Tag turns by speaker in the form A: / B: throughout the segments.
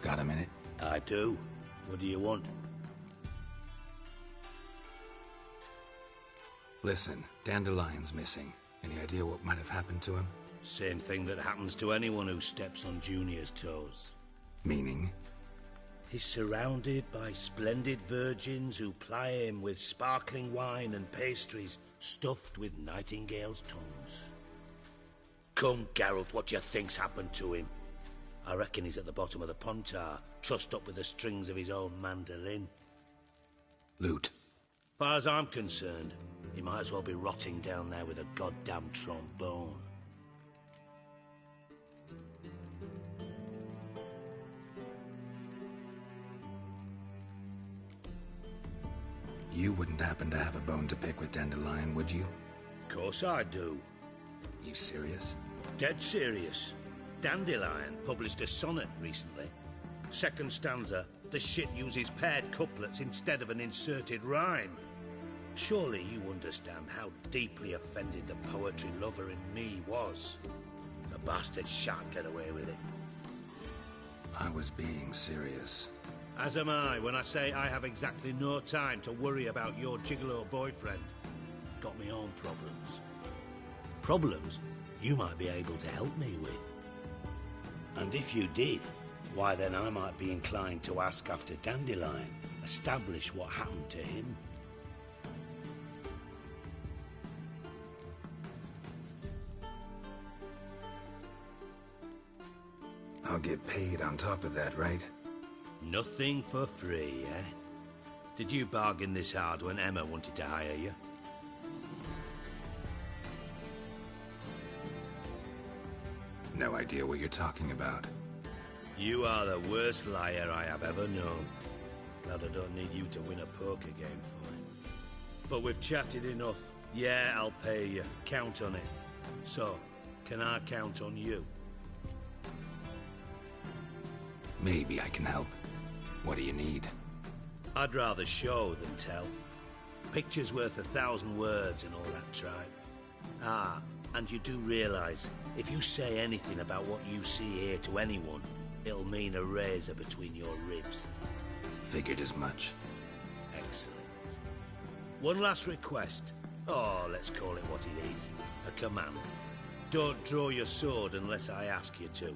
A: Got a minute?
B: I do. What do you want?
A: Listen, Dandelion's missing. Any idea what might have happened to him?
B: Same thing that happens to anyone who steps on Junior's toes.
A: Meaning?
B: He's surrounded by splendid virgins who ply him with sparkling wine and pastries stuffed with nightingales' tongues. Come, Geralt, what do you think's happened to him? I reckon he's at the bottom of the Pontar, trussed up with the strings of his own mandolin.
A: Loot.
B: Far as I'm concerned, he might as well be rotting down there with a goddamn trombone.
A: You wouldn't happen to have a bone to pick with Dandelion, would you?
B: Of course I do.
A: You serious?
B: Dead serious. Dandelion published a sonnet recently. Second stanza, the shit uses paired couplets instead of an inserted rhyme. Surely you understand how deeply offended the poetry lover in me was. The bastard shan't get away with it.
A: I was being serious.
B: As am I when I say I have exactly no time to worry about your gigolo boyfriend. Got me own problems. Problems you might be able to help me with. And if you did, why then I might be inclined to ask after Dandelion, establish what happened to him.
A: I'll get paid on top of that, right?
B: Nothing for free, eh? Did you bargain this hard when Emma wanted to hire you?
A: No idea what you're talking about.
B: You are the worst liar I have ever known. Glad I don't need you to win a poker game for me. But we've chatted enough. Yeah, I'll pay you. Count on it. So, can I count on you?
A: Maybe I can help. What do you need?
B: I'd rather show than tell. Picture's worth 1,000 words and all that tripe. Ah, and you do realize, if you say anything about what you see here to anyone, it'll mean a razor between your ribs.
A: Figured as much.
B: Excellent. One last request. Oh, let's call it what it is. A command. Don't draw your sword unless I ask you to.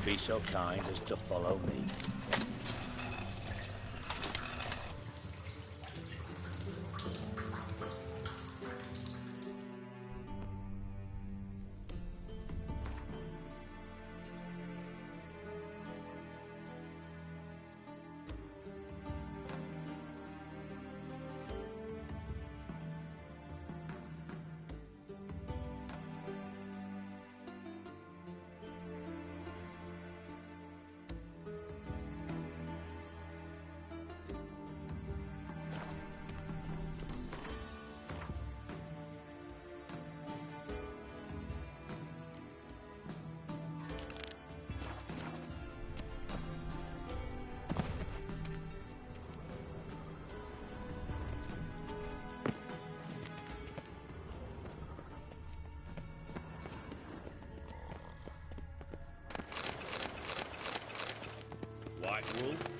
B: Be so kind as to follow me. White Wolf?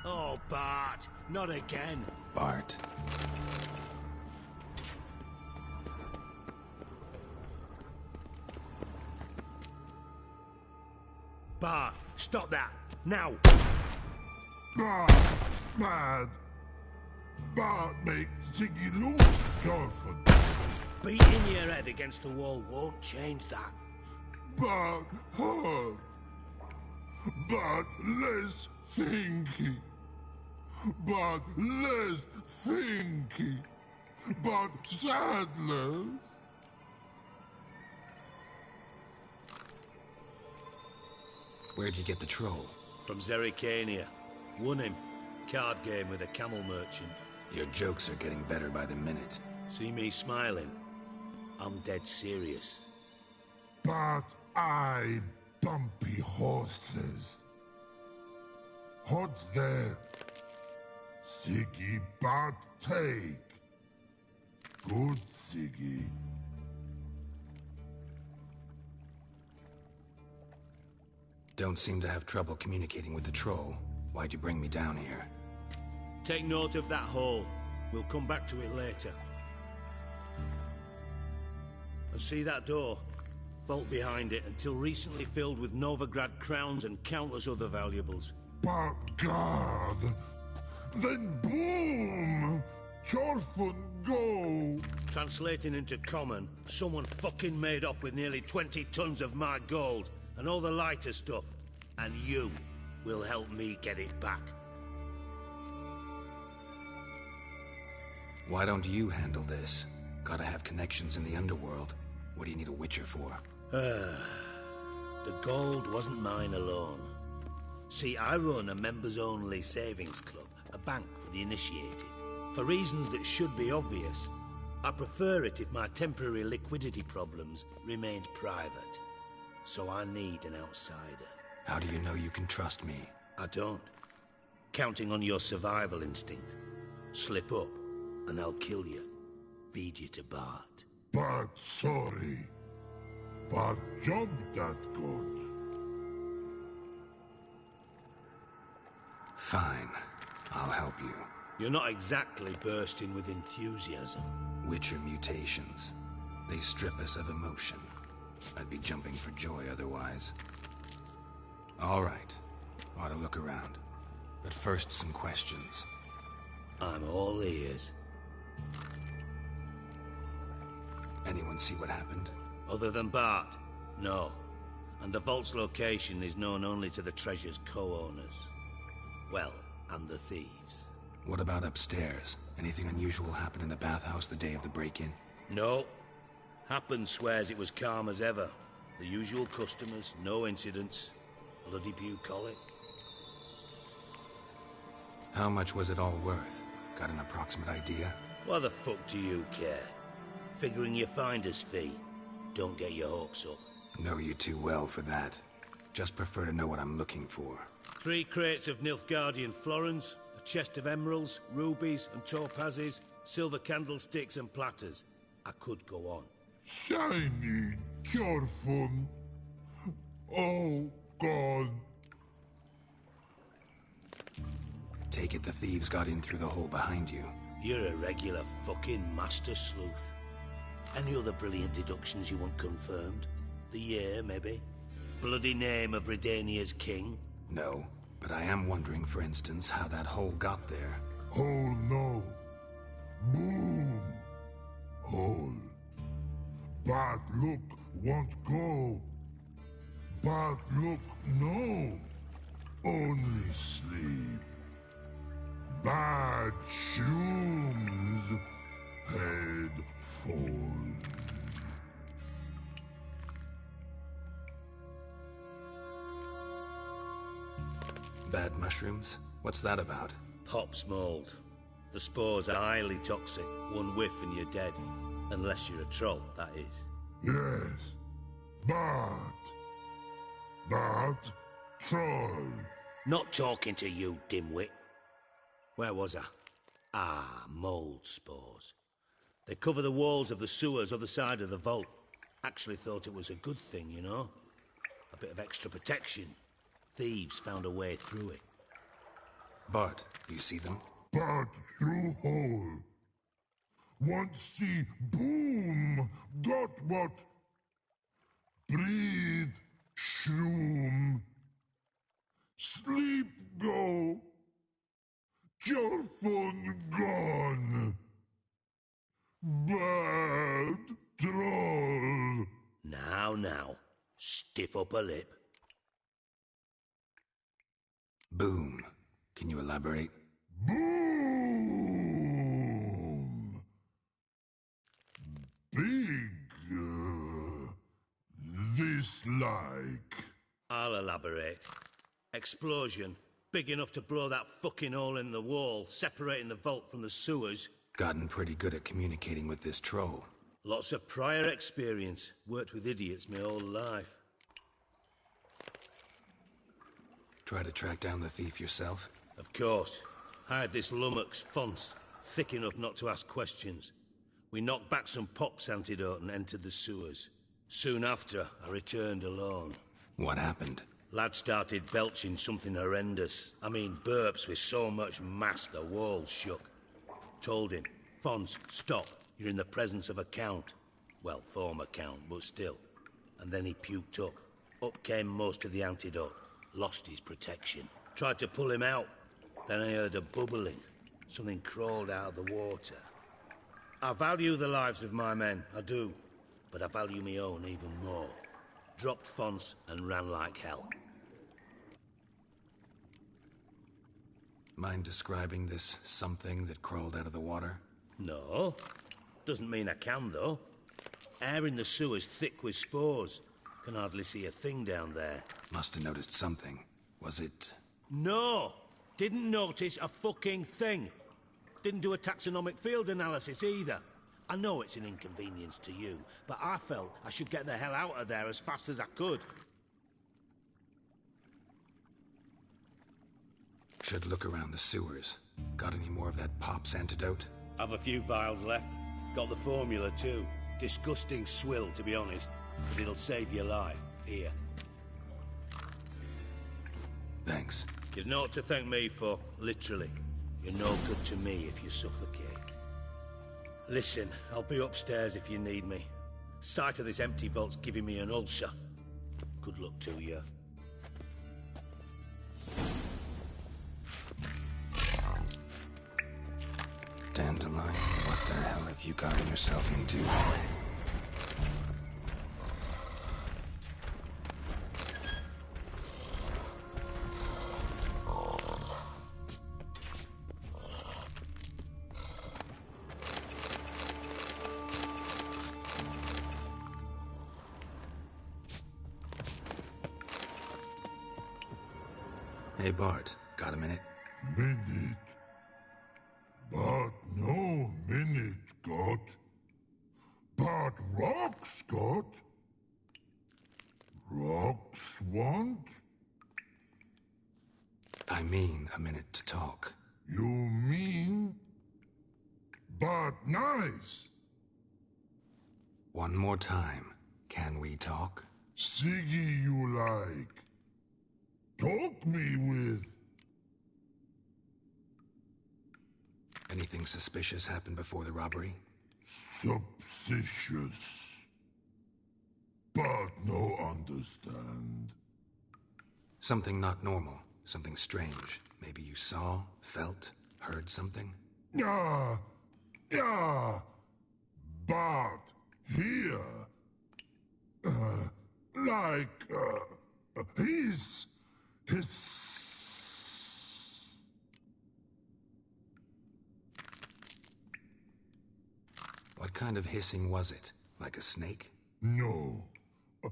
B: Oh, Bart, not again.
A: Bart.
B: Bart, stop that, now!
C: Bart, mad. Bart makes Ziggy lose, Jonathan.
B: Beating your head against the wall won't change that.
C: Bart hurt. but less thinky. But less thinky. But sadness.
A: Where'd you get the troll?
B: From Zerrikania. Won him. Card game with a camel merchant.
A: Your jokes are getting better by the minute.
B: See me smiling? I'm dead serious.
C: But I bumpy horses. What's there? Siggy but take. Good Siggy.
A: Don't seem to have trouble communicating with the troll. Why'd you bring me down here?
B: Take note of that hole. We'll come back to it later. And see that door? Vault behind it, until recently filled with Novigrad crowns and countless other valuables.
C: But God, then boom! Chorfun go!
B: Translating into common, someone fucking made off with nearly 20 tons of my gold, and all the lighter stuff. And you will help me get it back.
A: Why don't you handle this? Gotta have connections in the underworld. What do you need a witcher for?
B: The gold wasn't mine alone. See, I run a members-only savings club, a bank for the initiated. For reasons that should be obvious, I prefer it if my temporary liquidity problems remained private. So I need an outsider.
A: How do you know you can trust me?
B: I don't. Counting on your survival instinct. Slip up, and I'll kill you. Feed you to Bart.
C: But sorry. But job that good.
A: Fine. I'll help you.
B: You're not exactly bursting with enthusiasm.
A: Witcher mutations. They strip us of emotion. I'd be jumping for joy otherwise. All right. Ought to look around. But first, some questions.
B: I'm all ears.
A: Anyone see what happened?
B: Other than Bart? No. And the vault's location is known only to the treasure's co-owners. Well, and the thieves.
A: What about upstairs? Anything unusual happen in the bathhouse the day of the break-in?
B: No. Happen swears it was calm as ever. The usual customers, no incidents. Bloody bucolic.
A: How much was it all worth? Got an approximate idea?
B: Why the fuck do you care? Figuring your finder's fee. Don't get your hopes up.
A: Know you too well for that. Just prefer to know what I'm looking for.
B: 3 crates of Nilfgaardian florins, a chest of emeralds, rubies and topazes, silver candlesticks and platters. I could go on.
C: Shiny Chorfun. Oh, God.
A: Take it the thieves got in through the hole behind you.
B: You're a regular fucking master sleuth. Any other brilliant deductions you want confirmed? The year, maybe? Bloody name of Redania's king?
A: No, but I am wondering, for instance, how that hole got there.
C: Hole no. Boom. Hole. But look won't go. But look no. Only sleep. Bad shoes. Head falls.
A: Bad mushrooms? What's that about?
B: Pops mold. The spores are highly toxic. One whiff and you're dead. Unless you're a troll, that is.
C: Yes. But troll.
B: Not talking to you, dimwit. Where was I? Ah, mold spores. They cover the walls of the sewers other side of the vault. Actually thought it was a good thing, you know? A bit of extra protection. Thieves found a way through it.
A: Bart, you see them?
C: But through hole. Once see boom. Got what? Breathe. Shroom. Sleep go. Your phone gone. Bad troll.
B: Now, stiff upper lip.
A: Boom. Can you elaborate?
C: Boom! Big, this like.
B: I'll elaborate. Explosion. Big enough to blow that fucking hole in the wall, separating the vault from the sewers.
A: Gotten pretty good at communicating with this troll.
B: Lots of prior experience. Worked with idiots my whole life.
A: Try to track down the thief yourself?
B: Of course. Hired this lummox, Fons. Thick enough not to ask questions. We knocked back some pop's antidote and entered the sewers. Soon after, I returned alone.
A: What happened?
B: Lad started belching something horrendous. I mean, burps with so much mass the walls shook. Told him, Fons, stop. You're in the presence of a count. Well, former count, but still. And then he puked up. Up came most of the antidote. Lost his protection. Tried to pull him out. Then I heard a bubbling. Something crawled out of the water. I value the lives of my men, I do. But I value my own even more. Dropped Fons and ran like hell.
A: Mind describing this something that crawled out of the water?
B: No. Doesn't mean I can, though. Air in the sewer's thick with spores. Can hardly see a thing down there.
A: Must have noticed something. Was it...
B: No! Didn't notice a fucking thing. Didn't do a taxonomic field analysis either. I know it's an inconvenience to you, but I felt I should get the hell out of there as fast as I could.
A: Should look around the sewers. Got any more of that pop's antidote?
B: Have a few vials left. Got the formula too. Disgusting swill, to be honest. But it'll save your life. Here.
A: Thanks.
B: You've naught to thank me for, literally. You're no good to me if you suffocate. Listen, I'll be upstairs if you need me. Sight of this empty vault's giving me an ulcer. Good luck to you.
A: Dandelion, what the hell have you gotten yourself into? Hey Bart, got a minute?
C: Minute. But no minute got. But rocks got. Rocks want?
A: I mean a minute to talk.
C: You mean? But nice.
A: One more time. Can we talk?
C: Siggy you like. Talk me with.
A: Anything suspicious happened before the robbery?
C: Suspicious. But no understand.
A: Something not normal. Something strange. Maybe you saw, felt, heard something?
C: Yeah. Yeah. But here. His.
A: What kind of hissing was it? Like a snake?
C: No.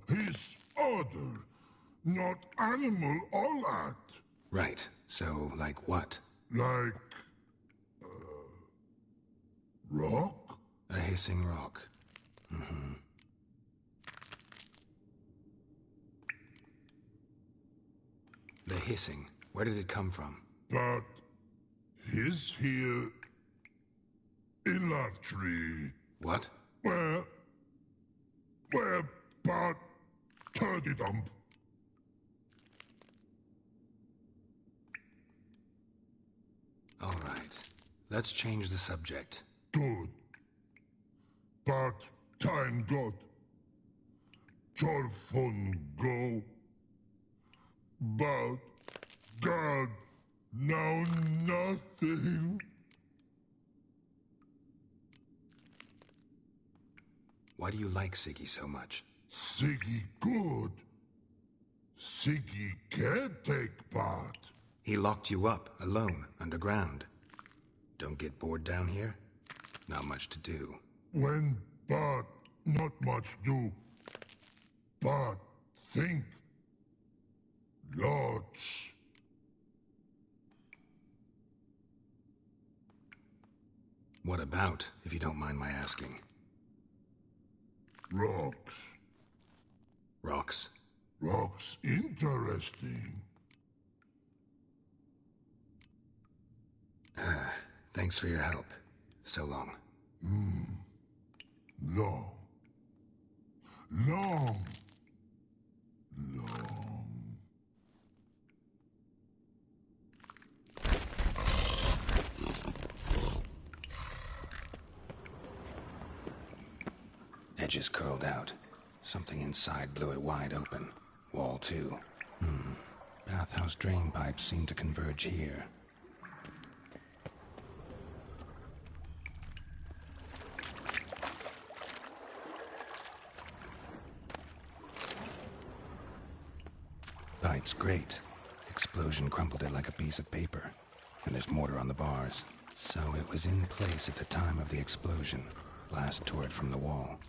C: His other. Not animal all that.
A: Right. So, like what?
C: Like. Rock?
A: A hissing rock. Mm-hmm. The hissing. Where did it come from?
C: But. His here. In love tree.
A: What?
C: Where but turdy dump.
A: All right. Let's change the subject.
C: Good. But time got. Jorfun go. But God, now nothing.
A: Why do you like Siggy so much?
C: Siggy good. Siggy can't take part.
A: He locked you up, alone, underground. Don't get bored down here? Not much to do.
C: When but not much do. But think. Lots.
A: What about, if you don't mind my asking?
C: Rocks.
A: Rocks?
C: Rocks interesting.
A: Thanks for your help. So long.
C: Long. Long. Long.
A: Edges curled out. Something inside blew it wide open. Wall too. Bathhouse drain pipes seem to converge here. Pipe's great. Explosion crumpled it like a piece of paper. And there's mortar on the bars. So it was in place at the time of the explosion. Blast tore it from the wall.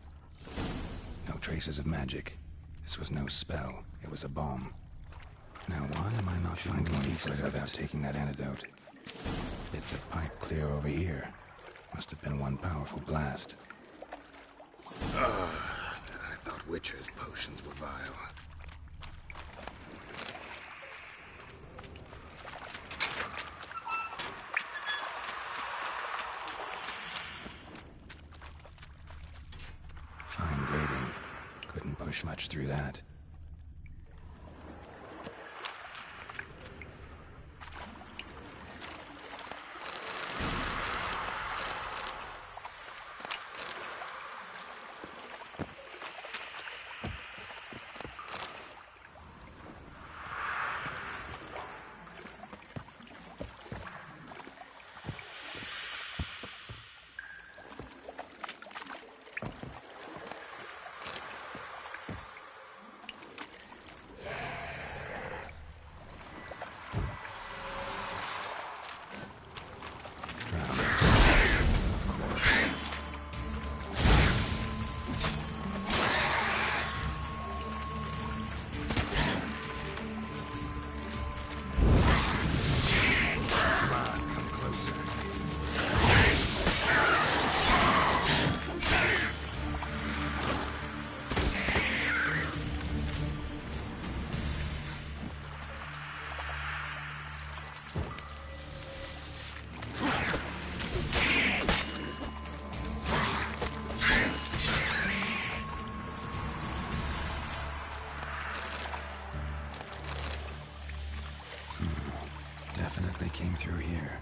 A: No traces of magic. This was no spell. It was a bomb. Now why am I not finding pieces without taking that antidote? Bits of pipe clear over here. Must have been one powerful blast. I thought Witcher's potions were vile. Fine grating. Couldn't push much through that. Definitely came through here.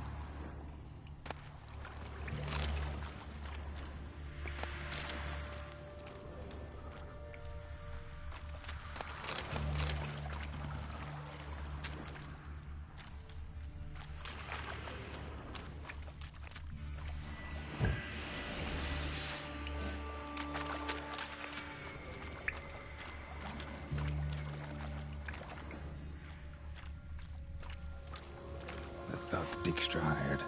A: Dijkstra hired.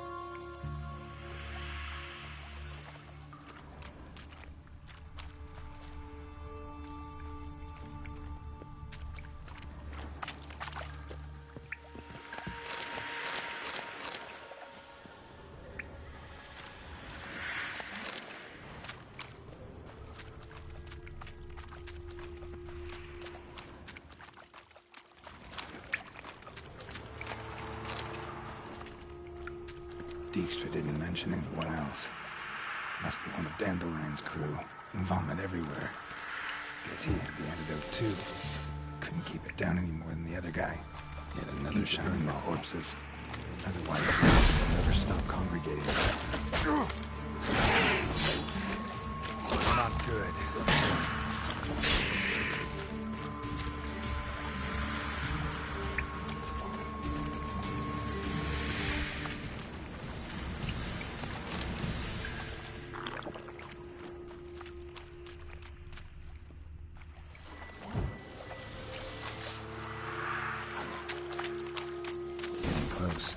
A: Dijkstra didn't mention anyone else. Must be one of Dandelion's crew. Vomit everywhere. Guess he had the antidote too. Couldn't keep it down any more than the other guy. Yet another shining the corpses. Otherwise, they'll never stop congregating. Not good. close.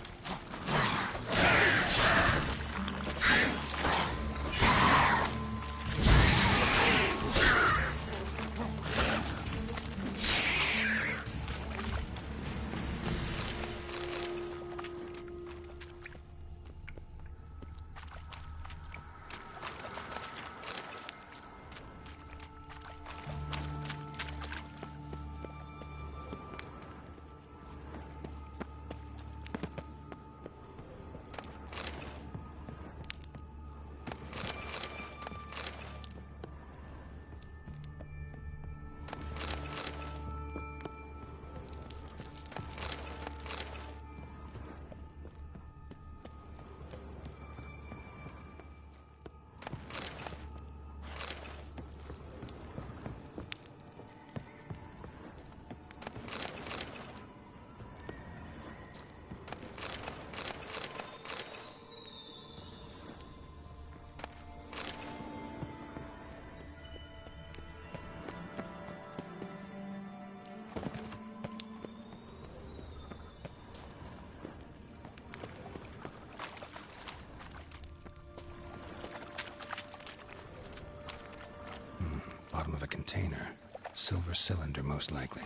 A: Bottom of a container. Silver cylinder, most likely.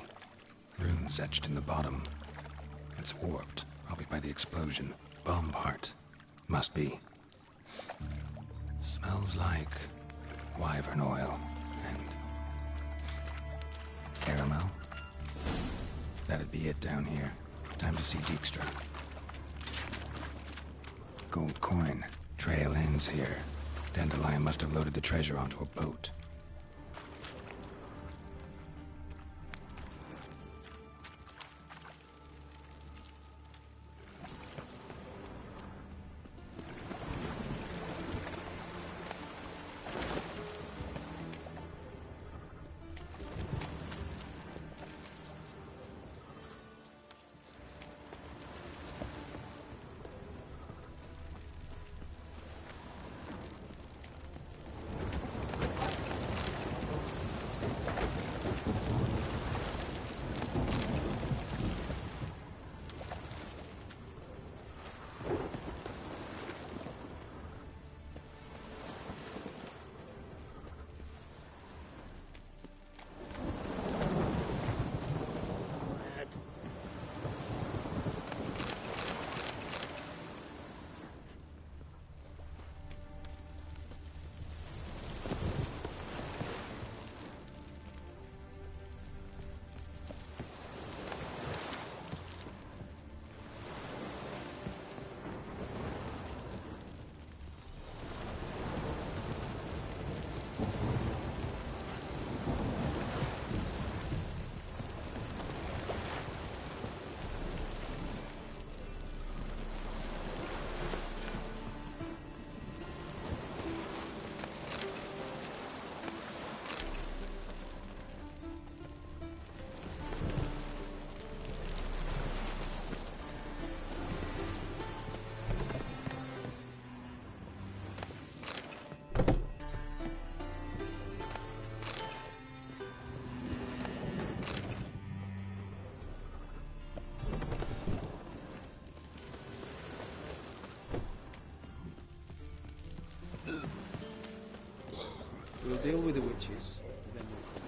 A: Runes etched in the bottom. It's warped, probably by the explosion. Bomb part. Must be. Smells like wyvern oil and caramel. That'd be it down here. Time to see Dijkstra. Gold coin. Trail ends here. Dandelion must have loaded the treasure onto a boat.
D: We'll deal with the witches, then we'll come.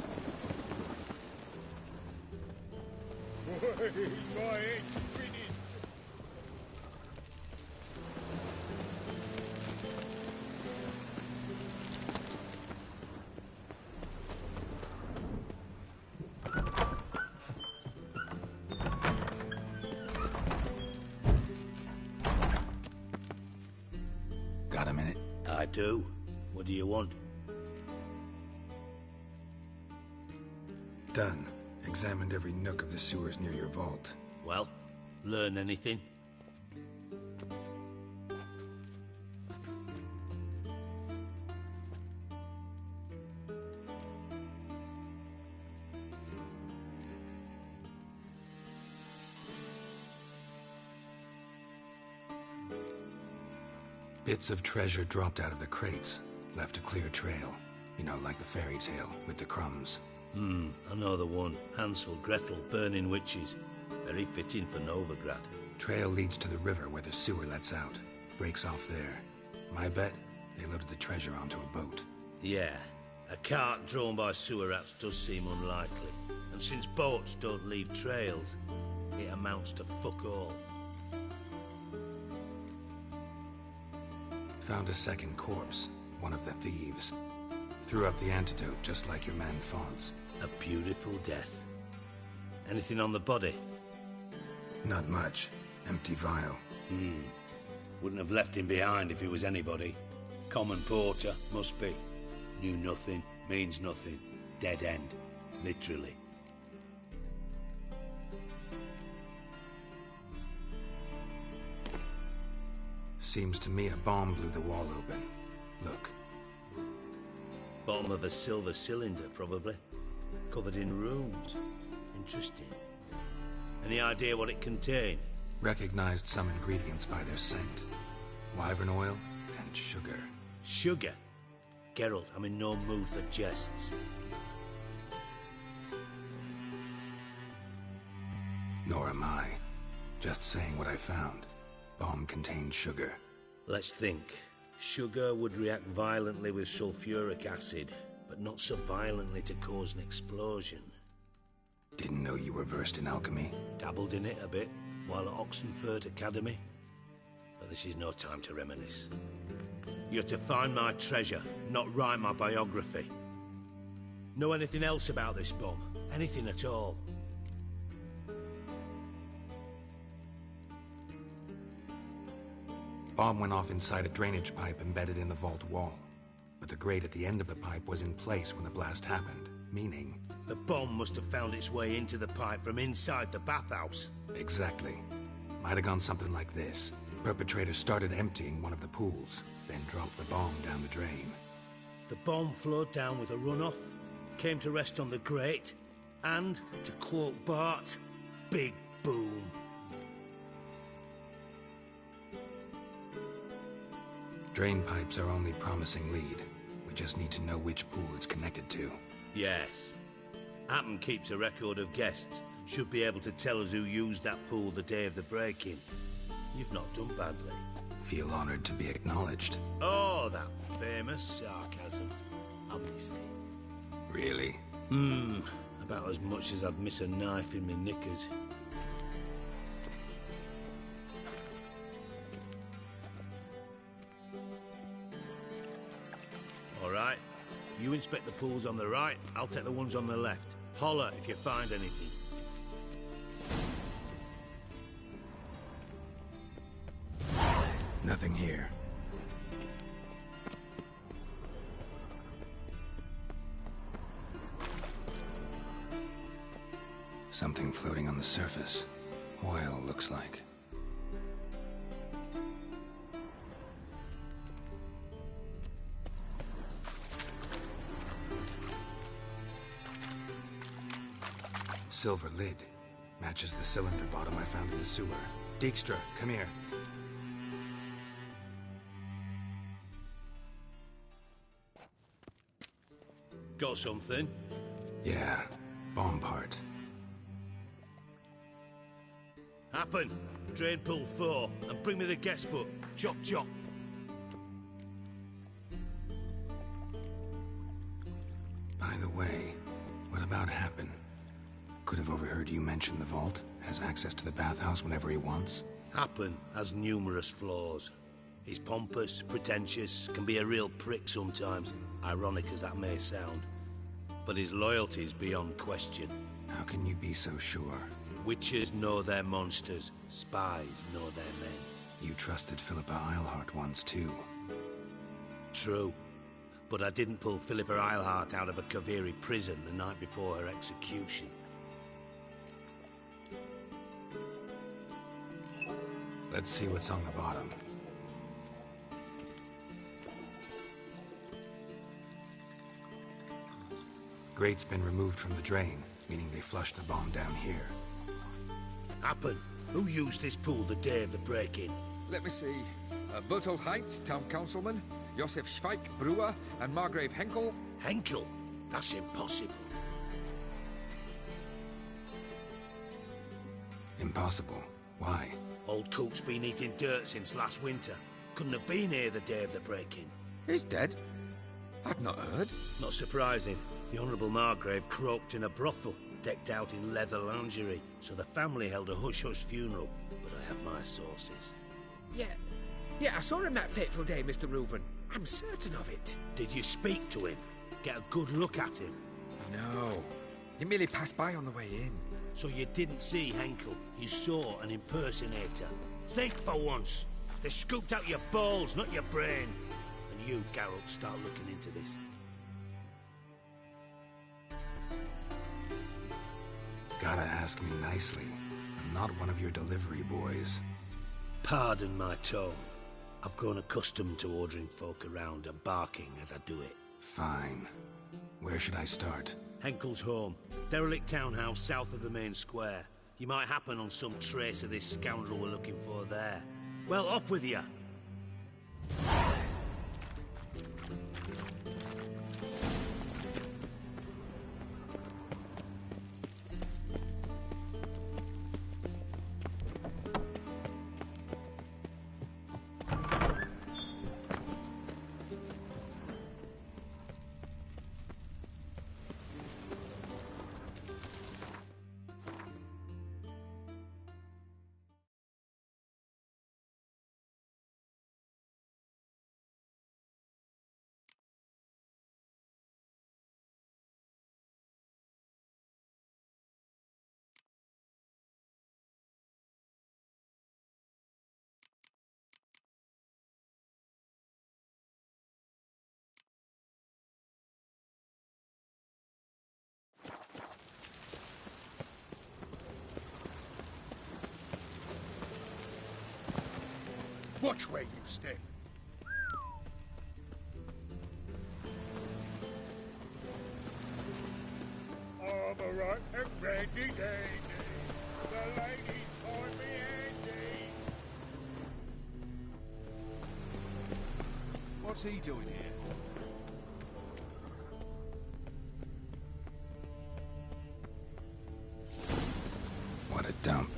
A: Got a minute?
B: I do. What do you want?
A: Done. Examined every nook of the sewers near your vault.
B: Well, learn anything?
A: Bits of treasure dropped out of the crates, left a clear trail. You know, like the fairy tale, with the crumbs.
B: I know the one. Hansel, Gretel, burning witches. Very fitting for Novigrad.
A: Trail leads to the river where the sewer lets out. Breaks off there. My bet, they loaded the treasure onto a boat.
B: Yeah, a cart drawn by sewer rats does seem unlikely. And since boats don't leave trails, it amounts to fuck all.
A: Found a second corpse, one of the thieves. Threw up the antidote just like your man Fonz.
B: A beautiful death. Anything on the body?
A: Not much. Empty vial.
B: Wouldn't have left him behind if he was anybody. Common porter, must be. Knew nothing, means nothing. Dead end. Literally.
A: Seems to me a bomb blew the wall open. Look.
B: Bottom of a silver cylinder, probably. Covered in runes. Interesting. Any idea what it contained?
A: Recognized some ingredients by their scent. Wyvern oil and sugar.
B: Sugar? Geralt, I'm in no mood for jests.
A: Nor am I. Just saying what I found. Bomb contained sugar.
B: Let's think. Sugar would react violently with sulfuric acid, but not so violently to cause an explosion.
A: Didn't know you were versed in alchemy.
B: Dabbled in it a bit while at Oxenford Academy. But this is no time to reminisce. You're to find my treasure, not write my biography. Know anything else about this bomb? Anything at all?
A: Bomb went off inside a drainage pipe embedded in the vault wall. But the grate at the end of the pipe was in place when the blast happened, meaning...
B: The bomb must have found its way into the pipe from inside the bathhouse.
A: Exactly. Might have gone something like this. Perpetrator started emptying one of the pools, then dropped the bomb down the drain.
B: The bomb flowed down with a runoff, came to rest on the grate, and, to quote Bart, big boom.
A: Drain pipes are only promising lead. We just need to know which pool it's connected to.
B: Yes. Appen keeps a record of guests. Should be able to tell us who used that pool the day of the break-in. You've not done badly.
A: Feel honored to be acknowledged.
B: Oh, that famous sarcasm. I missed it.
A: Really?
B: About as much as I'd miss a knife in my knickers. All right. You inspect the pools on the right, I'll take the ones on the left. Holler if you find anything.
A: Nothing here. Something floating on the surface. Oil, looks like. Silver lid. Matches the cylinder bottom I found in the sewer. Dijkstra, come here.
B: Got something?
A: Yeah, bomb part.
B: Happen. Drain pool 4, and bring me the guest book. Chop chop.
A: By the way, what about Happen? Could have overheard you mention the vault. Has access to the bathhouse whenever he wants.
B: Happen has numerous flaws. He's pompous, pretentious, can be a real prick sometimes, ironic as that may sound. But his loyalty is beyond question.
A: How can you be so sure?
B: Witches know their monsters, spies know their men.
A: You trusted Philippa Eilhart once too.
B: True. But I didn't pull Philippa Eilhart out of a Kaviri prison the night before her execution.
A: Let's see what's on the bottom. Grate's been removed from the drain, meaning they flushed the bomb down here.
B: Happen. Who used this pool the day of the break-in?
E: Let me see. Bertel Heitz, town councilman, Josef Schweik, brewer, and Margrave Henkel.
B: Henkel? That's impossible.
A: Impossible. Why?
B: Old Cook's been eating dirt since last winter. Couldn't have been here the day of the break-in.
E: He's dead? I'd not heard.
B: Not surprising. The Honourable Margrave croaked in a brothel, decked out in leather lingerie, so the family held a hush-hush funeral, but I have my sources.
F: Yeah, I saw him that fateful day, Mr. Reuven. I'm certain of it.
B: Did you speak to him? Get a good look at him?
E: No. He merely passed by on the way in.
B: So you didn't see Henkel, you saw an impersonator. Think for once. They scooped out your balls, not your brain. And you, Geralt, start looking into this.
A: Gotta ask me nicely. I'm not one of your delivery boys.
B: Pardon my tone. I've grown accustomed to ordering folk around and barking as I do it.
A: Fine. Where should I start?
B: Henkel's home. Derelict townhouse south of the main square. You might happen on some trace of this scoundrel we're looking for there. Well, off with you.
G: Watch where you step. Armor right and ready, dandy. The ladies find me handy. What's he doing here?
A: What a dump.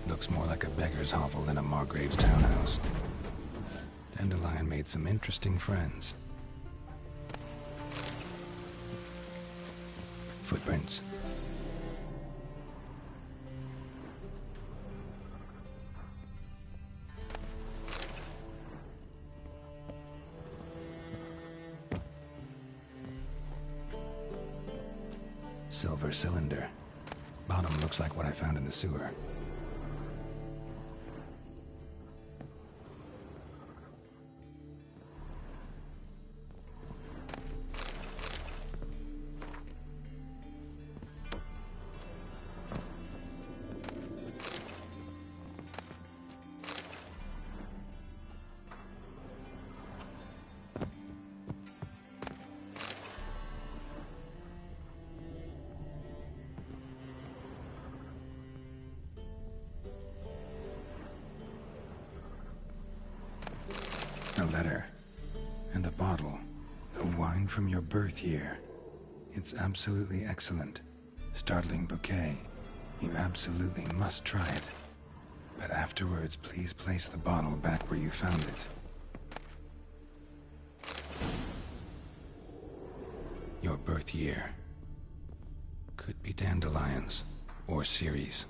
A: Looks more like a beggar's hovel than a Margrave's townhouse. Dandelion made some interesting friends. Footprints. Silver cylinder. Bottom looks like what I found in the sewer. A letter. And a bottle. The wine from your birth year. It's absolutely excellent. Startling bouquet. You absolutely must try it. But afterwards, please place the bottle back where you found it. Your birth year. Could be dandelions. Or Ceres.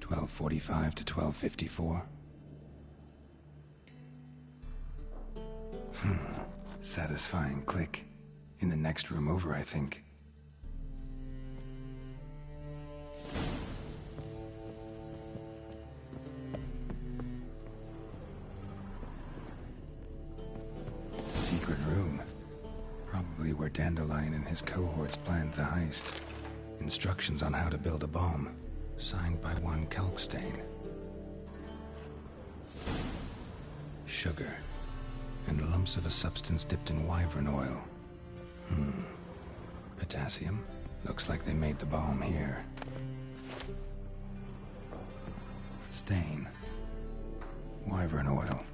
A: .45 to 12:54. Satisfying click. In the next room over, I think. Secret room. Probably where Dandelion and his cohorts planned the heist. Instructions on how to build a bomb. Signed by one Kalkstain. Sugar. And lumps of a substance dipped in wyvern oil. Potassium? Looks like they made the bomb here. Stain. Wyvern oil.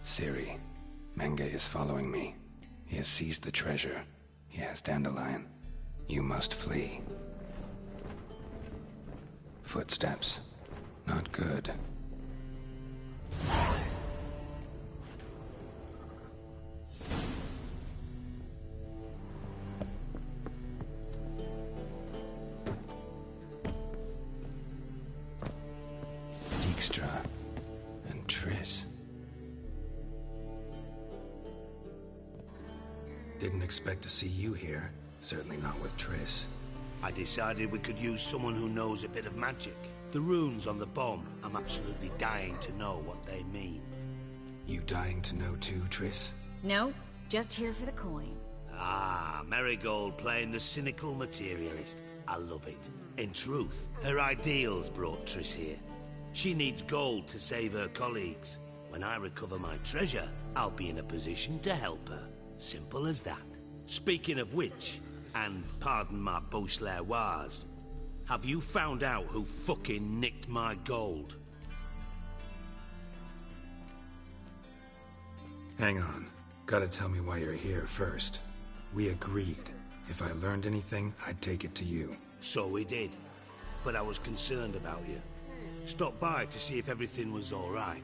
A: Ciri, Menge is following me. He has seized the treasure. He has Dandelion. You must flee. Footsteps. Not good. Dijkstra and Triss. Didn't expect to see you here. Certainly not with Triss.
B: I decided we could use someone who knows a bit of magic. The runes on the bomb, I'm absolutely dying to know what they mean.
A: You dying to know too, Triss?
H: No, just here for the coin.
B: Ah, Marigold playing the cynical materialist. I love it. In truth, her ideals brought Triss here. She needs gold to save her colleagues. When I recover my treasure, I'll be in a position to help her. Simple as that. Speaking of which, and pardon my Beauclervoise, have you found out who fucking nicked my gold?
A: Hang on. Gotta tell me why you're here first. We agreed. If I learned anything, I'd take it to you.
B: So we did. But I was concerned about you. Stopped by to see if everything was all right.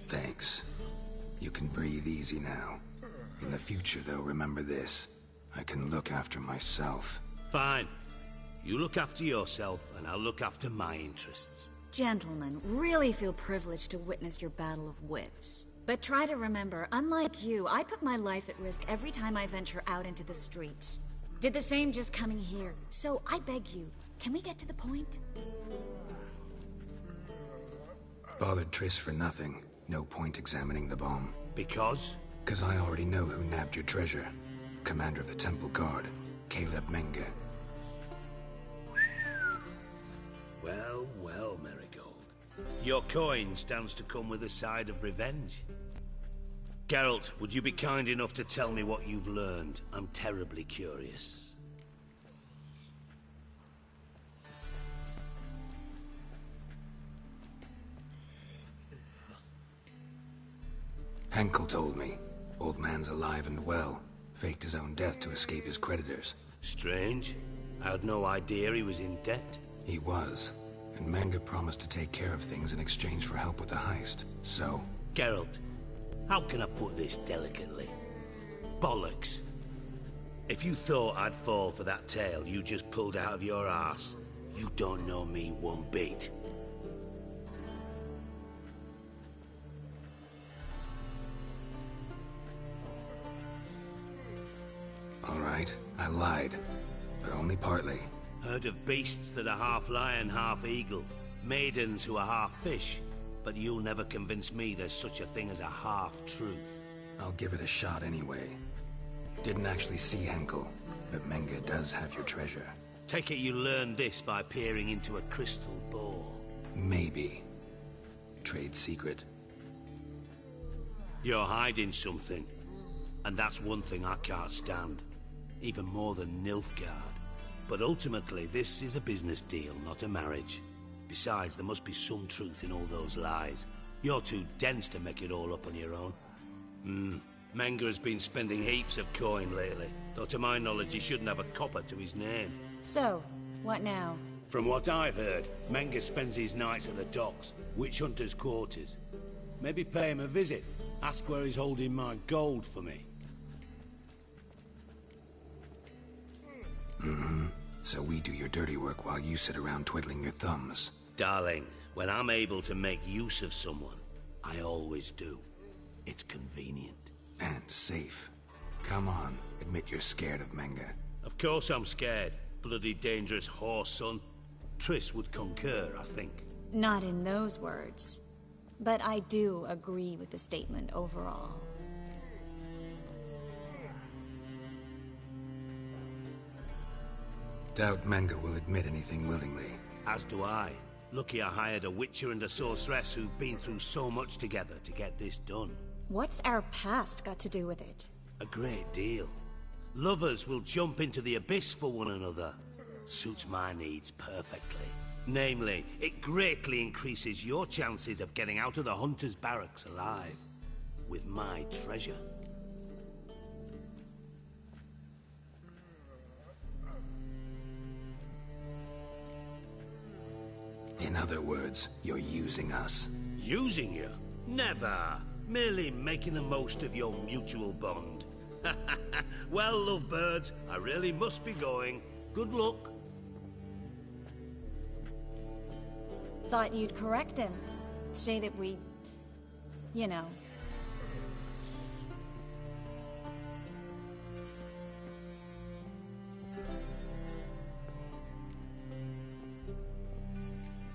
A: Thanks. You can breathe easy now. In the future, though, remember this. I can look after myself.
B: Fine. You look after yourself, and I'll look after my interests.
H: Gentlemen, really feel privileged to witness your battle of wits. But try to remember, unlike you, I put my life at risk every time I venture out into the streets. Did the same just coming here. So I beg you, can we get to the point?
A: Bothered Triss for nothing. No point examining the bomb.
B: Because?
A: 'Cause I already know who nabbed your treasure. Commander of the Temple Guard, Caleb Menge.
B: Well, well, Marigold. Your coin stands to come with a side of revenge. Geralt, would you be kind enough to tell me what you've learned? I'm terribly curious.
A: Henkel told me. Old man's alive and well. Faked his own death to escape his creditors.
B: Strange. I had no idea he was in debt.
A: He was. And Menge promised to take care of things in exchange for help with the heist. So...
B: Geralt, how can I put this delicately? Bollocks. If you thought I'd fall for that tale you just pulled out of your arse, you don't know me one bit.
A: All right, I lied. But only partly.
B: Heard of beasts that are half lion, half eagle. Maidens who are half fish. But you'll never convince me there's such a thing as a half-truth.
A: I'll give it a shot anyway. Didn't actually see Henkel, but Menge does have your treasure.
B: Take it you learned this by peering into a crystal ball.
A: Maybe. Trade secret.
B: You're hiding something. And that's one thing I can't stand. Even more than Nilfgaard. But ultimately, this is a business deal, not a marriage. Besides, there must be some truth in all those lies. You're too dense to make it all up on your own. Menge has been spending heaps of coin lately, though to my knowledge he shouldn't have a copper to his name.
H: So, what now?
B: From what I've heard, Menge spends his nights at the docks, witch hunters' quarters. Maybe pay him a visit, ask where he's holding my gold for me.
A: So we do your dirty work while you sit around twiddling your thumbs.
B: Darling, when I'm able to make use of someone, I always do. It's convenient.
A: And safe. Come on, admit you're scared of Menge.
B: Of course I'm scared. Bloody dangerous horse, son. Triss would concur, I think.
H: Not in those words. But I do agree with the statement overall.
A: Doubt Menge will admit anything willingly.
B: As do I. Lucky I hired a witcher and a sorceress who've been through so much together to get this done.
H: What's our past got to do with it?
B: A great deal. Lovers will jump into the abyss for one another. Suits my needs perfectly. Namely, it greatly increases your chances of getting out of the Hunter's barracks alive. With my treasure.
A: In other words, you're using us.
B: Using you? Never. Merely making the most of your mutual bond. Well, lovebirds, I really must be going. Good luck.
H: Thought you'd correct him. Say that we... you know...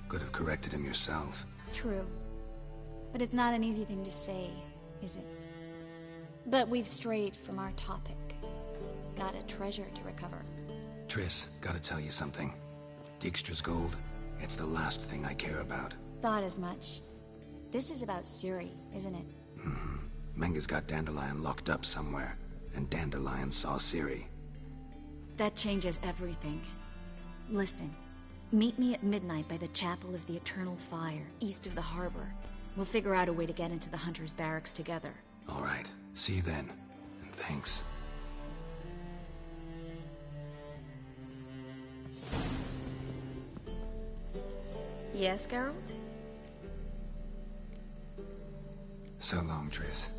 A: Could have corrected him yourself.
H: True. But it's not an easy thing to say, is it? But we've strayed from our topic. Got a treasure to recover.
A: Triss, gotta tell you something. Dijkstra's gold, it's the last thing I care about.
H: Thought as much. This is about Ciri, isn't it?
A: Menge's got Dandelion locked up somewhere, and Dandelion saw Ciri.
H: That changes everything. Listen. Meet me at midnight by the Chapel of the Eternal Fire, east of the harbor. We'll figure out a way to get into the Hunter's barracks together.
A: All right. See you then. And thanks.
H: Yes, Geralt?
A: So long, Triss.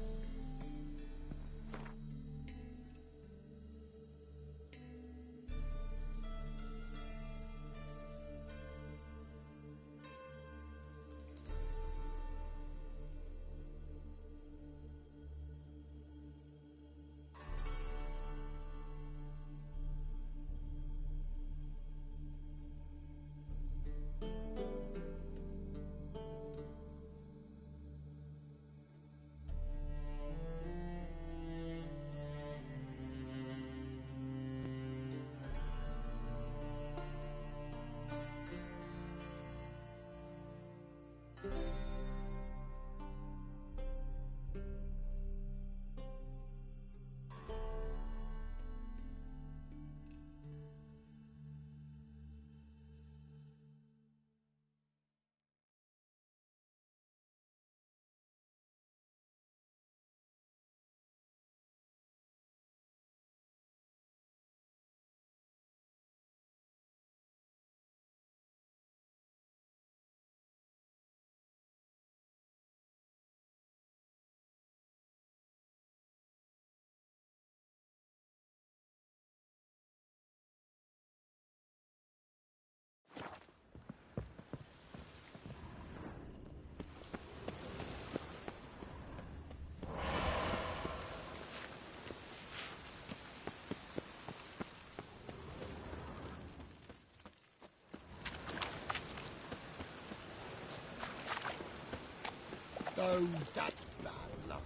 C: Oh, that's bad luck.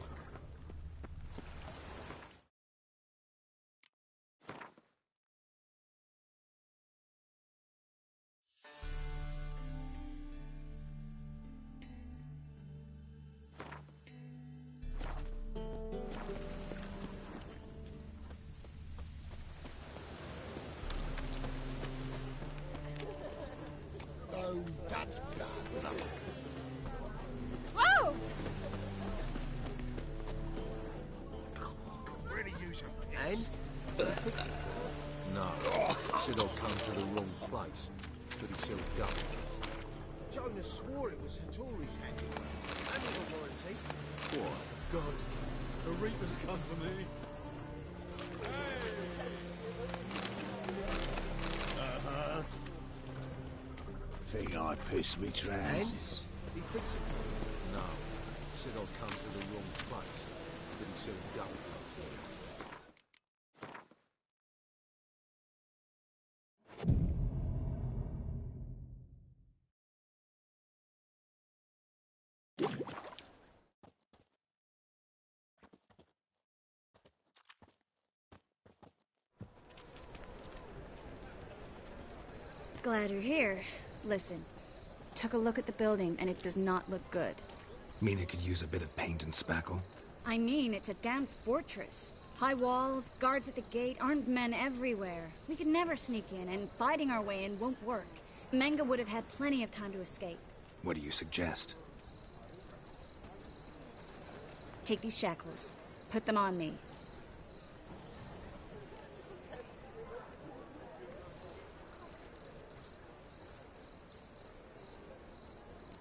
C: Oh, that's bad luck.
H: Whoa!
C: Could really use a piss.
D: And? Fix it.
I: No. Said I'd come to the wrong place. But he said go.
D: Jonas swore it was Hattori's handiwork. And with a warranty.
I: What? God. The Reaper's come for me.
C: Think I pissed me
D: And?
C: trousers.
D: He fix it.
I: No. Said I'd come to the wrong place. But he said go.
H: Glad you're here. Listen, took a look at the building, and it does not look good.
A: Mean it could use a bit of paint and spackle?
H: I mean, it's a damn fortress. High walls, guards at the gate, armed men everywhere. We could never sneak in, and fighting our way in won't work. Menga would have had plenty of time to escape.
A: What do you suggest?
H: Take these shackles. Put them on me.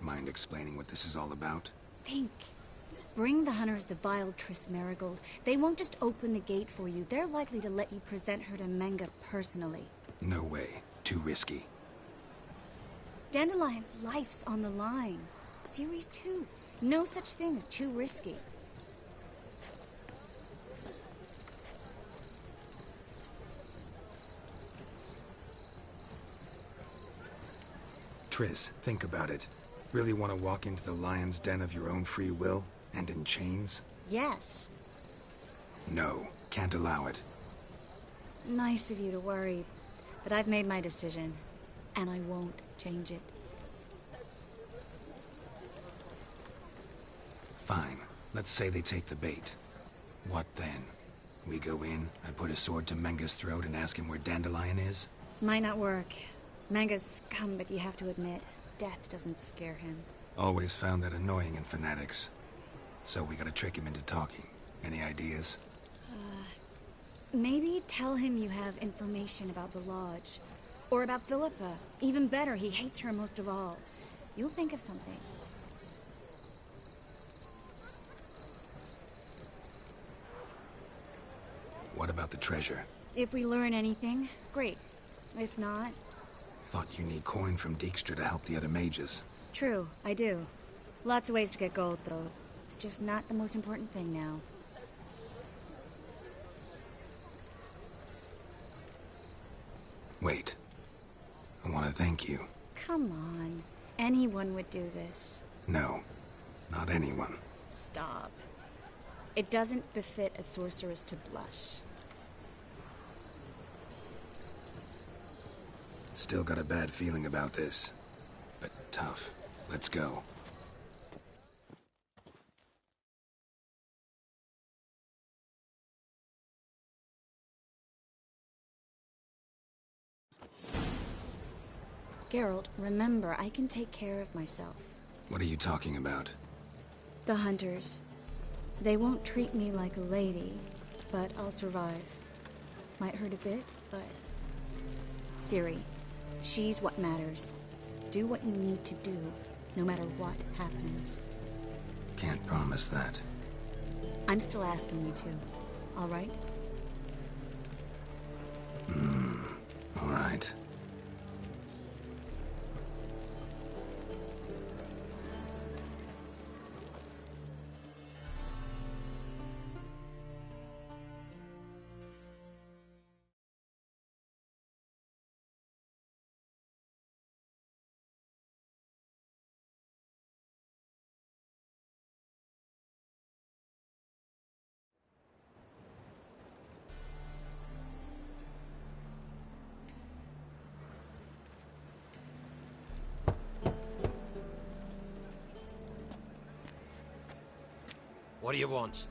A: Mind explaining what this is all about?
H: Think. Bring the hunters the vile Triss Marigold. They won't just open the gate for you. They're likely to let you present her to Menga personally.
A: No way. Too risky.
H: Dandelion's life's on the line. Series 2. No such thing as too risky.
A: Triss, think about it. Really want to walk into the lion's den of your own free will? And in chains?
H: Yes.
A: No, can't allow it.
H: Nice of you to worry, but I've made my decision, and I won't change it.
A: Fine. Let's say they take the bait. What then? We go in, I put a sword to Menga's throat and ask him where Dandelion is?
H: Might not work. Menga's scum, but you have to admit, death doesn't scare him.
A: Always found that annoying in fanatics. So we gotta trick him into talking. Any ideas?
H: Maybe tell him you have information about the Lodge. Or about Philippa. Even better, he hates her most of all. You'll think of something.
A: What about the treasure?
H: If we learn anything, great. If not...
A: Thought you need coin from Dijkstra to help the other mages.
H: True, I do. Lots of ways to get gold, though. It's just not the most important thing now.
A: Wait. I want to thank you.
H: Come on. Anyone would do this.
A: No. Not anyone.
H: Stop. It doesn't befit a sorceress to blush.
A: Still got a bad feeling about this. But tough. Let's go.
H: Geralt, remember, I can take care of myself.
A: What are you talking about?
H: The hunters. They won't treat me like a lady, but I'll survive. Might hurt a bit, but... Ciri, she's what matters. Do what you need to do, no matter what happens.
A: Can't promise that.
H: I'm still asking you to, all right?
A: All right.
B: What do you want?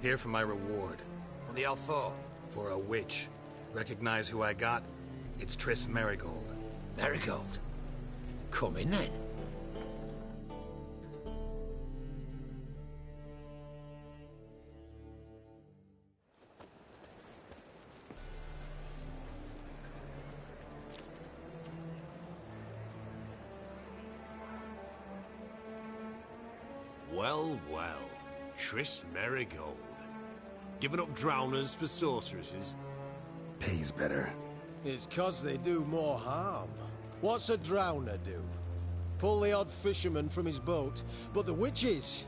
A: Here for my reward.
B: What the hell for?
A: For a witch. Recognize who I got? It's Triss Marigold.
B: Marigold. Come in then. Well, well. Triss Marigold. Giving up drowners for sorceresses?
A: Pays better.
D: It's 'cause they do more harm. What's a drowner do? Pull the odd fisherman from his boat, but the witches,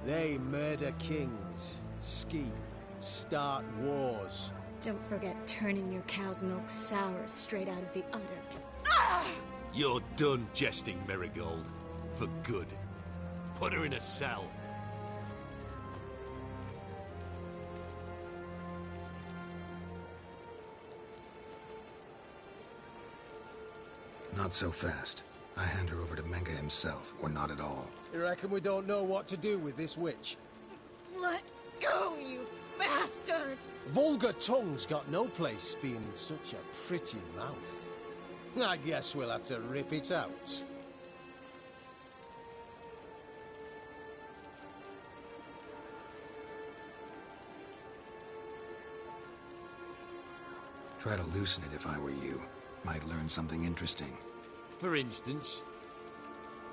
D: they murder kings, scheme, start wars.
H: Don't forget turning your cow's milk sour straight out of the udder.
B: You're done jesting, Marigold. For good. Put her in a cell.
A: Not so fast. I hand her over to Menga himself, or not at all.
D: You reckon we don't know what to do with this witch?
H: Let go, you bastard!
D: Vulgar tongue's got no place being in such a pretty mouth. I guess we'll have to rip it out.
A: Try to loosen it if I were you. Might learn something interesting.
I: For instance?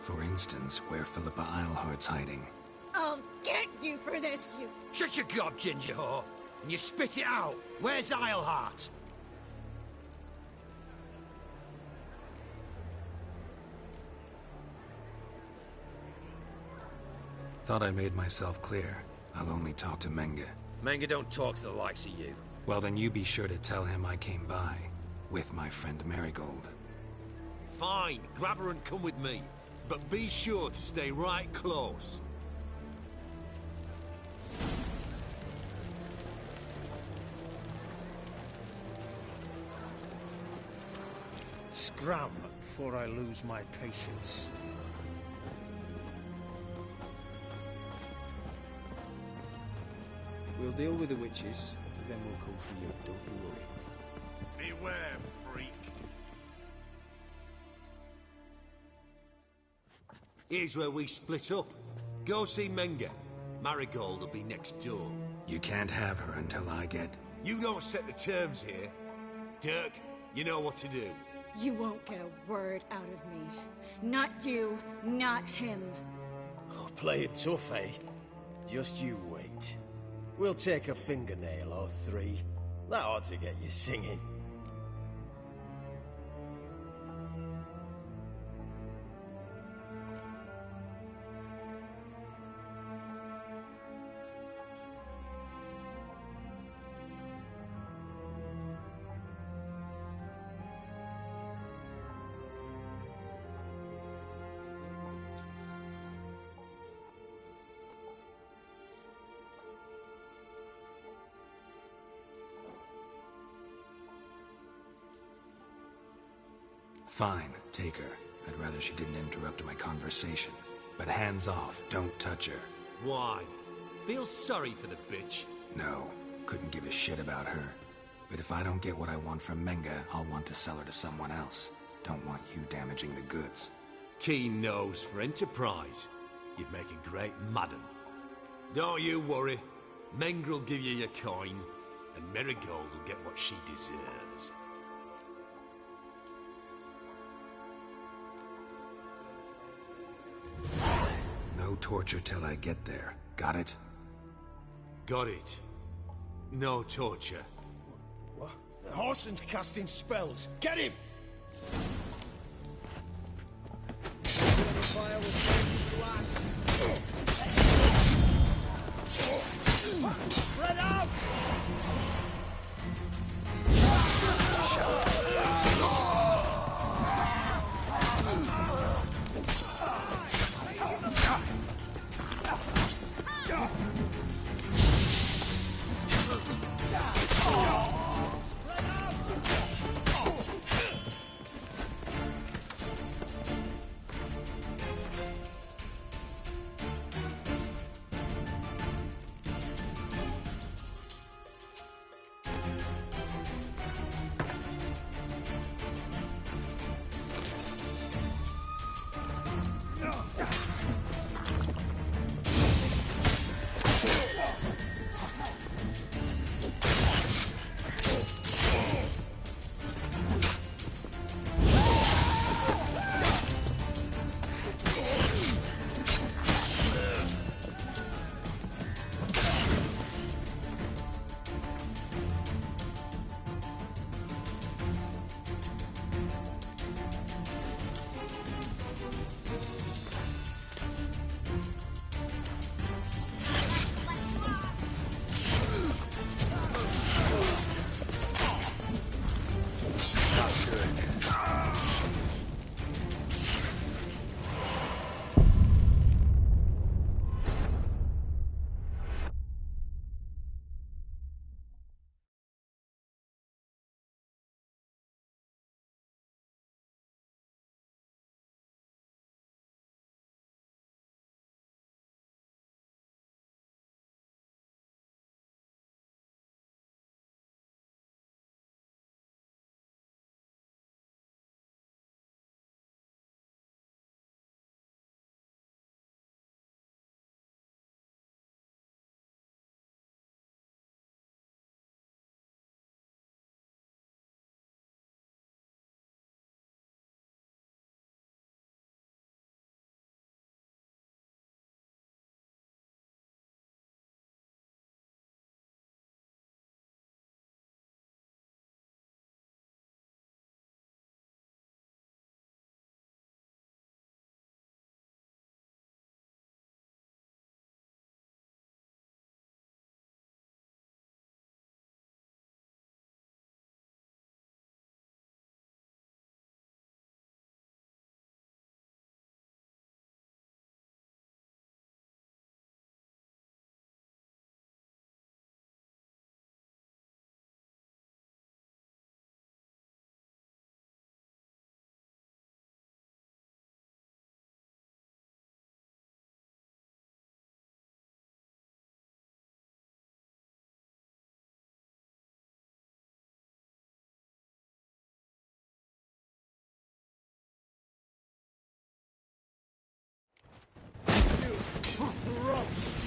A: For instance, where Philippa Eilhart's hiding.
H: I'll get you for this, you...
I: Shut your gob, ginger whore, and you spit it out. Where's Eilhart?
A: Thought I made myself clear. I'll only talk to Menga.
I: Menga don't talk to the likes of you.
A: Well, then you be sure to tell him I came by. With my friend Marigold.
I: Fine, grab her and come with me. But be sure to stay right close.
G: Scram before I lose my patience.
D: We'll deal with the witches, then we'll come for you, don't you worry.
G: Beware, freak.
I: Here's where we split up. Go see Menga. Marigold will be next door.
A: You can't have her until I get...
I: You don't set the terms here. Dirk, you know what to do.
H: You won't get a word out of me. Not you, not him.
D: Oh, play it tough, eh? Just you wait. We'll take a fingernail or three. That ought to get you singing.
A: Fine, take her. I'd rather she didn't interrupt my conversation. But hands off, don't touch her.
I: Why? Feel sorry for the bitch?
A: No, couldn't give a shit about her. But if I don't get what I want from Menga, I'll want to sell her to someone else. Don't want you damaging the goods.
I: Keen nose for enterprise. You'd make a great madam. Don't you worry. Mengrel will give you your coin, and Marigold will get what she deserves.
A: No torture till I get there. Got it?
I: Got it. No torture.
D: What? The Horson's casting spells. Get him! Fire will turn you to ash. Spread out!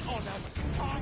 C: On a pop!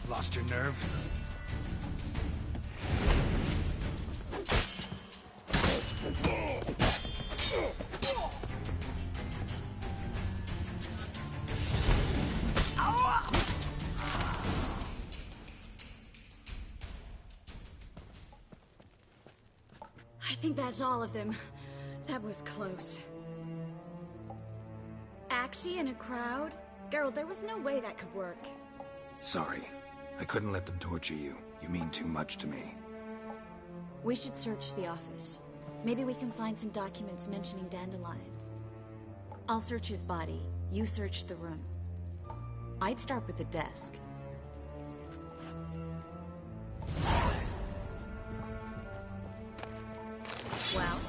A: Lost your nerve?
H: I think that's all of them. That was close. Axie in a crowd? Geralt, there was no way that could work.
A: Sorry. I couldn't let them torture you. You mean too much to me.
H: We should search the office. Maybe we can find some documents mentioning Dandelion. I'll search his body. You search the room. I'd start with the desk. Well?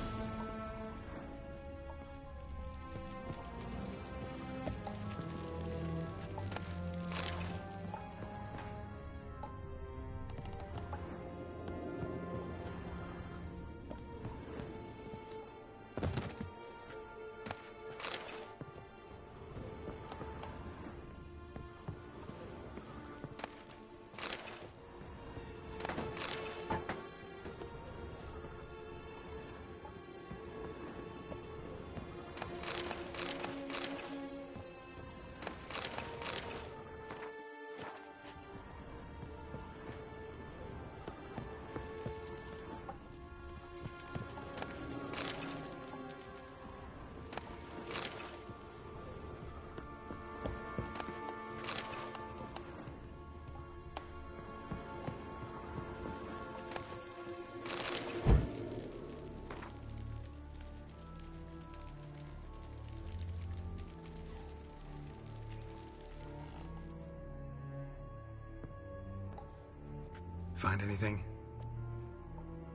A: Find anything?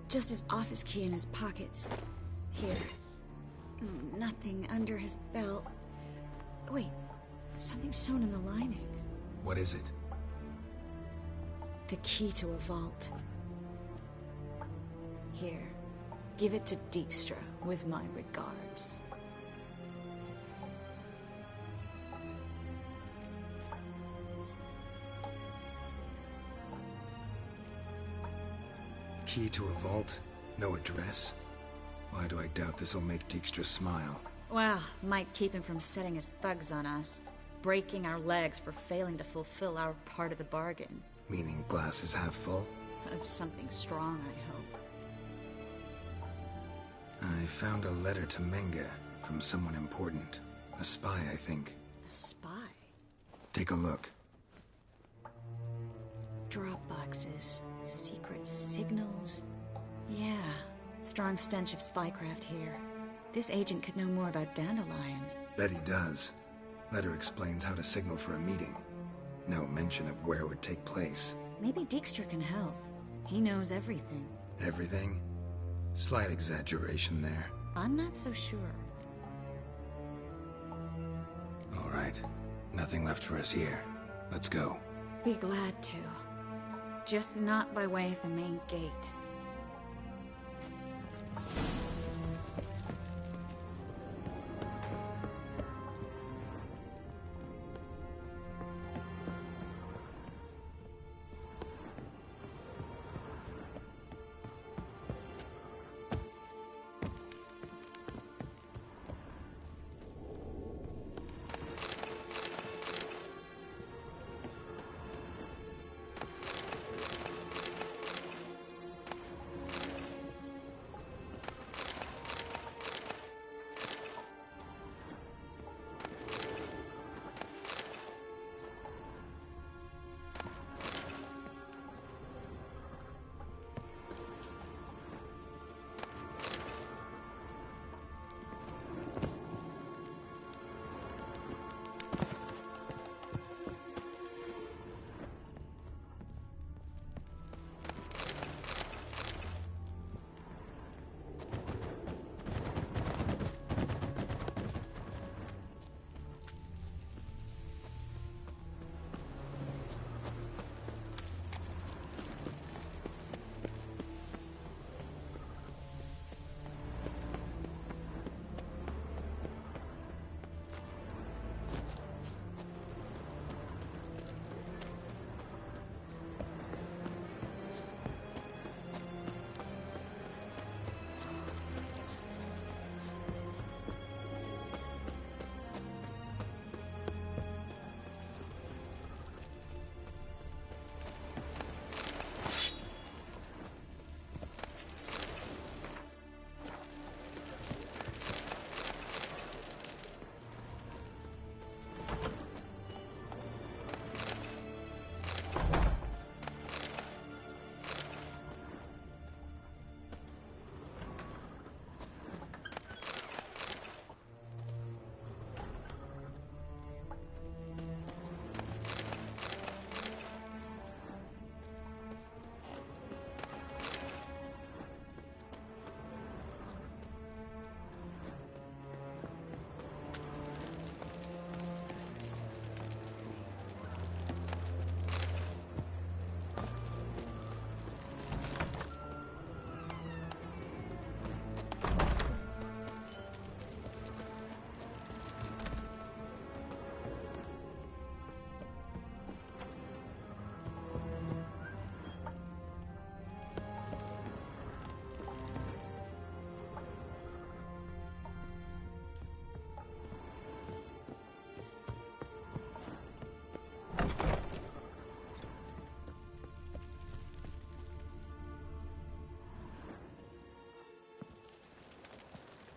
H: Just his office key in his pockets. Here. Nothing under his belt. Wait, something sewn in the lining.
A: What is it?
H: The key to a vault. Here, give it to Dijkstra with my regards.
A: Key to a vault? No address? Why do I doubt this'll make Dijkstra smile?
H: Well, might keep him from setting his thugs on us. Breaking our legs for failing to fulfill our part of the bargain.
A: Meaning glass is half full?
H: Of something strong, I hope.
A: I found a letter to Menge from someone important. A spy, I think.
H: A spy?
A: Take a look.
H: Drop boxes, secret signals. Yeah, strong stench of spycraft here. This agent could know more about Dandelion.
A: Bet he does. Letter explains how to signal for a meeting. No mention of where it would take place.
H: Maybe Dijkstra can help. He knows everything.
A: Everything? Slight exaggeration there.
H: I'm not so sure.
A: All right. Nothing left for us here. Let's go.
H: Be glad to. Just not by way of the main gate.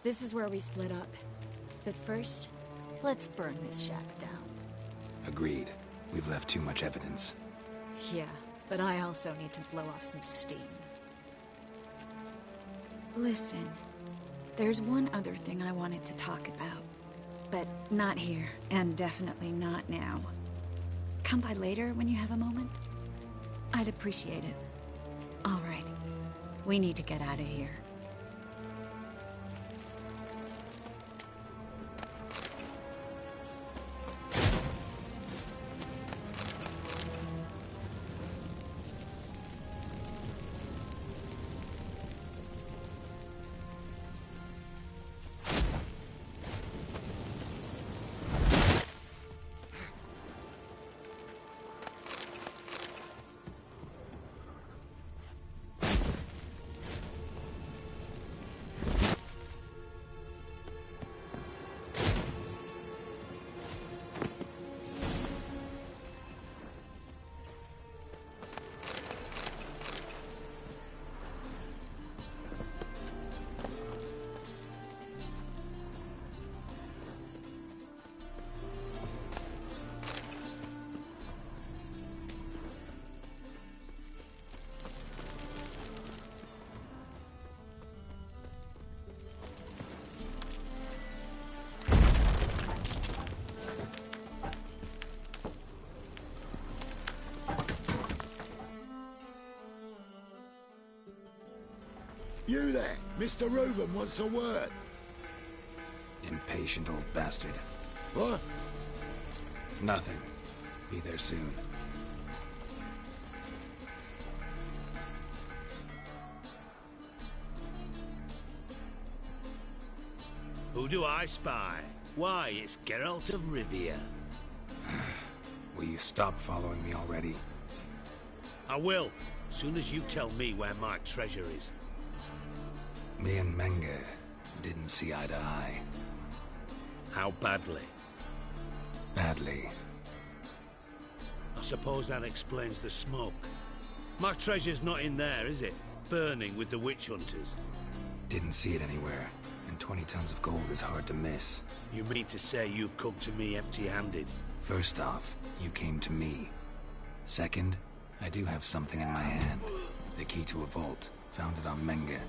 H: This is where we split up. But first, let's burn this shack down.
A: Agreed. We've left too much evidence.
H: Yeah, but I also need to blow off some steam. Listen, there's one other thing I wanted to talk about. But not here, and definitely not now. Come by later when you have a moment? I'd appreciate it. All right. We need to get out of here.
C: You there, Mr. Reuven wants a word.
A: Impatient old bastard.
C: What?
A: Nothing. Be there soon.
B: Who do I spy? Why, it's Geralt of Rivia.
A: Will you stop following me already?
B: I will, soon as you tell me where my treasure is.
A: Me and Menge didn't see eye to eye.
B: How badly?
A: Badly.
B: I suppose that explains the smoke. My treasure's not in there, is it? Burning with the witch hunters.
A: Didn't see it anywhere, and 20 tons of gold is hard to miss.
B: You mean to say you've come to me empty-handed?
A: First off, you came to me. Second, I do have something in my hand. The key to a vault, found it on Menge.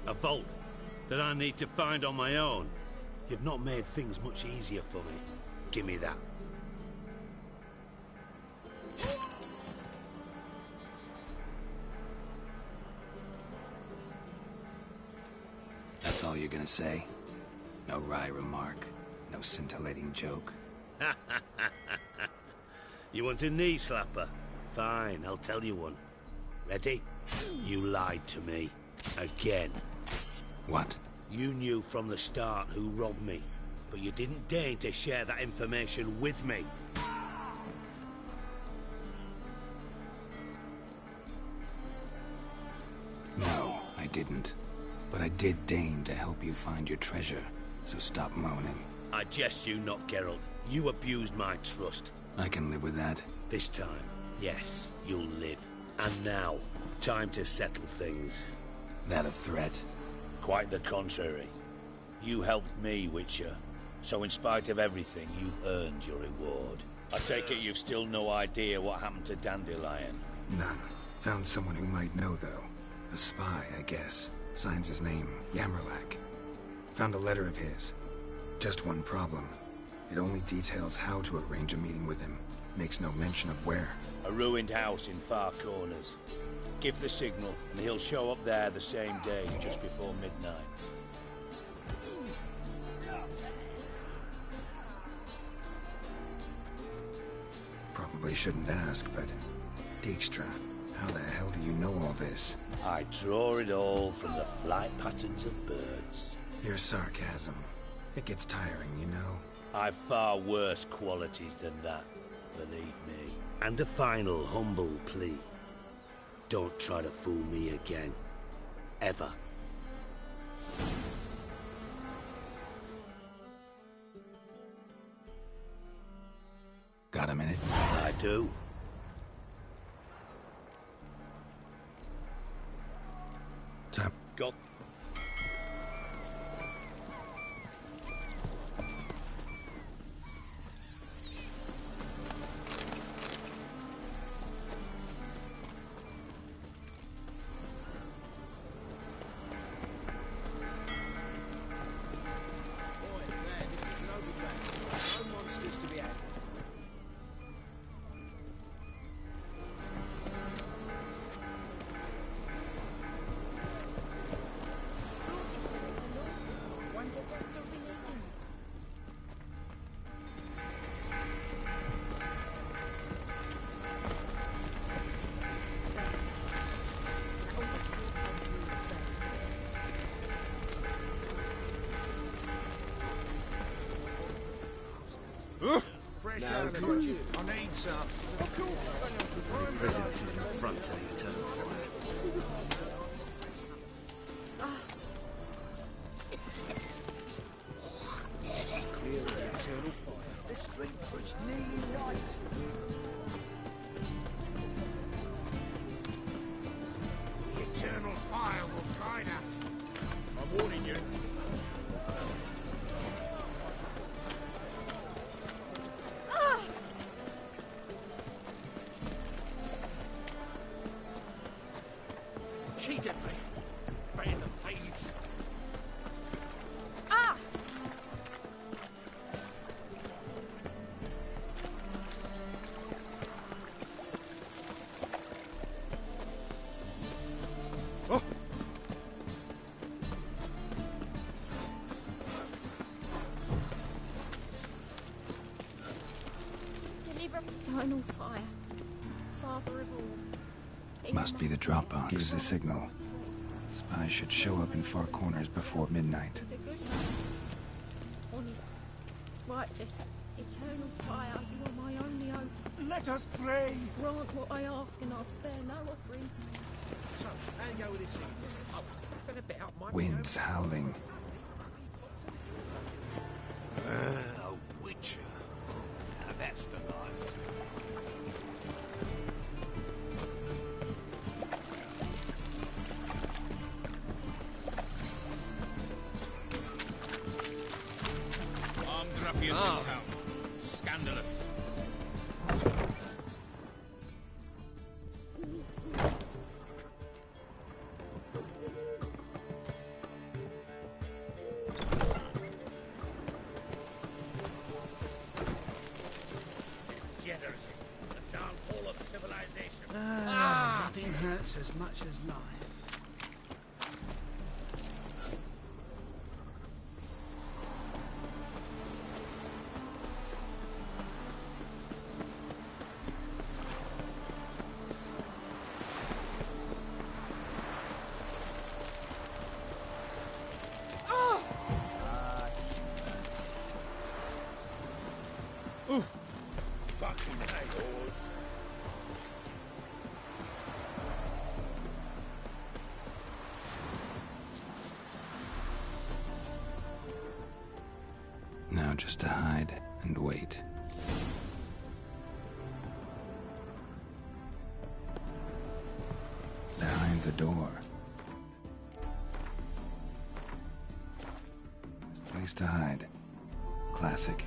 B: A vault that I need to find on my own? You've not made things much easier for me. Give me that.
A: That's all you're gonna say? No wry remark, no scintillating joke?
B: You want a knee slapper? Fine, I'll tell you one. Ready? You lied to me. Again.
A: What?
B: You knew from the start who robbed me, but you didn't deign to share that information with me.
A: No, I didn't. But I did deign to help you find your treasure, so stop moaning.
B: I jest you not, Geralt. You abused my trust.
A: I can live with that.
B: This time, yes, you'll live. And now, time to settle things.
A: That a threat?
B: Quite the contrary. You helped me, Witcher. So in spite of everything, you've earned your reward. I take it you've still no idea what happened to Dandelion?
A: None. Found someone who might know, though. A spy, I guess. Signs his name, Yammerlak. Found a letter of his. Just one problem. It only details how to arrange a meeting with him. Makes no mention of where.
B: A ruined house in Far Corners. Give the signal, and he'll show up there the same day, just before midnight.
A: Probably shouldn't ask, but... Dijkstra, how the hell do you know all this?
B: I draw it all from the flight patterns of birds.
A: Your sarcasm. It gets tiring, you know?
B: I've far worse qualities than that, believe me. And a final humble plea. Don't try to fool me again. Ever.
A: Got a minute?
B: I do.
A: Time.
B: Got...
C: Fresh
D: Now,
C: out of
D: could
C: the
D: you?
C: I need some. Of course.
B: Presence is in the front to the eternal fire.
C: It's clear of the eternal fire. Let's drink for it's nearly night. The eternal fire will guide us. I'm warning you. Cheated me. Right in the face.
H: Ah!
C: Oh.
J: Deliver eternal fire. Father of all.
A: Must be the drop box. Gives the signal. Spies should show up in far corners before midnight.
J: He's a good man. Honest. Righteous. Eternal fire. You are my only hope.
C: Let us pray.
J: Grant what I ask and I'll spare no offering.
C: So, how do you go with this thing?
F: I was fluffing a bit up my
A: Winds howling.
I: A witcher. Now that's the life.
G: Armed ruffians in town. Scandalous. Degeneracy. The downfall of civilization.
C: Nothing hurts as much as life.
G: Fucking neighbours.
A: Now just to hide and wait. Behind the door. Best place to hide. Classic.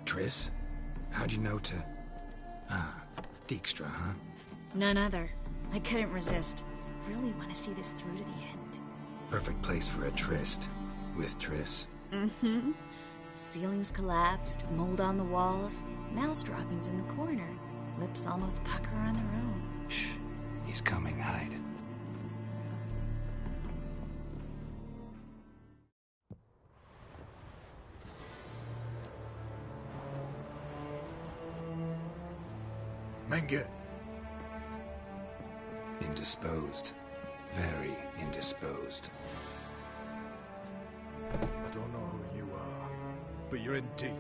A: Triss? How'd you know to... Ah, Dijkstra, huh?
H: None other. I couldn't resist. Really want to see this through to the end.
A: Perfect place for a tryst. With Triss.
H: Mm-hmm. Ceilings collapsed, mold on the walls, mouse droppings in the corner. Lips almost pucker on their own.
A: Shh. He's coming. Hide.
C: Menge.
A: Indisposed. Very indisposed.
K: I don't know who you are, but you're in deep.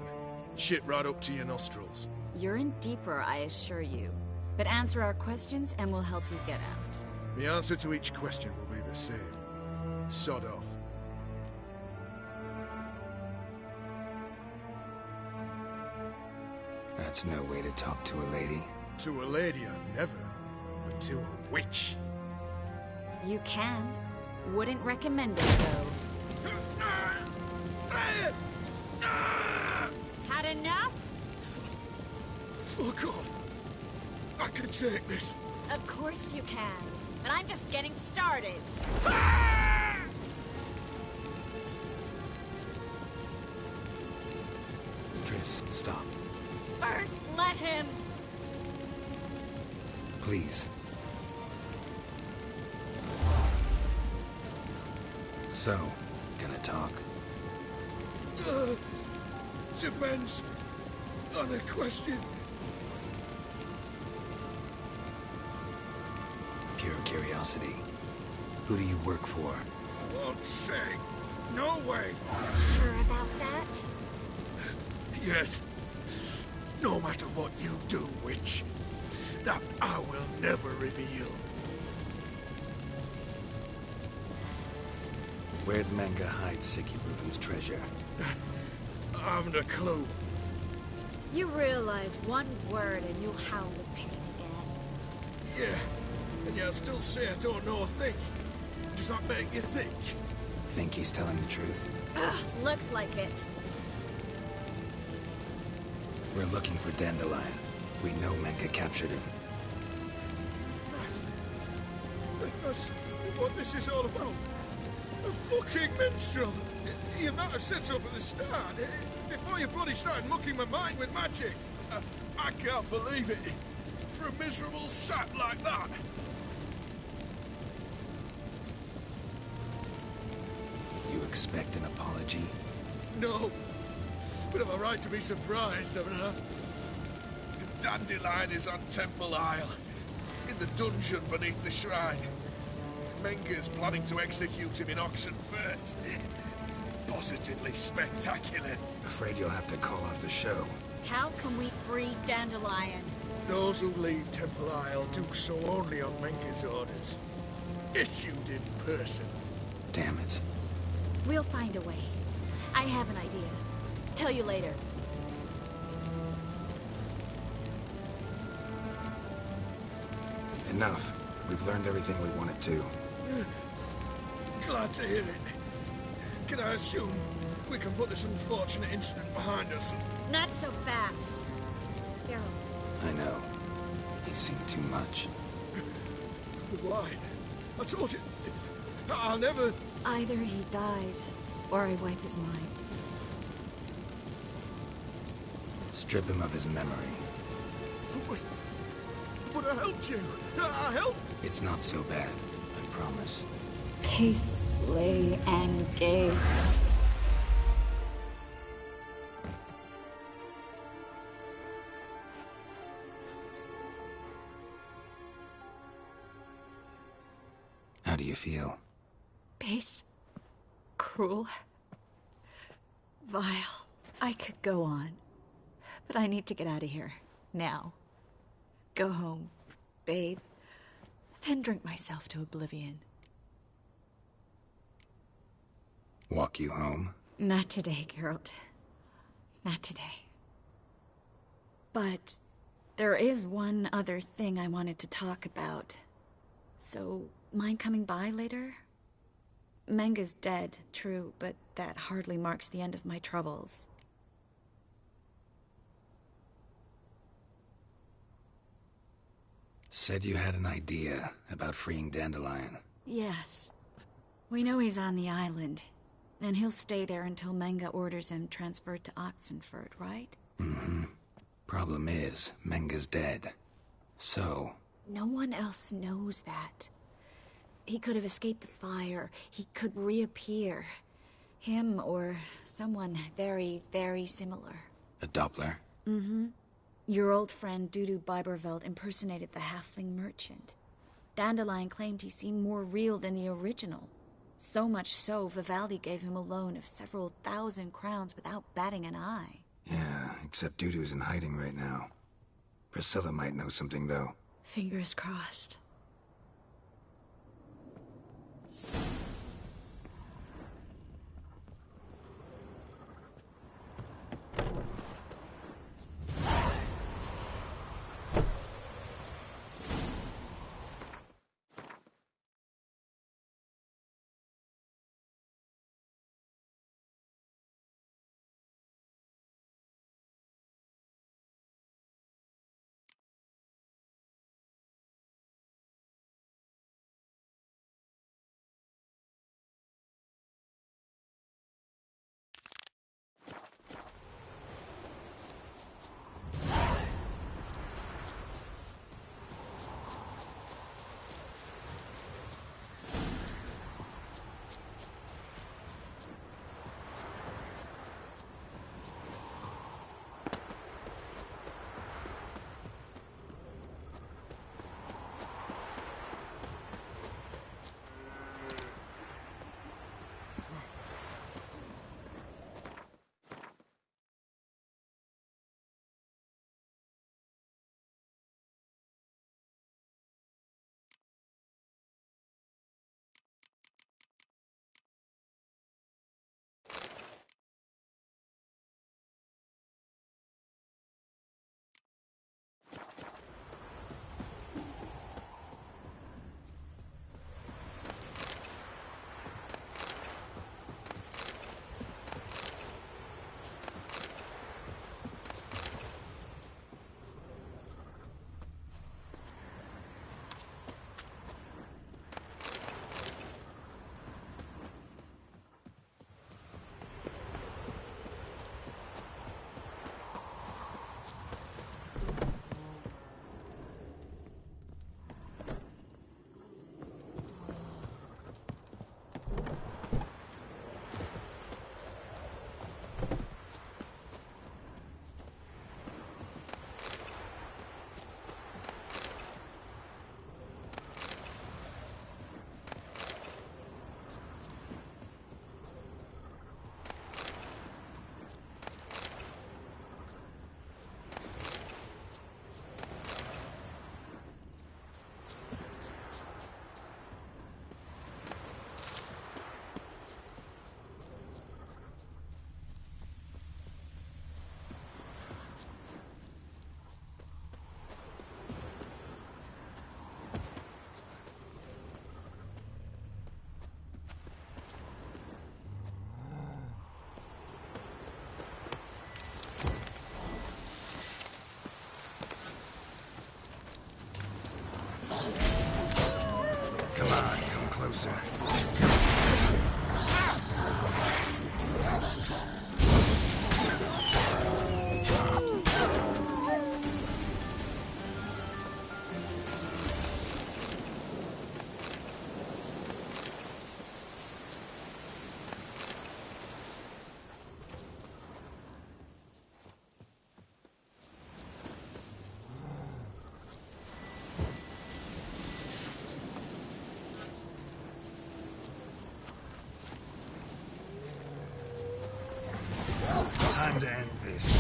K: Shit right up to your nostrils.
H: You're in deeper, I assure you. But answer our questions and we'll help you get out.
K: The answer to each question will be the same. Sod off.
A: That's no way to talk to a lady.
K: To a lady, I never. But to a witch.
H: You can. Wouldn't recommend it, though. Had enough?
K: Fuck off. I can take this.
H: Of course you can. But I'm just getting started.
A: this. Stop.
H: First, let him!
A: Please. So, gonna talk?
K: Depends on the question.
A: Pure curiosity. Who do you work for?
K: I won't say. No way.
H: Sure about that?
K: Yet, no matter what you do, witch, that I will never reveal.
A: Where'd Manga hide Sicky Reuven's treasure?
K: I haven't a clue.
H: You realize one word and you'll howl with pain again.
K: Yeah, and yet I still say I don't know a thing. Does that make you think?
A: Think he's telling the truth?
H: Ugh, looks like it.
A: We're looking for Dandelion. We know Manga captured him.
K: That's what this is all about. A fucking minstrel! You might have said so at the start, before you bloody started mucking my mind with magic. I can't believe it. For a miserable sap like that.
A: You expect an apology?
K: No. But I've a right to be surprised, haven't I? Dandelion is on Temple Isle, in the dungeon beneath the shrine. Menga's planning to execute him in Oxenfurt. Positively spectacular.
A: Afraid you'll have to call off the show.
H: How can we free Dandelion?
K: Those who leave Temple Isle do so only on Menga's orders. Issued in person.
A: Damn it.
H: We'll find a way. I have an idea. Tell you later.
A: Enough. We've learned everything we wanted to.
K: Glad to hear it. Can I assume we can put this unfortunate incident behind us?
H: Not so fast. Geralt.
A: I know. He's seen too much.
K: Why? I told you. I'll never...
H: Either he dies, or I wipe his mind.
A: Strip him of his memory.
K: But I helped you. I helped...
A: It's not so bad, I promise.
H: Casely and Gay.
A: How do you feel?
H: Base. Cruel. Vile. I could go on. But I need to get out of here. Now. Go home. Bathe. Then drink myself to oblivion.
A: Walk you home?
H: Not today, Geralt. Not today. But there is one other thing I wanted to talk about. So, mind coming by later? Manga's dead, true, but that hardly marks the end of my troubles.
A: Said you had an idea about freeing Dandelion.
H: Yes. We know he's on the island, and he'll stay there until Manga orders him transferred to Oxenfurt, right?
A: Mm-hmm. Problem is, Menga's dead. So...
H: No one else knows that. He could have escaped the fire. He could reappear. Him or someone very, very similar.
A: A Doppler?
H: Mm-hmm. Your old friend Dudu Biberveld impersonated the halfling merchant. Dandelion claimed he seemed more real than the original. So much so, Vivaldi gave him a loan of several thousand crowns without batting an eye.
A: Yeah, except Dudu's in hiding right now. Priscilla might know something, though.
H: Fingers crossed.
A: Time to end this.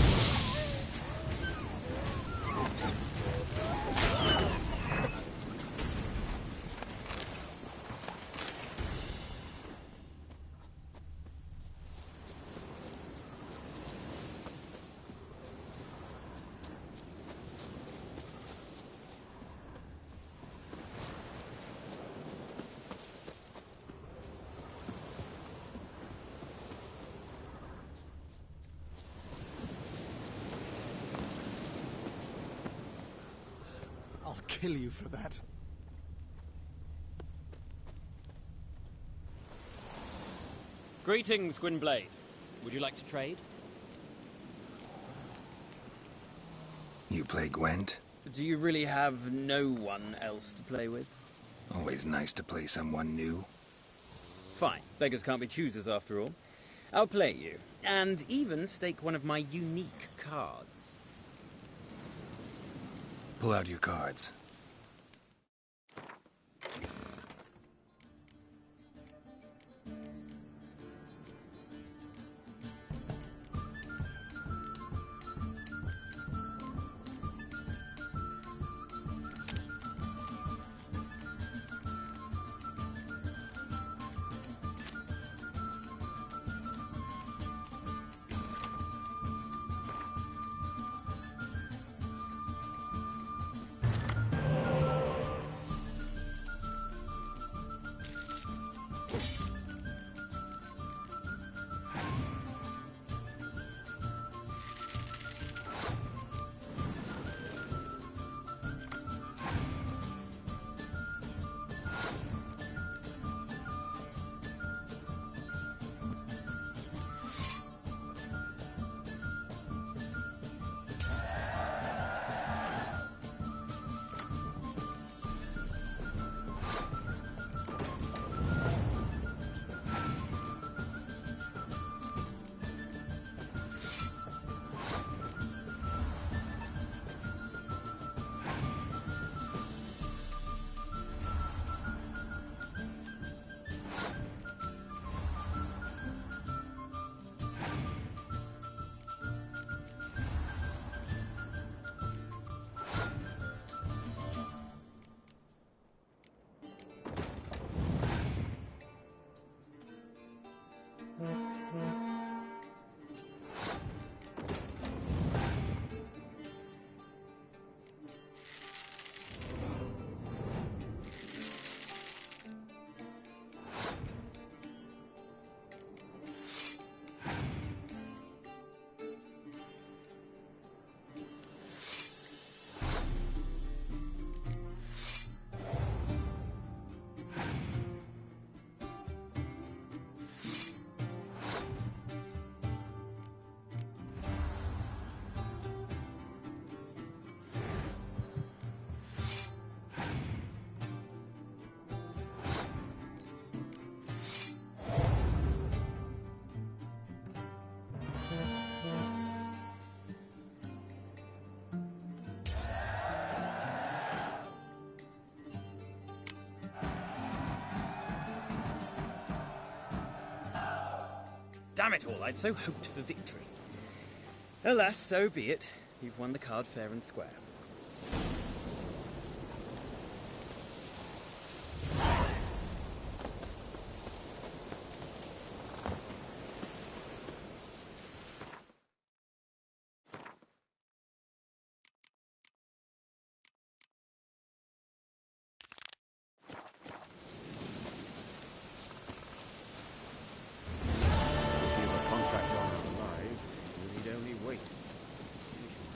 L: I'll kill you for that.
M: Greetings, Gwynblade. Would you like to trade?
A: You play Gwent?
M: Do you really have no one else to play with?
A: Always nice to play someone new.
M: Fine. Beggars can't be choosers after all. I'll play you, and even stake one of my unique cards.
A: Pull out your cards.
M: Damn it all, I'd so hoped for victory. Alas, so be it. You've won the card fair and square.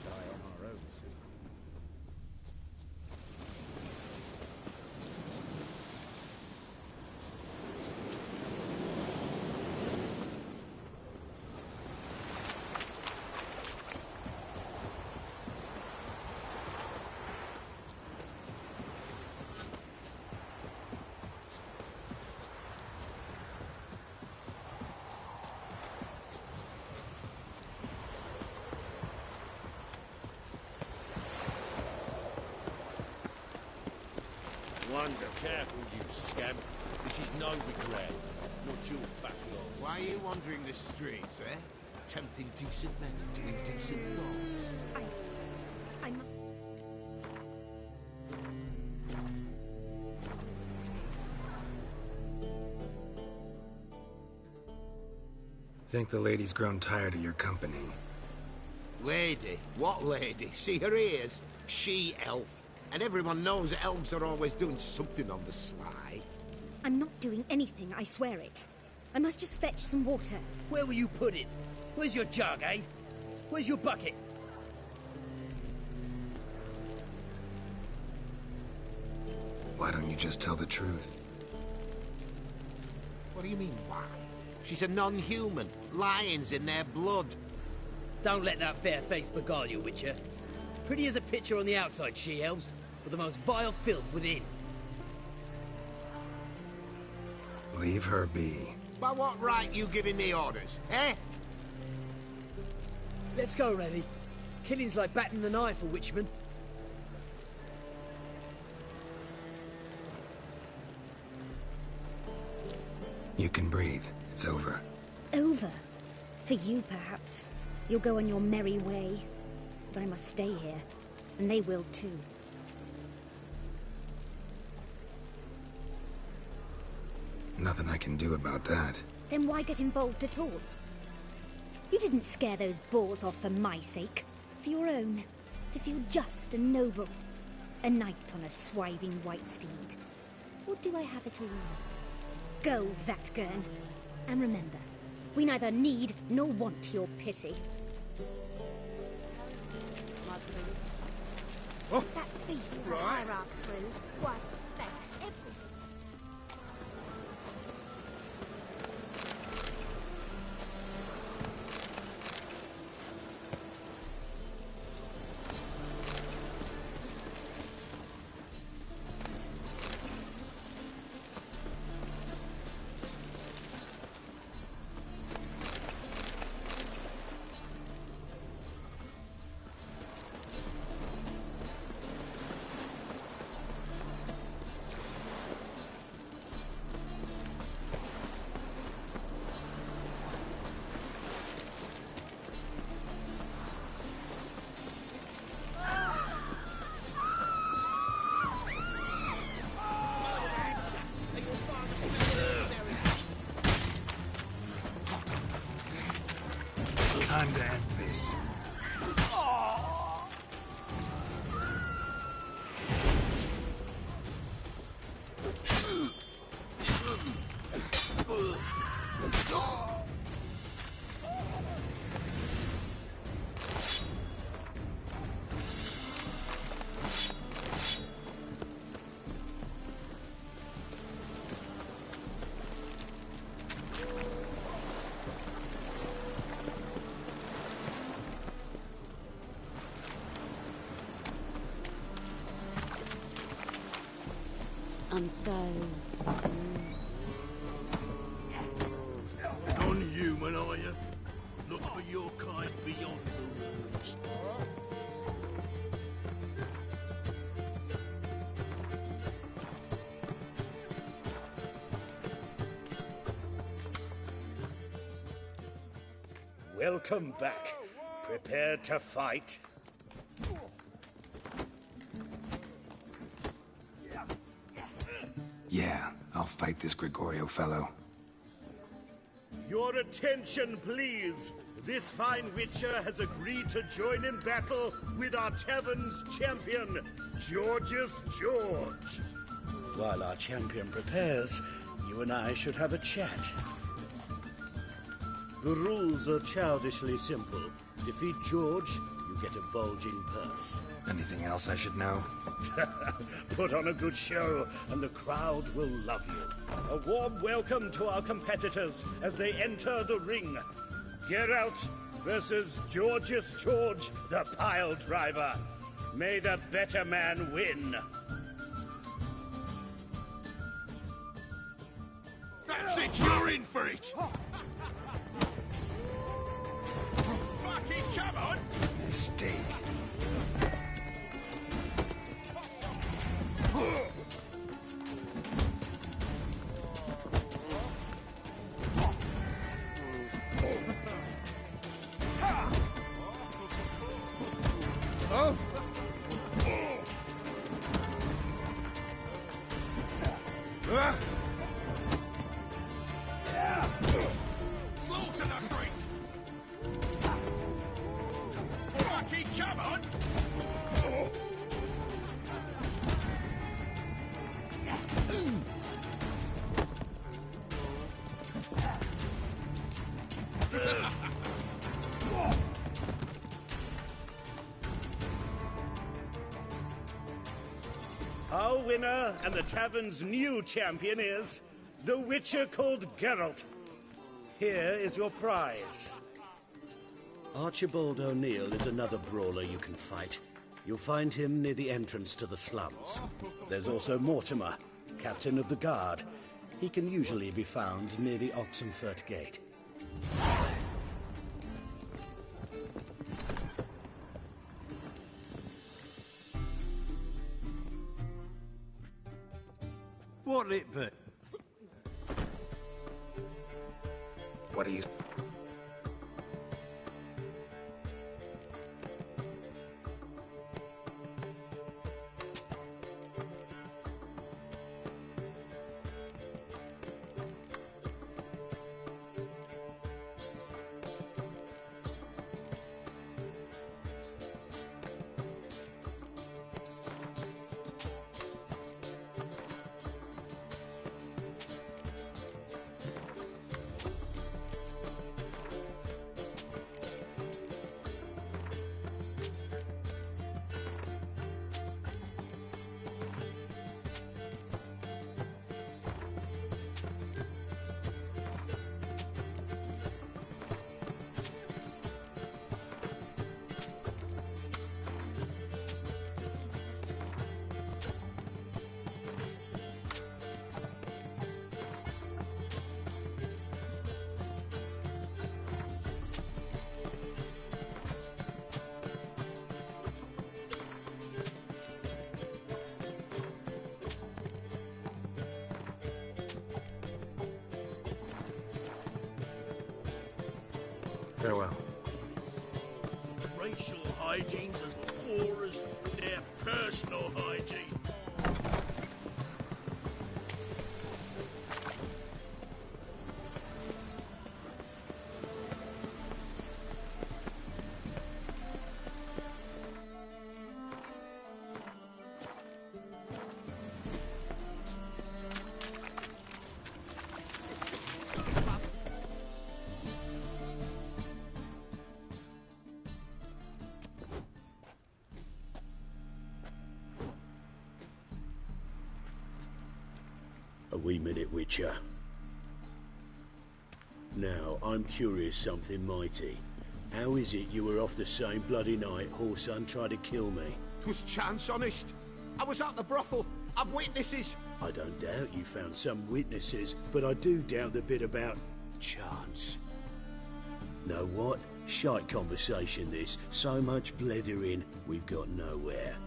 D: Die on our own soon.
B: Wonderful.
N: Careful, you scamp. This is no regret. Not your backyard.
C: Why are you wandering the streets, eh?
N: Tempting decent men into indecent thoughts.
J: I must...
A: Think the lady's grown tired of your company.
C: Lady? What lady? See her ears? She-elf. And everyone knows that elves are always doing something on the sly.
J: I'm not doing anything, I swear it. I must just fetch some water.
O: Where will you put it? Where's your jug, eh? Where's your bucket?
A: Why don't you just tell the truth?
C: What do you mean, why? She's a non-human. Lions in their blood.
O: Don't let that fair face beguile you, Witcher. Pretty as a picture on the outside, she-elves, but the most vile filth within.
A: Leave her be.
C: By what right you giving me orders, eh?
O: Let's go, Revy. Killing's like batting an eye for Witchman.
A: You can breathe. It's over.
J: Over? For you, perhaps. You'll go on your merry way. But I must stay here. And they will too.
A: Nothing I can do about that.
J: Then why get involved at all? You didn't scare those boars off for my sake. For your own. To feel just and noble. A knight on a swiving white steed. Or do I have it all wrong? Go, Vatgern. And remember, we neither need nor want your pity.
C: Oh.
J: That beast
C: Right.
J: hierarchs through. Why, they're everything.
A: Time to end this.
J: I'm so...
N: Non-human, are you? Look for your kind beyond the walls.
B: Welcome back. Prepared to fight?
A: Yeah, I'll fight this Gregorio fellow.
B: Your attention, please. This fine Witcher has agreed to join in battle with our tavern's champion, George's George. While our champion prepares, you and I should have a chat. The rules are childishly simple. Defeat George, you get a bulging purse.
A: Anything else I should know?
B: Put on a good show, and the crowd will love you. A warm welcome to our competitors as they enter the ring. Geralt versus George's George, the pile driver. May the better man win.
N: That's it, you're in for it!
C: Fucking come on!
A: Mistake.
B: winner and the tavern's new champion is the Witcher called Geralt. Here is your prize. Archibald O'Neill is another brawler you can fight. You'll find him near the entrance to the slums. There's also Mortimer, captain of the guard. He can usually be found near the Oxenfurt Gate.
L: What'll it be?
A: What are you... Farewell.
N: Racial hygiene's as poor as their personal hygiene.
B: A wee minute, Witcher. Now, I'm curious something mighty. How is it you were off the same bloody night Horson tried to kill me?
C: 'Twas chance, honest. I was at the brothel. I've witnesses.
B: I don't doubt you found some witnesses, but I do doubt the bit about chance. Know what? Shite conversation this. So much blethering, we've got nowhere.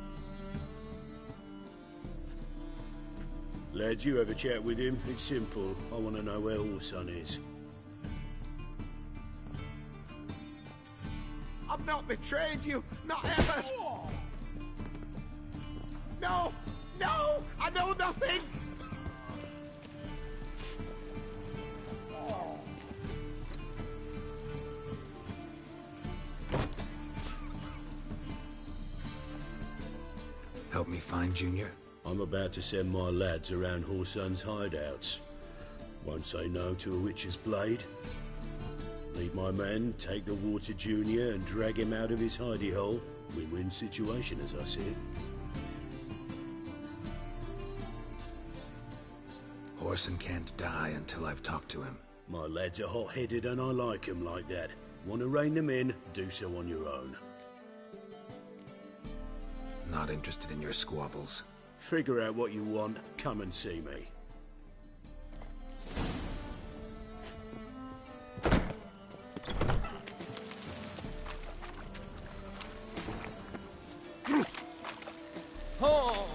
B: Lads, you have a chat with him. It's simple. I want to know where Horson is.
C: I've not betrayed you. Not ever. No! No! I know nothing!
A: Help me find Junior?
B: I'm about to send my lads around Horson's hideouts. Won't say no to a witch's blade. Lead my men, take the water Junior and drag him out of his hidey hole. Win-win situation as I see it.
A: Horson can't die until I've talked to him.
B: My lads are hot-headed and I like 'em like that. Want to rein them in, do so on your own.
A: Not interested in your squabbles.
B: Figure out what you want, come and see me.
O: Oh!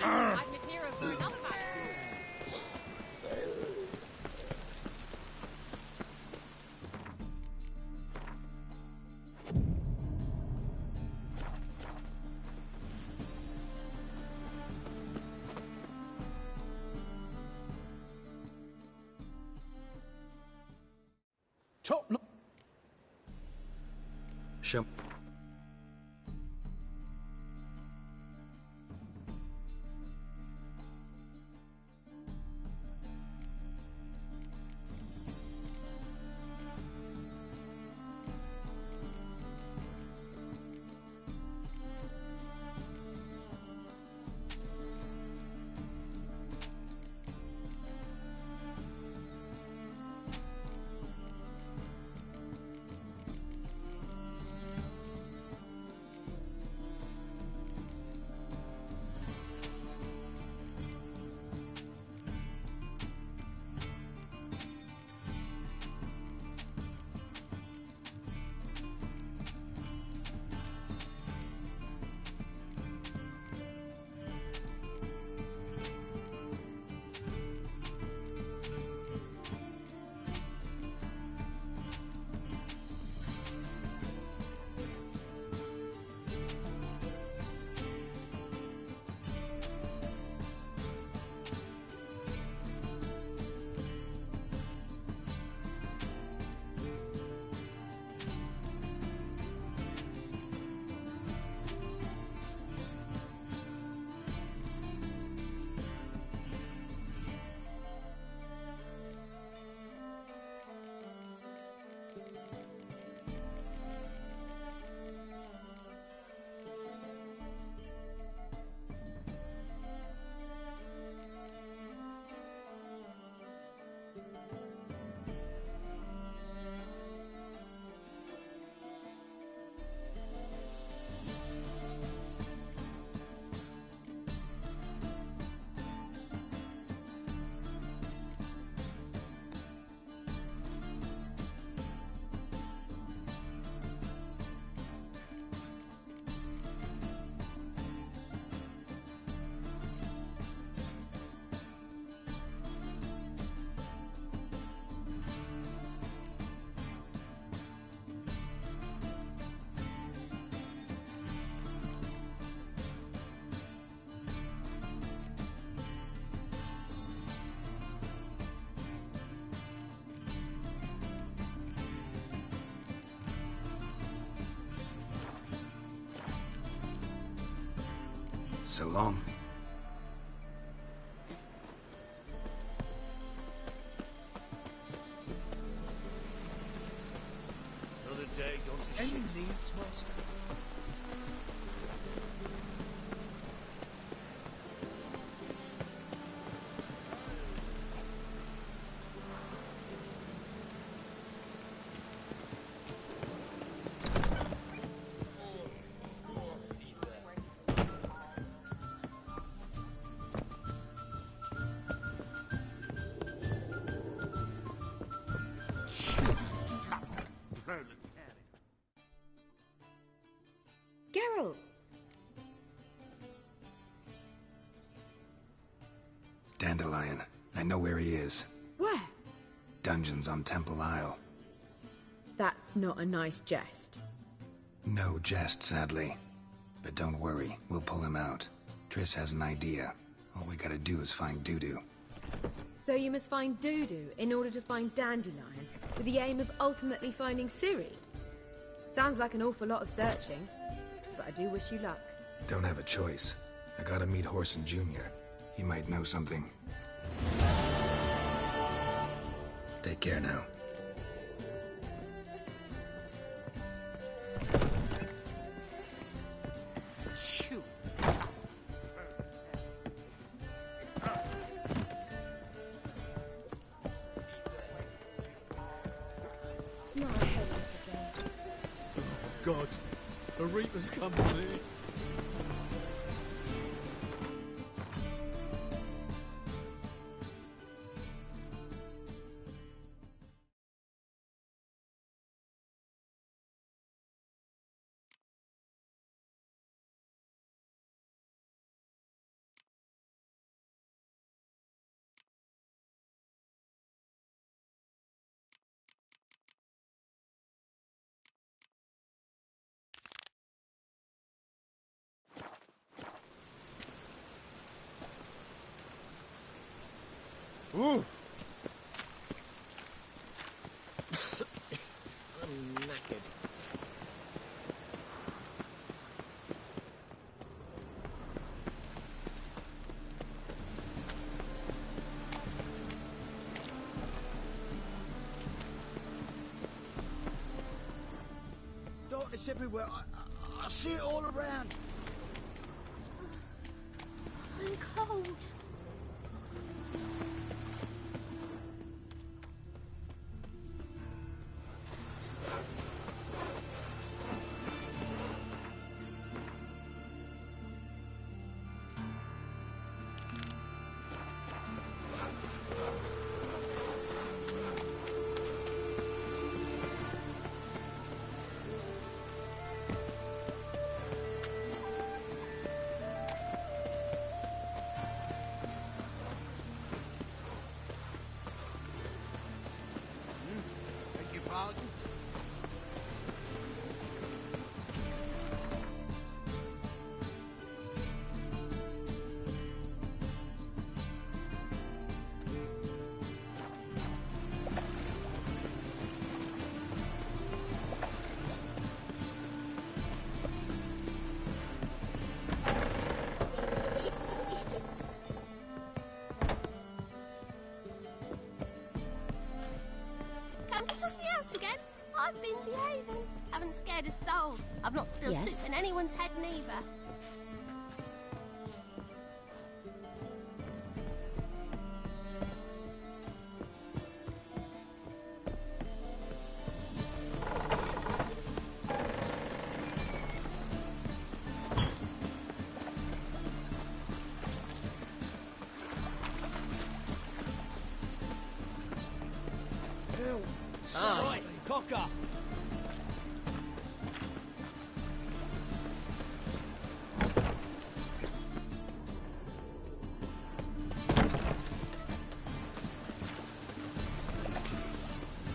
P: I'm material for another man.
L: Top.
A: Show. So long.
B: Another day gone to
N: Any
B: shit.
N: needs, Master?
P: Geralt!
A: Dandelion. I know where he is.
Q: Where?
A: Dungeons on Temple Isle.
Q: That's not a nice jest.
A: No jest, sadly. But don't worry, we'll pull him out. Triss has an idea. All we gotta do is find Dudu.
Q: So you must find Dudu in order to find Dandelion, with the aim of ultimately finding Ciri? Sounds like an awful lot of searching, but I do wish you luck.
A: Don't have a choice. I gotta meet Horson Jr. He might know something. Take care now.
N: God, the Reaper's company.
D: Ooh.
C: I'm knackered.
R: Darkness everywhere. I see it all around.
J: I'm cold.
R: Beg your pardon?
P: Come to toss me out again? I've been behaving. Haven't scared a soul. I've not spilled
J: Yes?
P: soup in anyone's head neither.
O: Right, cock up.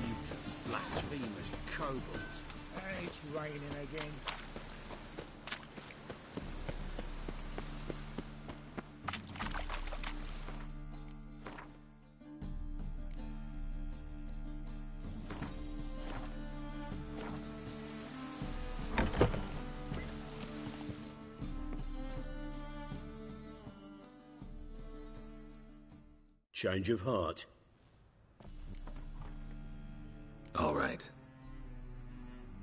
C: Mutants, blasphemers, kobolds.
G: It's raining again.
B: Change of heart.
A: All right.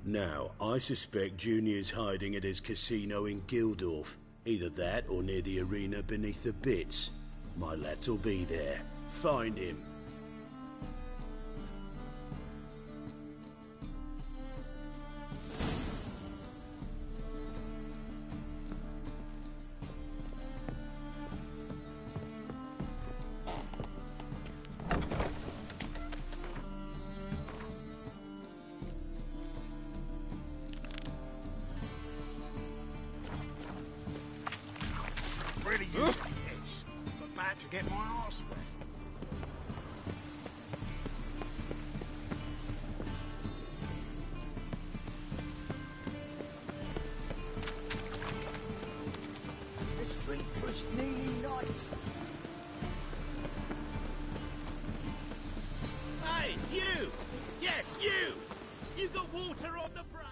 B: Now, I suspect Junior's hiding at his casino in Gildorf. Either that or near the arena beneath the bits. My lads will be there. Find him.
C: Really using this. I'm about to get my arse wet.
R: Let's drink for its nearly night.
C: Hey, you! Yes, you! You got water on the brain!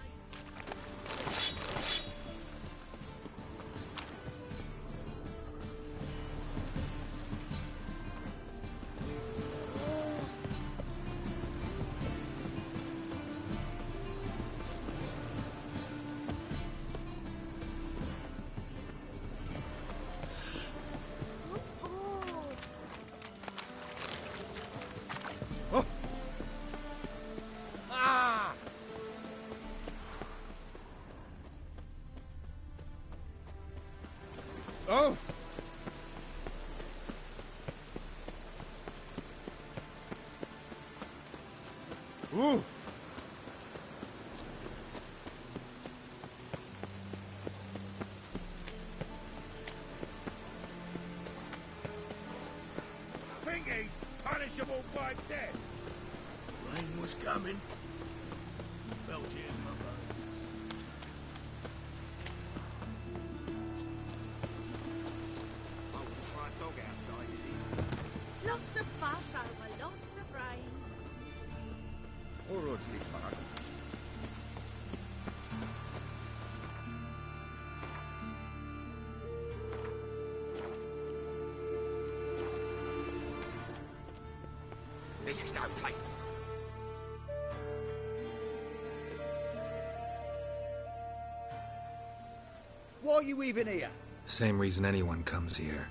D: Ah! Oh! Ooh!
G: Think he's punishable by death.
N: Rain was coming. Felt it in my bones.
C: I wouldn't try a dog outside of this.
P: Lots of fun.
E: Ordentlich machen.
C: This is no place.
R: Why are you even here?
A: Same reason anyone comes here.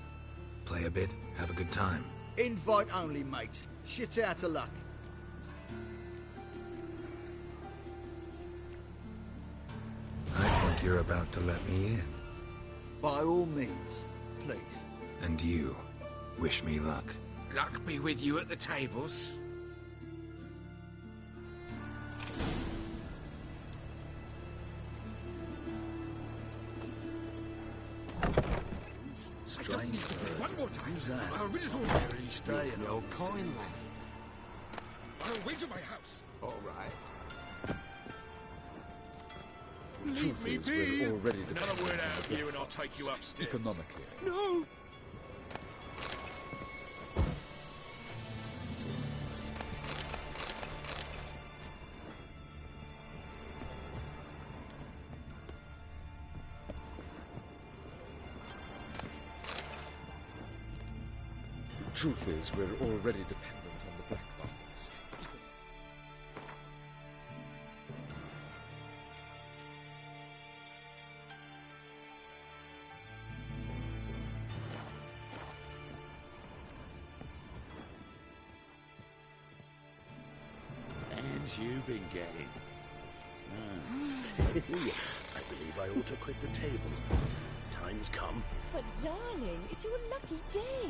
A: Play a bit, have a good time.
R: Invite only, mate. Shit out of luck.
A: I think you're about to let me in.
R: By all means, please.
A: And you, wish me luck.
C: Luck be with you at the tables.
N: Strange bird.
C: One more time.
N: Who's that?
C: I'll read it all.
N: Where are you staying?
C: No coin left. I'll wait to my house. All right.
N: Leave me be. We're already
G: Another word out of you and I'll take you upstairs.
N: Economically.
C: No.
N: Truth is, we're already dependent on the black markets.
C: And you've been getting.
G: I believe I ought to quit the table. Time's come.
S: But darling, it's your lucky day.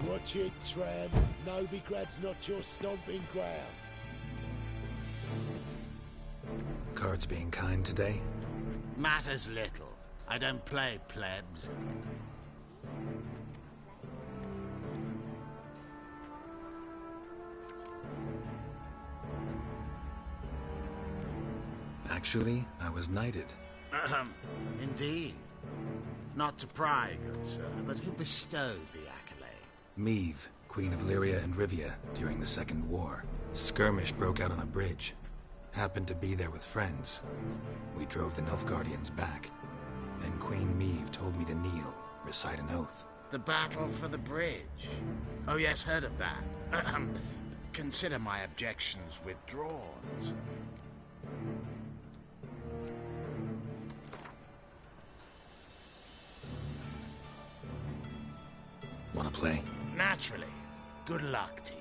T: Watch it, tramp. Novigrad's not your stomping ground.
A: Cards being kind today?
C: Matters little. I don't play plebs.
A: Actually, I was knighted.
C: Indeed. Not to pry, good sir, but who bestowed the accolade?
A: Meve, Queen of Lyria and Rivia, during the Second War. Skirmish broke out on a bridge. Happened to be there with friends. We drove the Nilfgaardians back. Then Queen Meve told me to kneel, recite an oath.
C: The battle for the bridge. Oh yes, heard of that. Consider my objections withdrawn.
A: Wanna play?
C: Naturally. Good luck to you.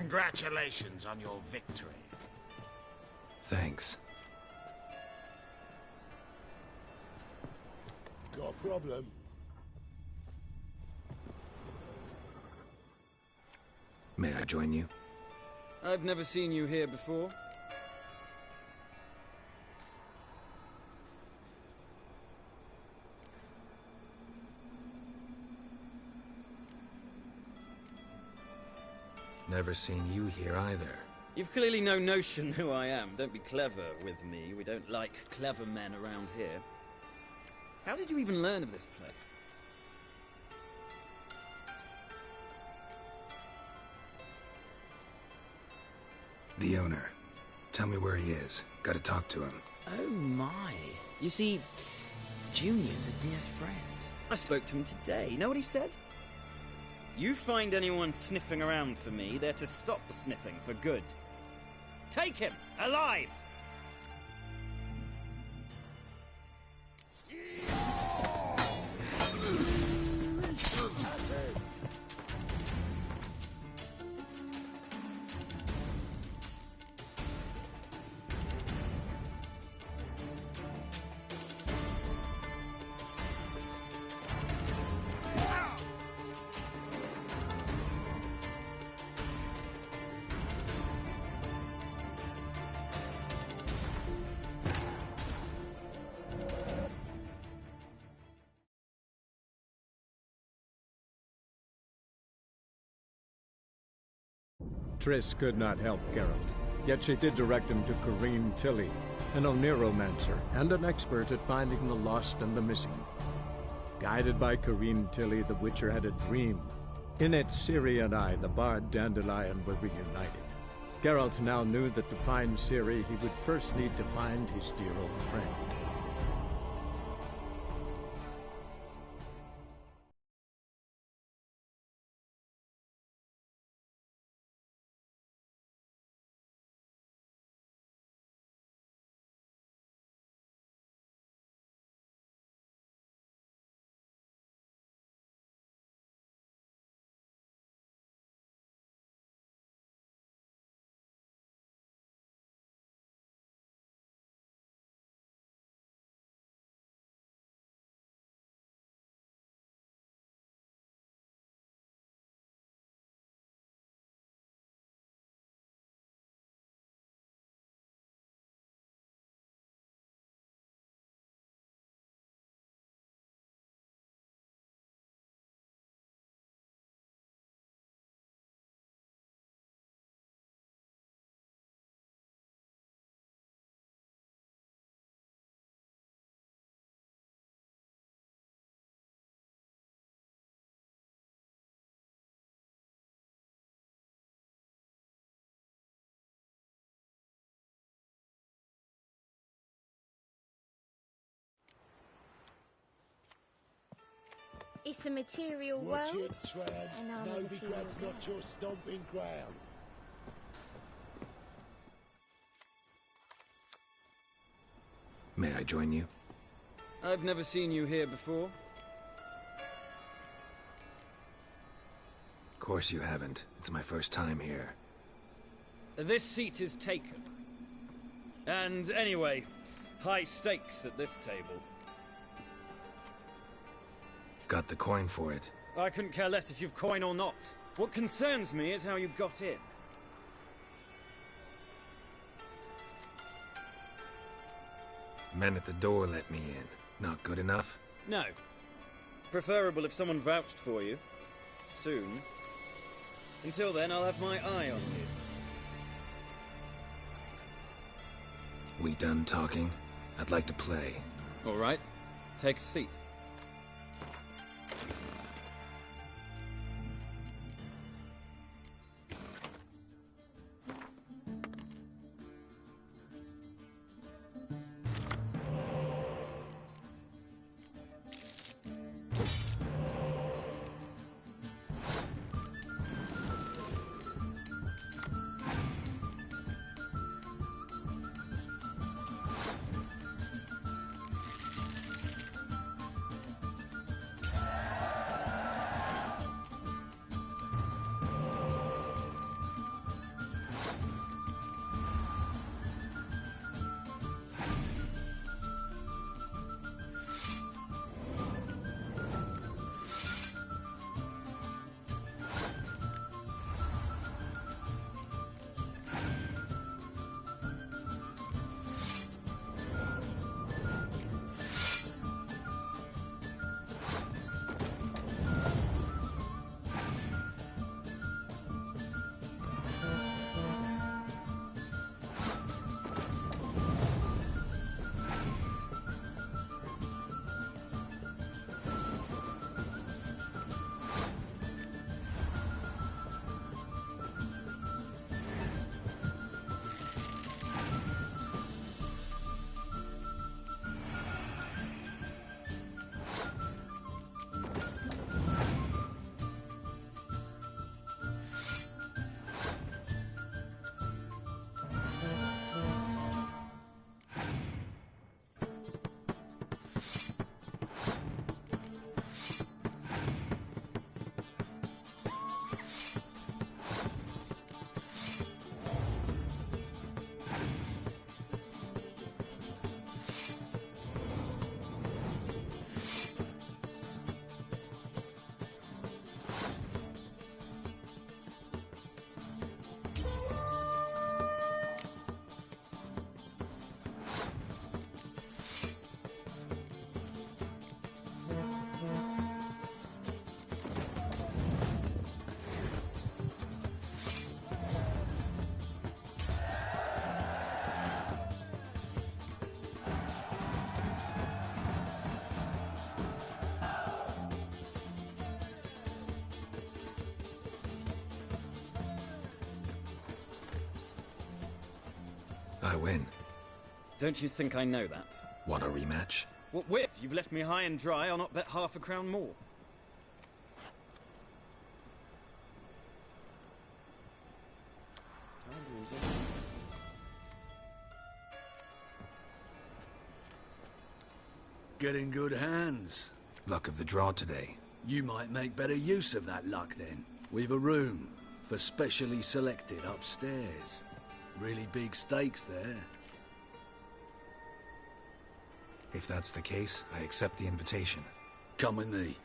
C: Congratulations on your victory.
A: Thanks.
T: Got a problem?
A: May I join you?
M: I've never seen you here before.
A: Never seen you here either.
M: You've clearly no notion who I am. Don't be clever with me. We don't like clever men around here. How did you even learn of this place?
A: The owner. Tell me where he is. Gotta talk to him.
M: Oh my. You see, Junior's a dear friend. I spoke to him today. You know what he said? You find anyone sniffing around for me, they're to stop sniffing for good. Take him, alive!
U: Triss could not help Geralt, yet she did direct him to Corrine Tilly, an Oneromancer and an expert at finding the lost and the missing. Guided by Corrine Tilly, the Witcher had a dream. In it, Ciri and I, the bard Dandelion, were reunited. Geralt now knew that to find Ciri, he would first need to find his dear old friend.
J: It's a material
T: Watch
J: world,
T: it, Tram.
J: and I'm a material
T: Novigrad's
J: girl.
T: not your stomping ground.
A: May I join you?
M: I've never seen you here before.
A: Of course you haven't. It's my first time here.
M: This seat is taken. And anyway, high stakes at this table.
A: Got the coin for it.
M: I couldn't care less if you've coin or not. What concerns me is how you got in.
A: Men at the door let me in. Not good enough?
M: No. Preferable if someone vouched for you. Soon. Until then, I'll have my eye on you.
A: We done talking? I'd like to play.
M: All right. Take a seat.
A: I win.
M: Don't you think I know that?
A: Want a rematch?
M: What with? You've left me high and dry, I'll not bet half a crown more.
B: Get in good hands.
A: Luck of the draw today.
B: You might make better use of that luck then. We've a room for specially selected upstairs. Really big stakes there.
A: If that's the case, I accept the invitation.
B: Come with me.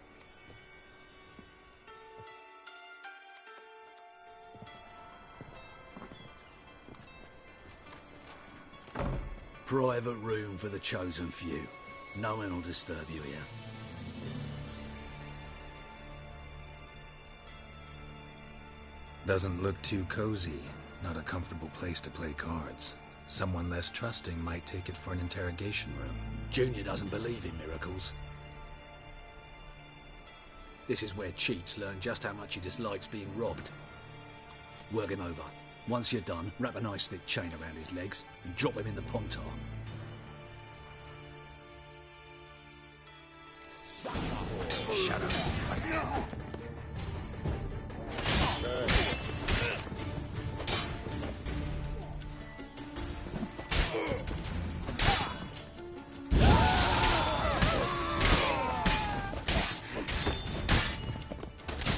B: Private room for the chosen few. No one will disturb you here.
A: Doesn't look too cozy. Not a comfortable place to play cards. Someone less trusting might take it for an interrogation room.
B: Junior doesn't believe in miracles. This is where cheats learn just how much he dislikes being robbed. Work him over. Once you're done, wrap a nice thick chain around his legs and drop him in the pontar.
A: Shut up.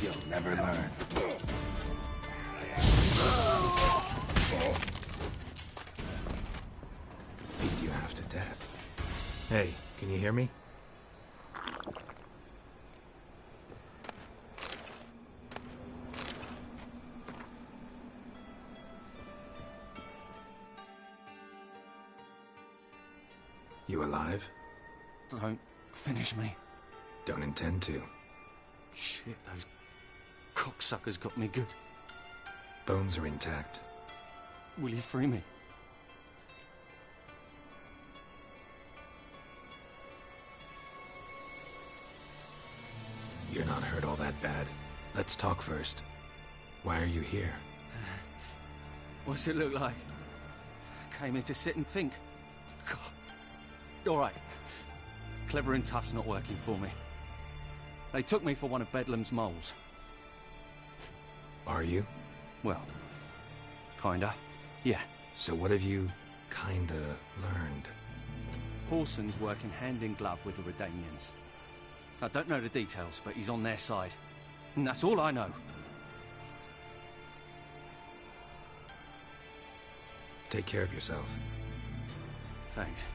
A: You'll never learn. Beat you half to death. Hey, can you hear me? You alive?
F: Don't finish me.
A: Don't intend to.
F: Shit, those cocksuckers got me good.
A: Bones are intact.
F: Will you free me?
A: You're not hurt all that bad. Let's talk first. Why are you here?
F: What's it look like? Came here to sit and think. God. All right. Clever and tough's not working for me. They took me for one of Bedlam's moles.
A: Are you?
F: Well, kinda. Yeah.
A: So what have you kinda learned?
F: Horson's working hand in glove with the Redanians. I don't know the details, but he's on their side. And that's all I know.
A: Take care of yourself.
F: Thanks.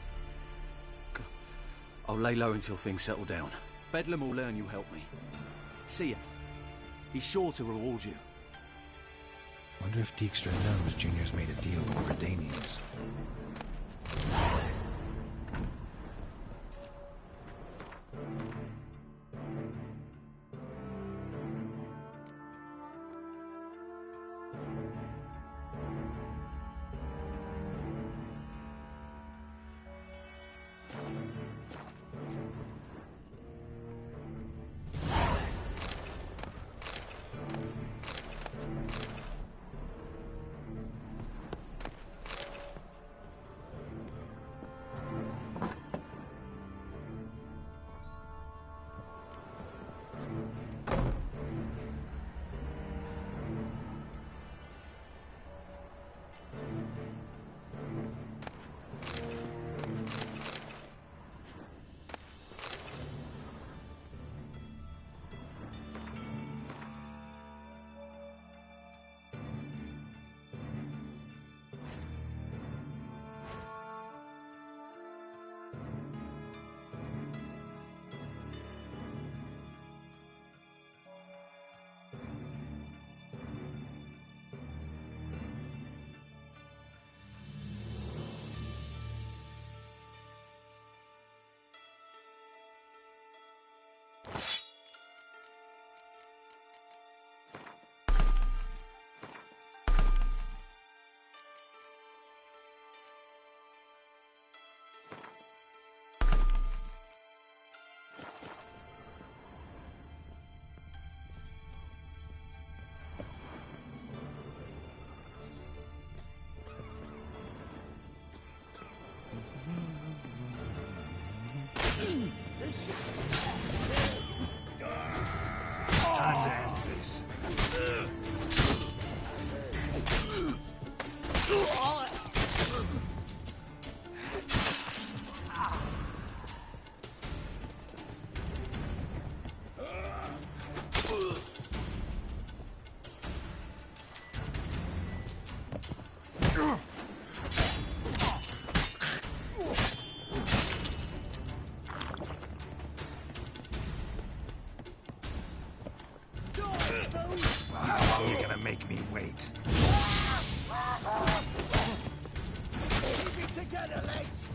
F: I'll lay low until things settle down. Bedlam will learn you helped me. See ya. He's sure to reward you.
A: Wonder if Dijkstra knows Junior's made a deal with the Redanians. Time to end this. How long are you gonna make me wait?
R: Keep it together, lads!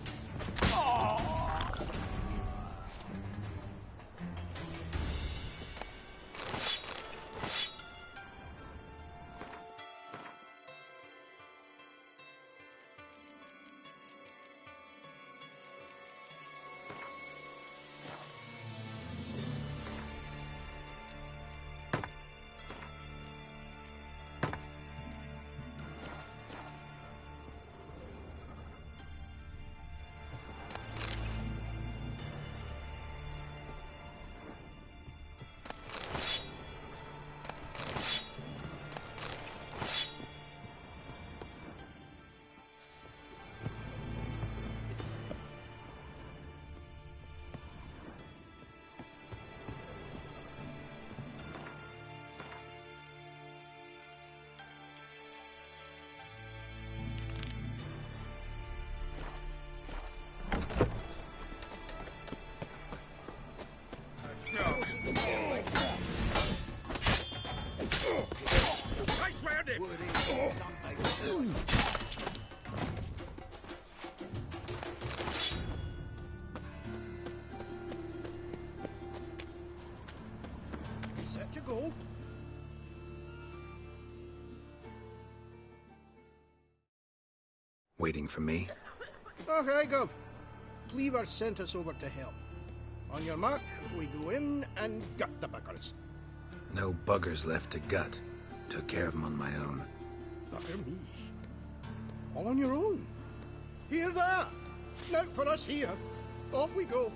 K: Set to go.
A: Waiting for me?
K: Okay, Gov. Cleaver sent us over to help. On your mark, we go in and gut the buggers.
A: No buggers left to gut. Took care of them on my own.
K: Bugger me. All on your own. Hear that? Now for us here. Off we go.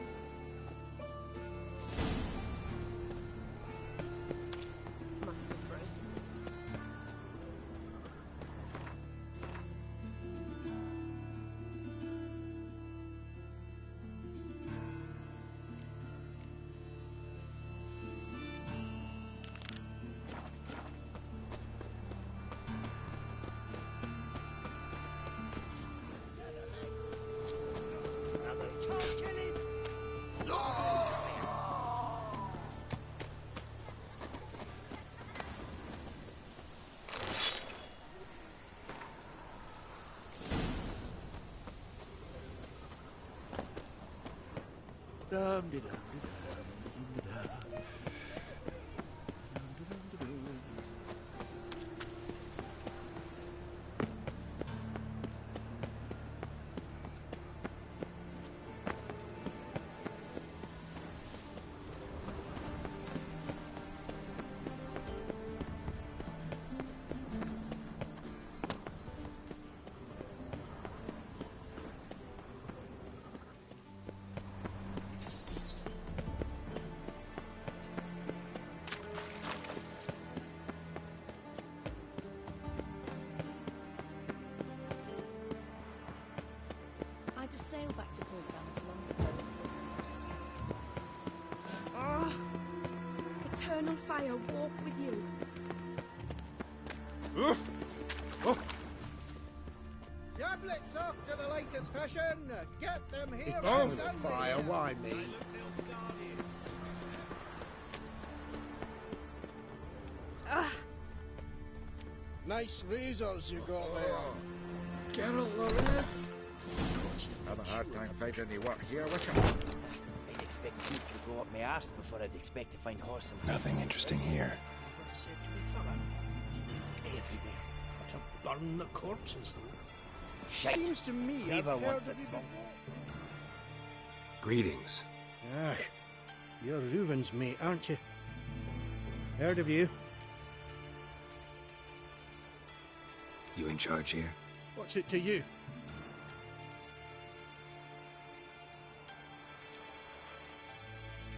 S: To sail back to Portland along the coast. Oh, eternal fire walk with you.
K: Tablets after the latest fashion. Get them here.
C: Eternal fire, why me?
K: Nice razors you got there.
E: Geralt Lorette. Have a hard time finding any work here, Witcher.
R: I'd expect teeth to go up my arse before I'd expect to find horse and
A: Nothing interesting here.
K: Never said to be thorough. You look everywhere. How to burn the corpses, though.
R: Shite.
K: Seems to me
R: Cleaver
K: I've
R: wants
K: heard of
R: this
K: you
R: bomb.
K: before.
A: Greetings.
K: Ah, you're Reuven's mate, aren't you? Heard of you.
A: You in charge here?
K: What's it to you?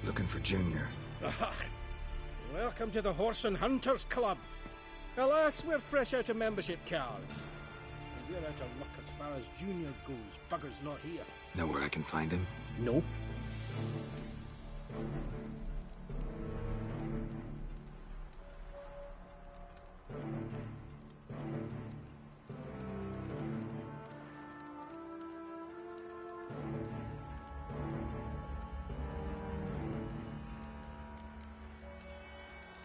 A: Looking for Junior.
K: Welcome to the Horse and Hunters Club. Alas, we're fresh out of membership cards. And we're out of luck as far as Junior goes. Bugger's not here.
A: Know where I can find him?
K: Nope.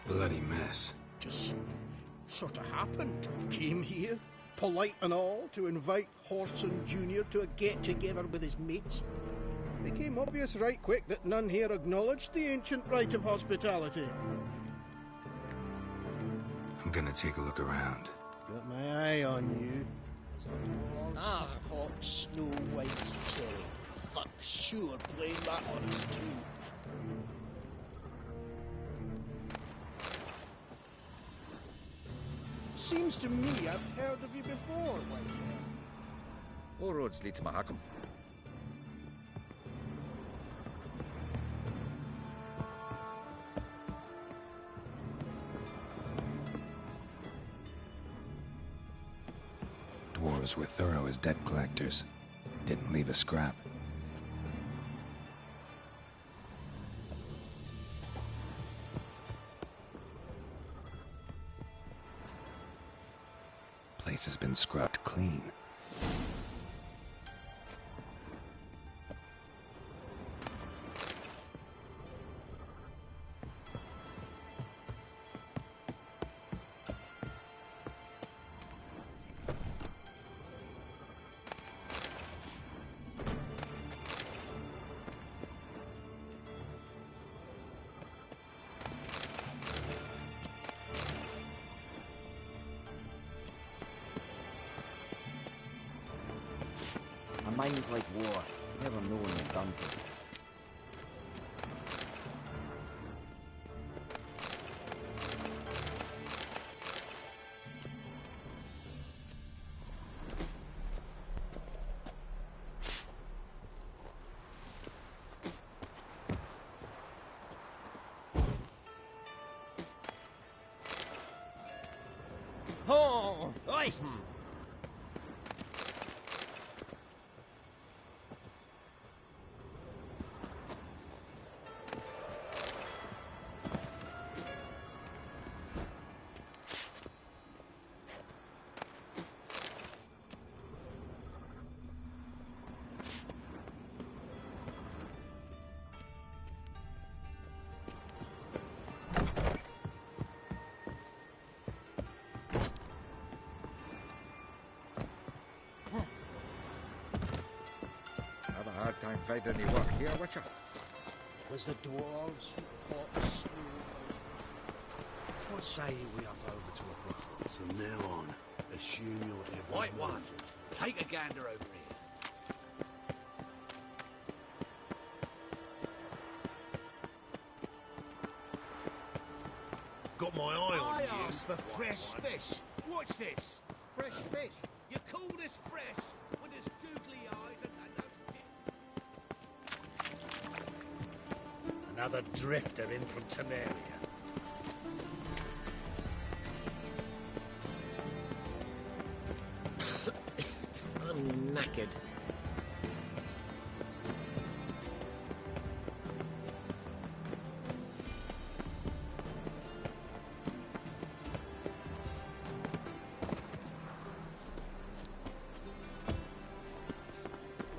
A: Bloody mess.
K: Just sort of happened. Came here, polite and all, to invite Horson Jr. to a get-together with his mates. Became obvious right quick that none here acknowledged the ancient right of hospitality.
A: I'm gonna take a look around.
K: Got my eye on you. Hot Snow White's cherry. Fuck, sure, blame that on us too. Seems to me I've heard of you before, Whitehair.
E: All roads lead to Mahakam.
A: Dwarves were thorough as debt collectors. Didn't leave a scrap. Place has been scrubbed clean.
R: A mine's like war. You never know when you're done for.
O: Oh! Oi!
E: Have a hard time finding any work here, Witcher.
K: Was the dwarves hot snow?
N: What say we up over to a brothel? From now on, assume you're every
B: White one,
N: man.
B: take a gander over here. Got my eye on
C: I
B: you.
C: asked for fresh fish. What's this?
K: Fresh fish.
C: You call this fresh with his googly eyes and those
B: Another drifter in from Temeria.
O: I'm knackered.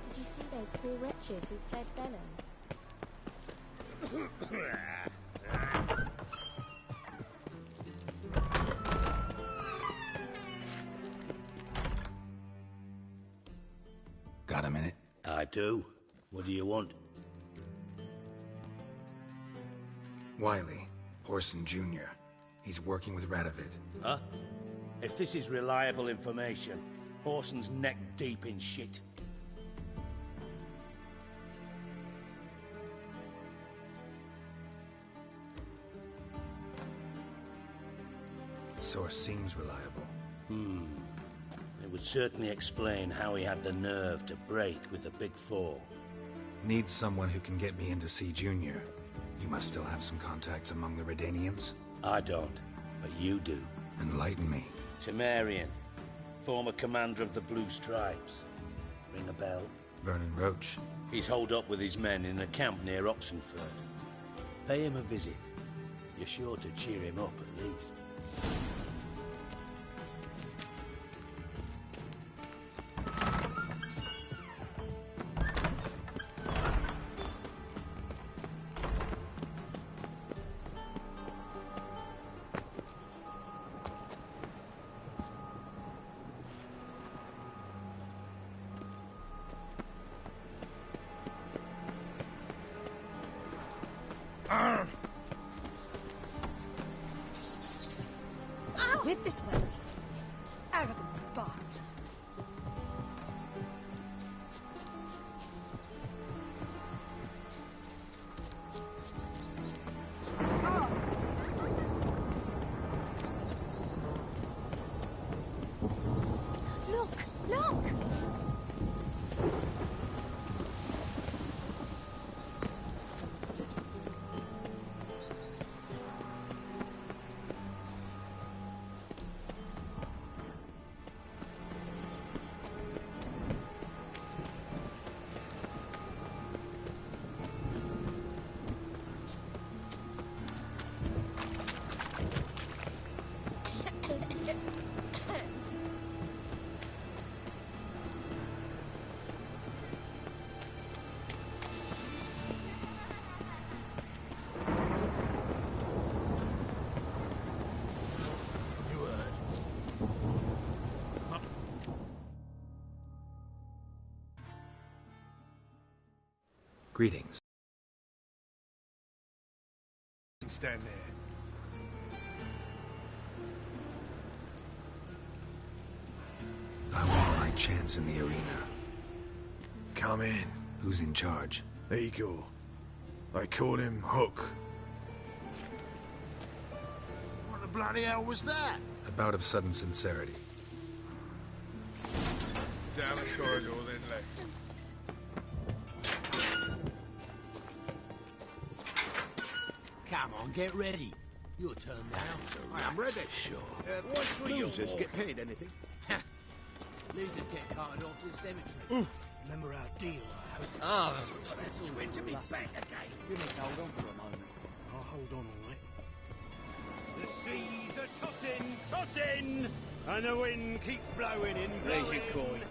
S: Did you see those poor wretches who fled Velen?
A: Got a minute?
B: I do. What do you want?
A: Wiley, Horson Jr. He's working with Radovid.
B: Huh? If this is reliable information, Horson's neck deep in shit.
A: Source seems reliable.
B: It would certainly explain how he had the nerve to break with the Big Four.
A: Need someone who can get me in to see Junior. You must still have some contacts among the Redanians?
B: I don't, but you do.
A: Enlighten me.
B: Temerian, former commander of the Blue Stripes. Ring a bell?
A: Vernon Roach.
B: He's holed up with his men in a camp near Oxenford. Pay him a visit. You're sure to cheer him up, at least.
S: With this way. Arrogant bastard.
J: Look! Look!
A: Greetings.
N: Stand there.
A: I want my chance in the arena.
K: Come in.
A: Who's in charge?
K: Eagle. They call him Hook.
C: What the bloody hell was that?
A: A bout of sudden sincerity.
K: Down the corridor, then left.
O: Come on, get ready. Your turn now.
C: I am ready.
N: Sure.
C: What's losers get paid anything?
O: Losers get carted off to the cemetery.
N: Remember our deal, I hope.
O: Ah, that's all good to be back again.
R: You need to hold on for a moment.
N: I'll hold on, all right.
I: The seas are tossing, and the wind keeps blowing in.
O: There's your coin.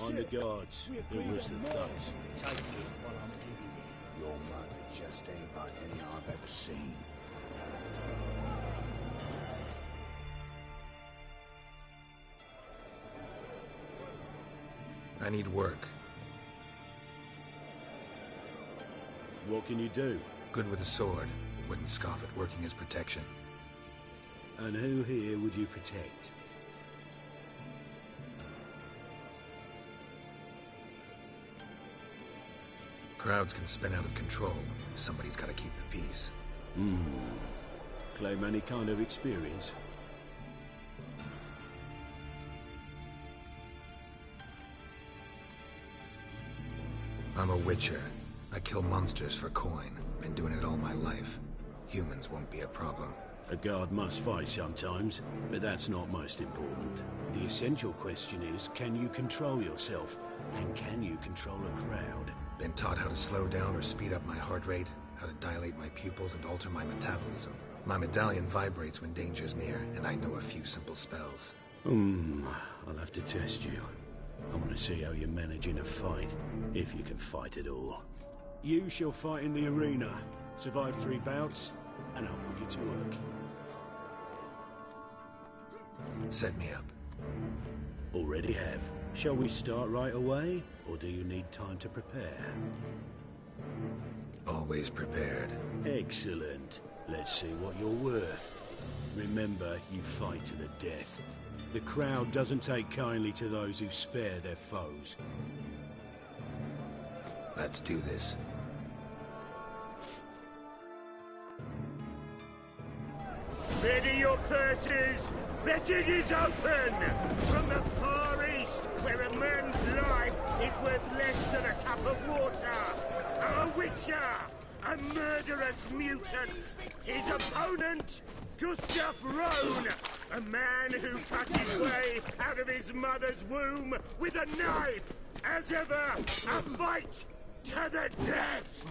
N: Mind the guards. They're worse than thugs.
I: Take it while I'm giving it.
N: Your murder just ain't like any I've ever seen.
A: I need work.
N: What can you do?
A: Good with a sword. Wouldn't scoff at working as protection.
N: And who here would you protect?
A: Crowds can spin out of control. Somebody's got to keep the peace.
N: Claim any kind of experience?
A: I'm a witcher. I kill monsters for coin. Been doing it all my life. Humans won't be a problem.
N: A guard must fight sometimes, but that's not most important. The essential question is, can you control yourself? And can you control a crowd?
A: Been taught how to slow down or speed up my heart rate, how to dilate my pupils and alter my metabolism. My medallion vibrates when danger's near, and I know a few simple spells.
N: I'll have to test you. I want to see how you manage in a fight, if you can fight at all. You shall fight in the arena. Survive 3 bouts, and I'll put you to work.
A: Set me up.
N: Already have. Shall we start right away, or do you need time to prepare?
A: Always prepared.
N: Excellent. Let's see what you're worth. Remember, you fight to the death. The crowd doesn't take kindly to those who spare their foes.
A: Let's do this.
I: Ready your purses! Betting is open! From the Far East, where a man's life is worth less than a cup of water! A witcher! a murderous mutant. His opponent, Gustav Rohn, a man who cut his way out of his mother's womb with a knife. As ever, a fight to the death.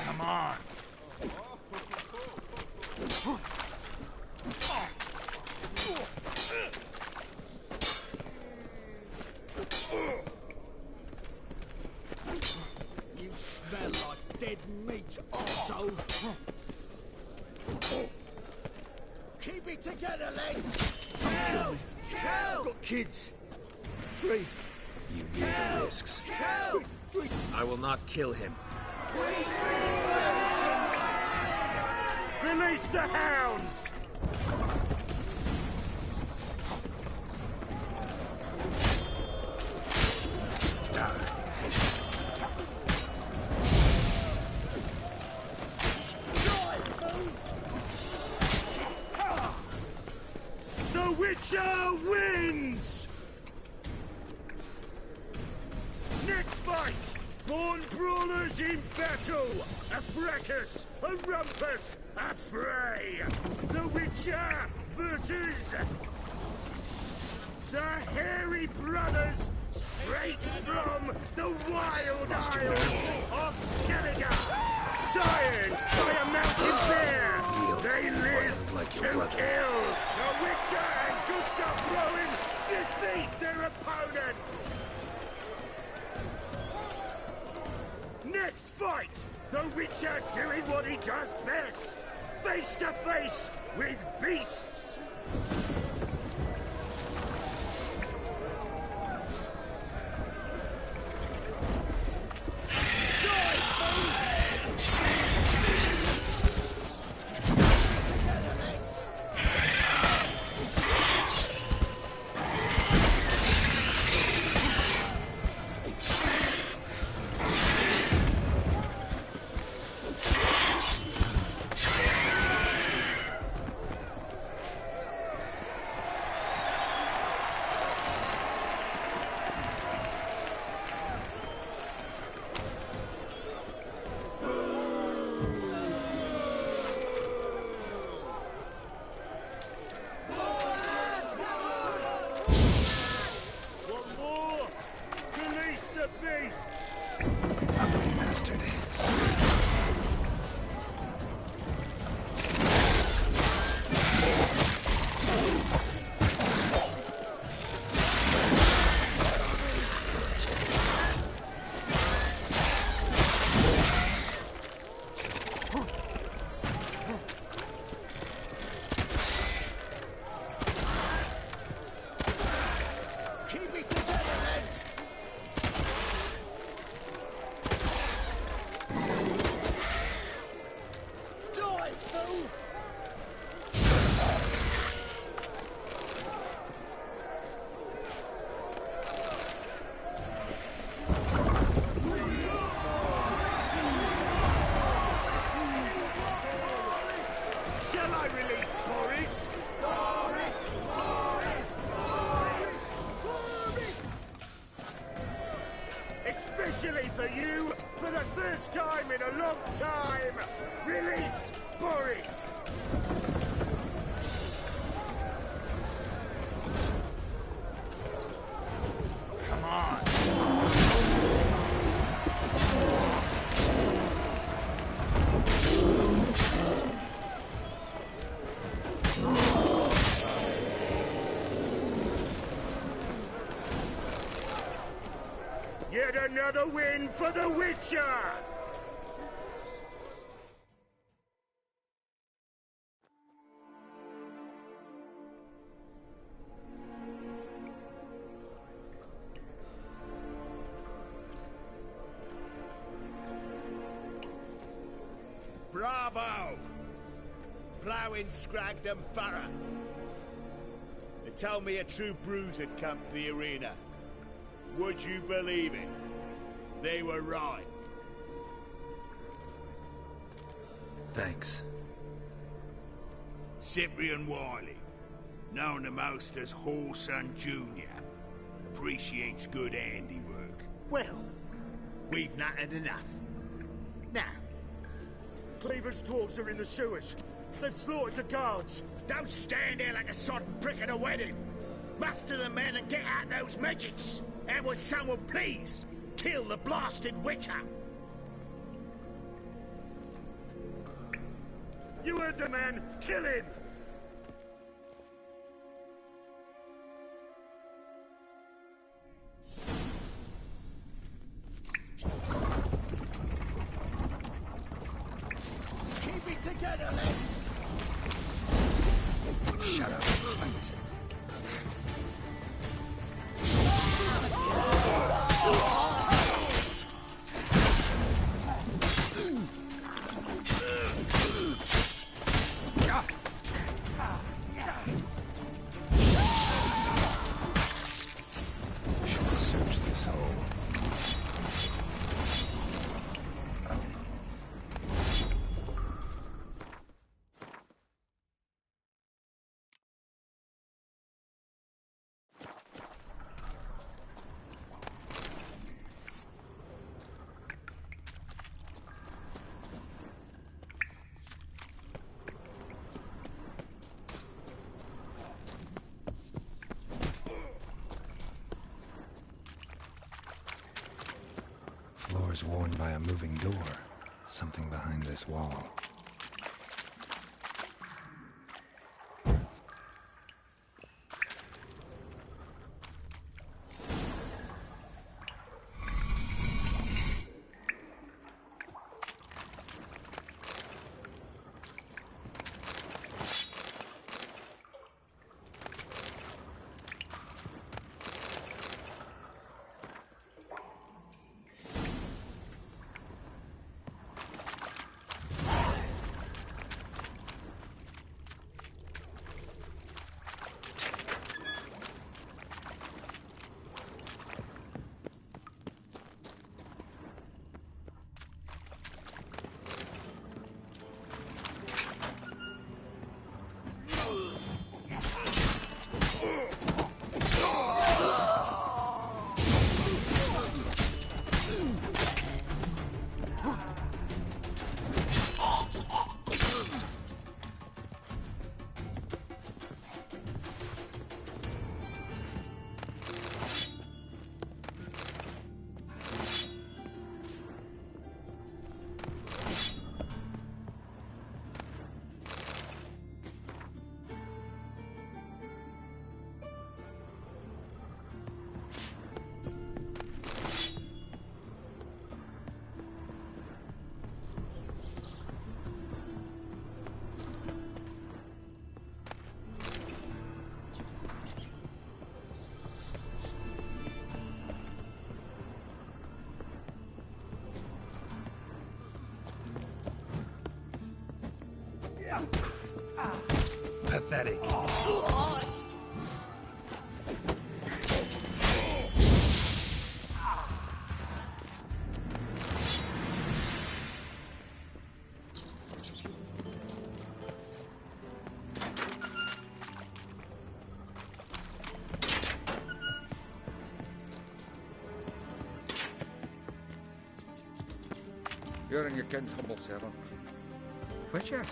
B: Come on.
T: You smell like dead meat, arsehole. Keep it together, lads. Kill! Kill!
C: Got kids. 3.
A: You need the risks.
T: Kill!
D: I will not kill him.
I: Release the hounds! The Witcher wins! Next fight! Born brawlers in battle! A fracas, a rumpus, a fray! The Witcher versus... the Hairy Brothers, straight from the wild isles of Gallagher! Sired by a mountain bear! They live to kill! The Witcher and Gustav Rowan defeat their opponents! Next fight! The Witcher doing what he does best! Face to face with beasts! Especially for you, for the first time in a long time, release Boris!
B: Come on.
I: Yet another win for the Witcher!
C: Bravo! Ploughing Scragdom Farah. They tell me a true bruise had come to the arena. Would you believe it? They were right.
A: Thanks.
C: Cyprian Wiley, known the most as Whoreson Jr., the appreciates good handiwork.
I: Well,
C: We've nattered enough. Now,
I: Cleaver's dwarves are in the sewers. They've slaughtered the guards.
C: don't stand there like a sodden prick at a wedding. Muster the men and get out those midgets. And would someone please kill the blasted witcher?
I: You heard the man. Kill him!
C: Keep it together, lads!
A: Shut up, fight. Should search this hole. Floor's worn by a moving door. Something behind this wall. Pathetic.
E: You're in your king's humble servant. Witcher?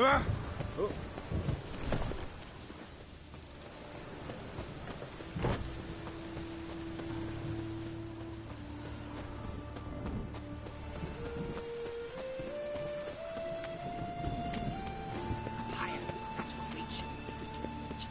K: Ah!
E: Oh.
O: That's what makes you freaking bitch.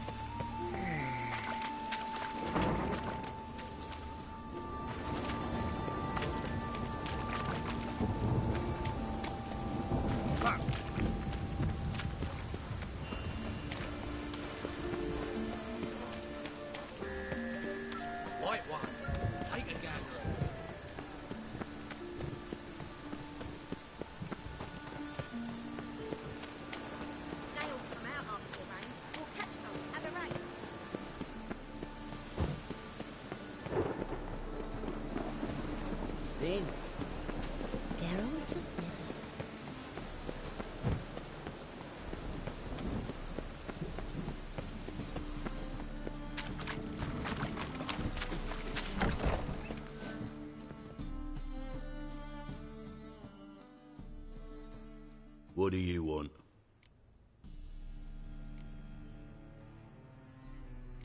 N: What do you want?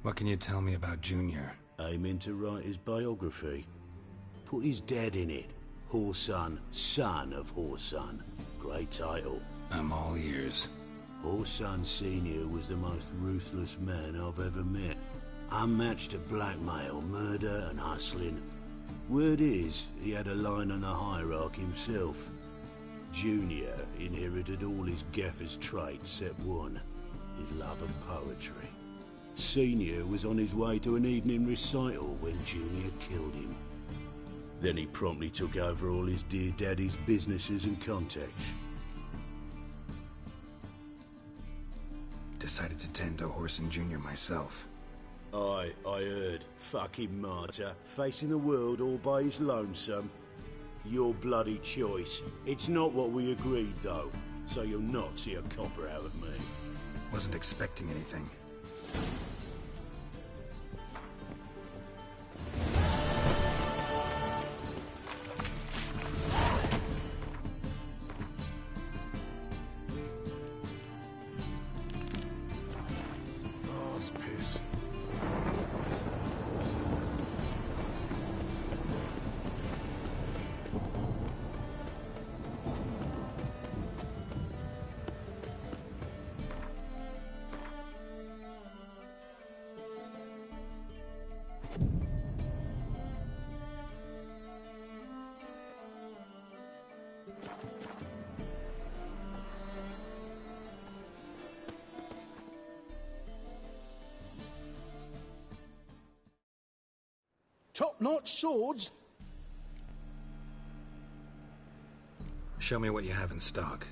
A: What can you tell me about Junior?
N: Aiming to write his biography. Put his dad in it. Horson, son of Horson. Great title.
A: I'm all ears.
N: Horson Sr. was the most ruthless man I've ever met. Unmatched at blackmail, murder and hustling. Word is, he had a line on the hierarchy himself. Junior inherited all his gaffer's traits except one, his love of poetry. Senior was on his way to an evening recital when Junior killed him. Then he promptly took over all his dear daddy's businesses and contacts.
A: Decided to tend to Horson Jr. myself.
N: I heard. Fucking martyr, facing the world all by his lonesome. Your bloody choice. It's not what we agreed, though, so you'll not see a copper out of me.
A: Wasn't expecting anything.
L: Oh, it's piss.
T: Top-notch swords?
A: Show me what you have in stock.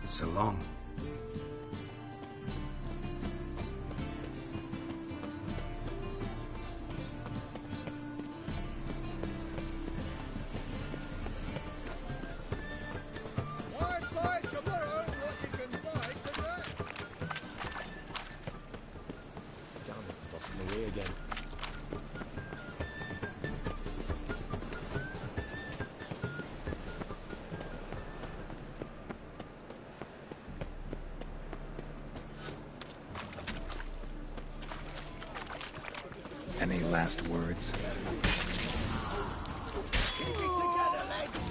A: So long.
K: Why buy tomorrow what you can buy today?
L: Damn it, lost my way again.
A: Any last words?
T: Keep it together, lads!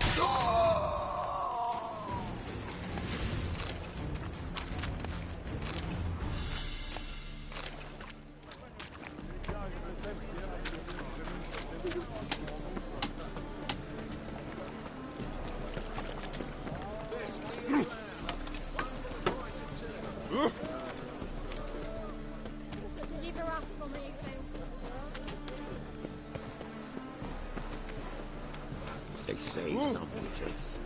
P: Deliver us from here, Phil.
T: They say some witches.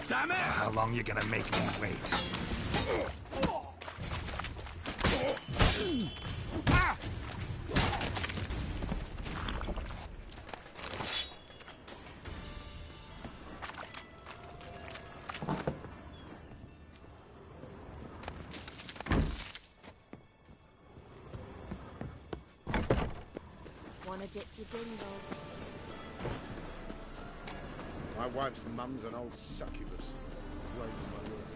A: Damn it! How long you gonna make me wait?
S: Wanna dip your dingle?
K: My wife's mum's an old succubus. Grows my water.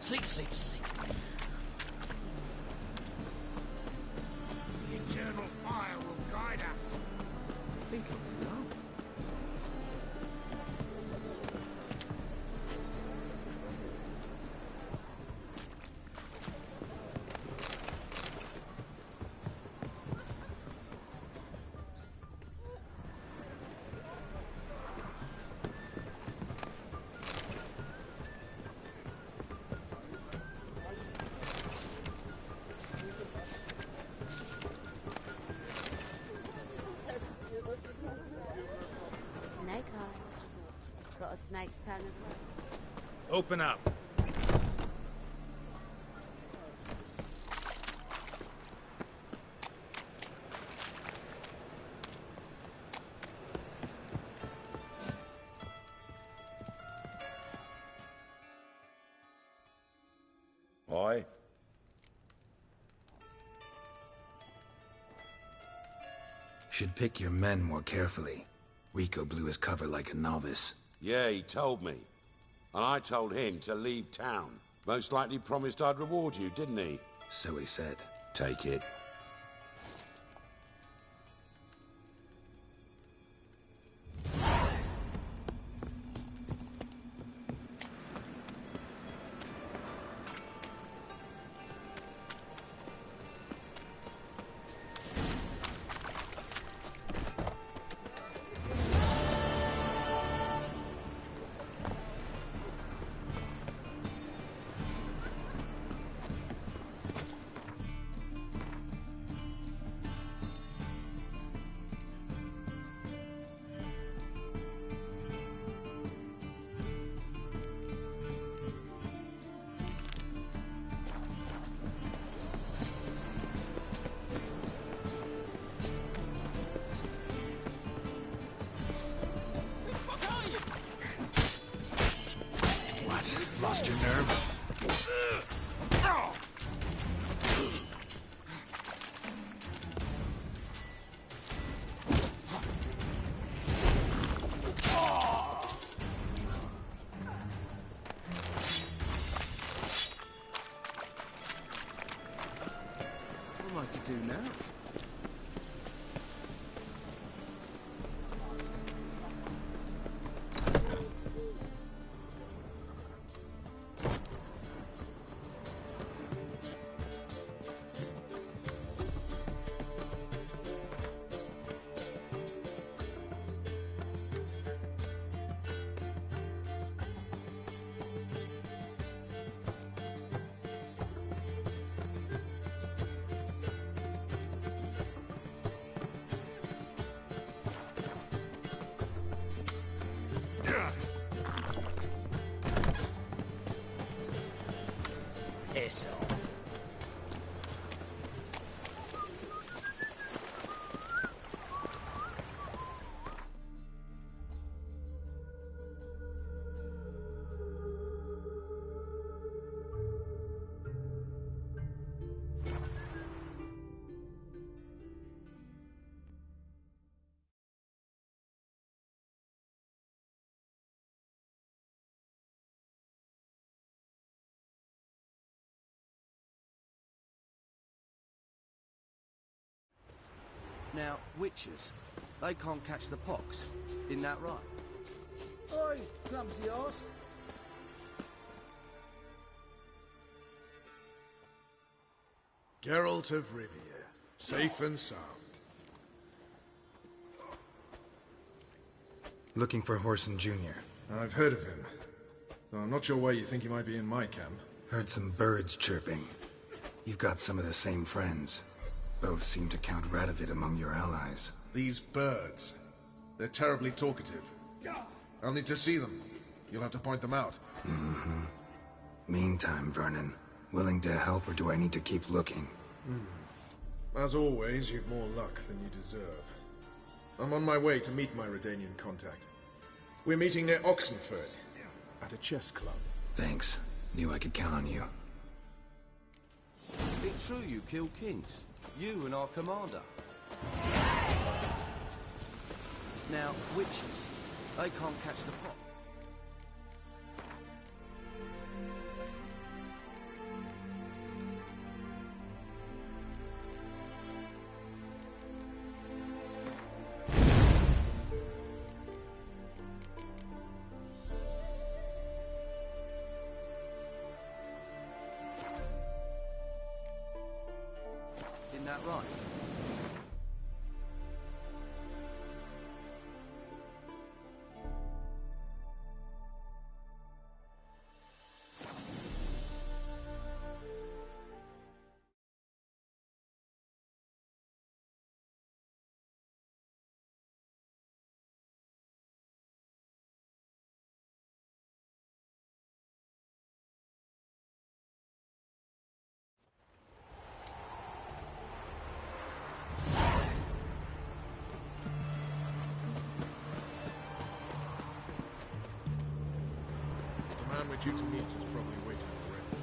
O: Sleep, sleep, sleep.
G: The eternal fire will guide us.
F: I think I'm in love.
H: Snake eyes. Got a snake's tongue as well.
A: Open up.
C: Aye?
A: Should pick your men more carefully. Rico blew his cover like a novice.
V: Yeah, he told me. And I told him to leave town. Most likely promised I'd reward you, didn't he?
A: So he said.
V: Take it.
A: Lost your nerve?
F: What am I to do now?
O: Piss off.
F: Now, witches, they can't catch the pox. Isn't that right?
I: Oi, clumsy horse.
K: Geralt of Rivia, safe and sound.
A: Looking for Horson Jr.
K: I've heard of him, though I'm not sure why you think he might be in my camp.
A: Heard some birds chirping. You've got some of the same friends. Both seem to count Radovid among your allies.
K: These birds, they're terribly talkative. I'll need to see them. You'll have to point them out.
A: Mm-hmm. Meantime, Vernon, willing to help or do I need to keep looking?
K: As always, you've more luck than you deserve. I'm on my way to meet my Redanian contact. We're meeting near Oxenford, at a chess club.
A: Thanks. Knew I could count on you.
F: It's true you killed kings. You and our commander. Now, witches, they can't catch the pot.
K: due to meet is probably waiting already.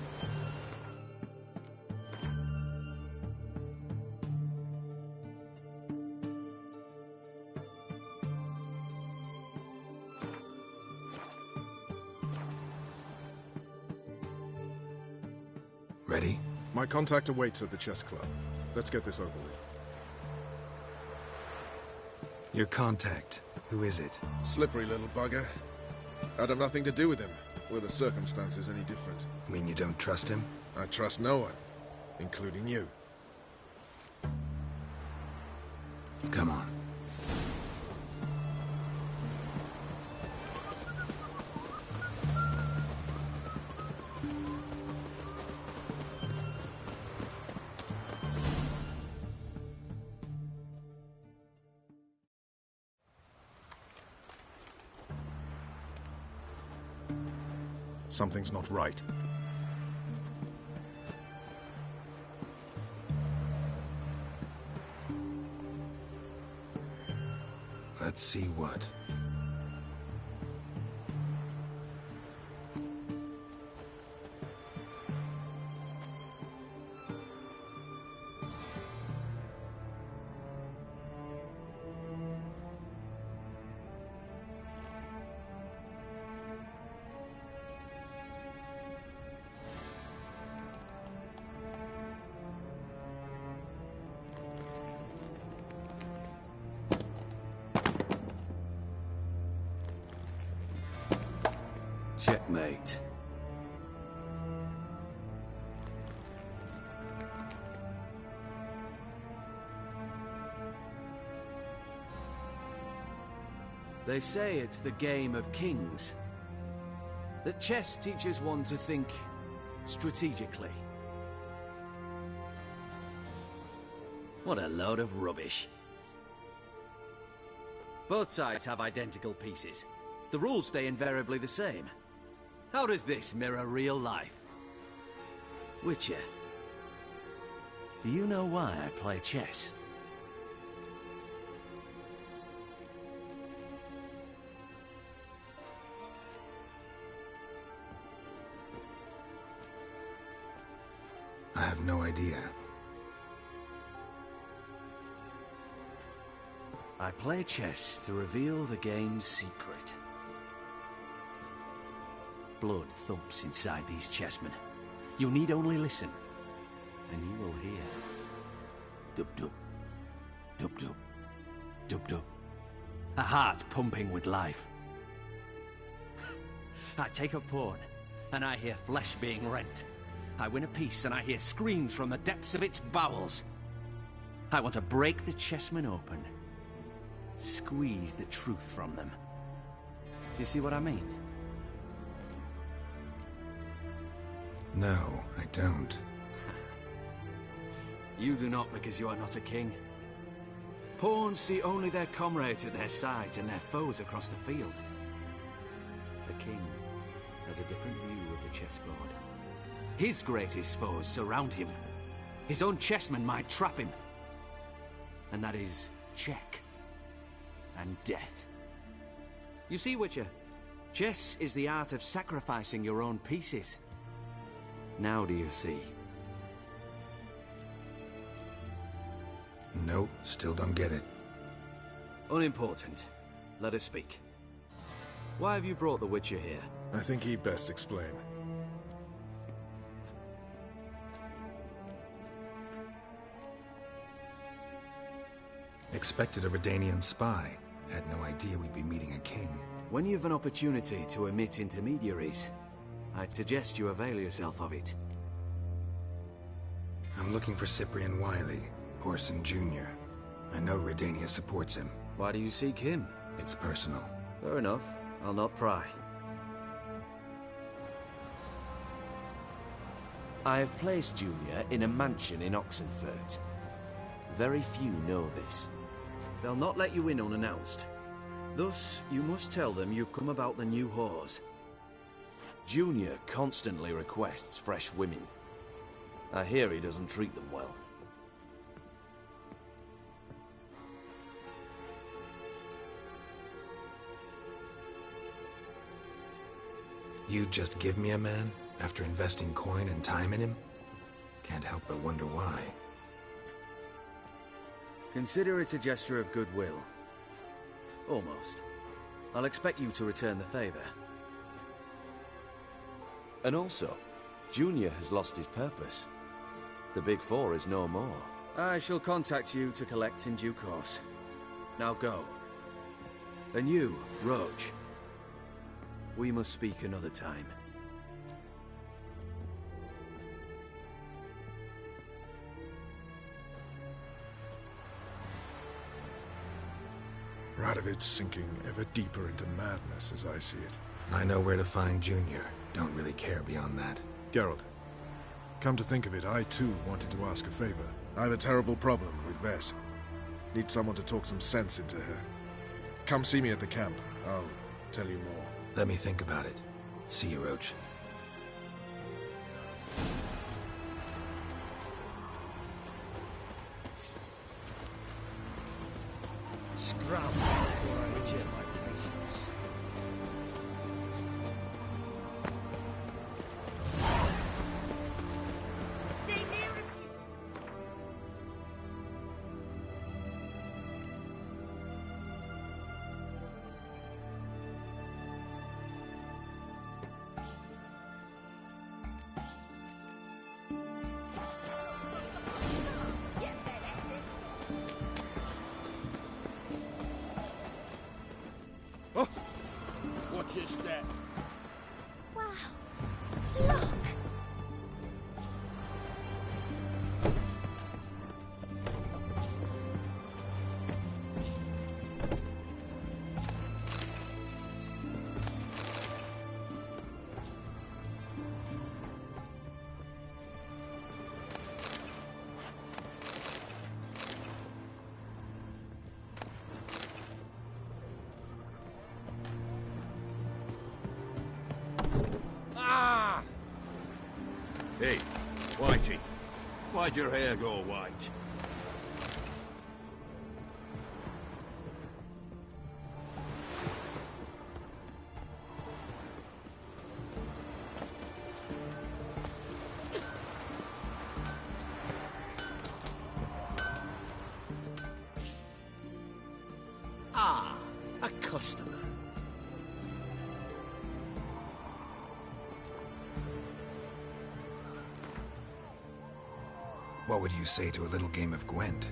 A: Ready?
K: My contact awaits at the chess club. Let's get this over with.
A: Your contact. Who is it?
K: Slippery little bugger. I'd have nothing to do with him. Were the circumstances any different?
A: Mean you don't trust him?
K: I trust no one, including you.
A: Come on.
K: Something's not right.
A: Let's see what.
F: Checkmate. They say it's the game of kings. That chess teaches one to think strategically. What a load of rubbish. Both sides have identical pieces. The rules stay invariably the same. How does this mirror real life? Witcher, do you know why I play chess?
A: I have no idea.
F: I play chess to reveal the game's secret. Blood thumps inside these chessmen. You need only listen, and you will hear. Dub-dub, dub-dub, dub-dub. A heart pumping with life. I take a pawn, and I hear flesh being rent. I win a piece, and I hear screams from the depths of its bowels. I want to break the chessmen open. Squeeze the truth from them. You see what I mean?
A: No, I don't.
F: You do not because you are not a king. Pawns see only their comrades at their sides and their foes across the field. A king has a different view of the chessboard. His greatest foes surround him. His own chessmen might trap him. And that is check and death. You see, Witcher, chess is the art of sacrificing your own pieces. Now do you see?
A: No, still don't get it.
F: Unimportant. Let us speak. Why have you brought the Witcher here?
K: I think he'd best explain.
A: Expected a Redanian spy. Had no idea we'd be meeting a king.
F: When you've an opportunity to omit intermediaries, I'd suggest you avail yourself of it.
A: I'm looking for Cyprian Wiley, Orson Jr. I know Redania supports him.
F: Why do you seek him?
A: It's personal.
F: Fair enough. I'll not pry. I have placed Junior in a mansion in Oxenfurt. Very few know this. They'll not let you in unannounced. Thus, you must tell them you've come about the new whores. Junior constantly requests fresh women. I hear he doesn't treat them well.
A: You'd just give me a man after investing coin and time in him? Can't help but wonder why.
F: Consider it a gesture of goodwill. Almost. I'll expect you to return the favor.
Q: And also, Junior has lost his purpose. The Big Four is no more.
F: I shall contact you to collect in due course. Now go. And you, Roach. We must speak another time.
K: Radovid's sinking ever deeper into madness as I see it.
A: I know where to find Junior. Don't really care beyond that.
K: Geralt, come to think of it, I too wanted to ask a favor. I have a terrible problem with Vess. Need someone to talk some sense into her. Come see me at the camp. I'll tell you more.
A: Let me think about it. See you, Roach.
D: Scram before I reject my patience.
C: Oh! Watch your step.
J: Wow. Look!
I: Hey, Whitey. Why'd your hair go white?
L: Ah, a customer.
A: What would you say to a little game of Gwent?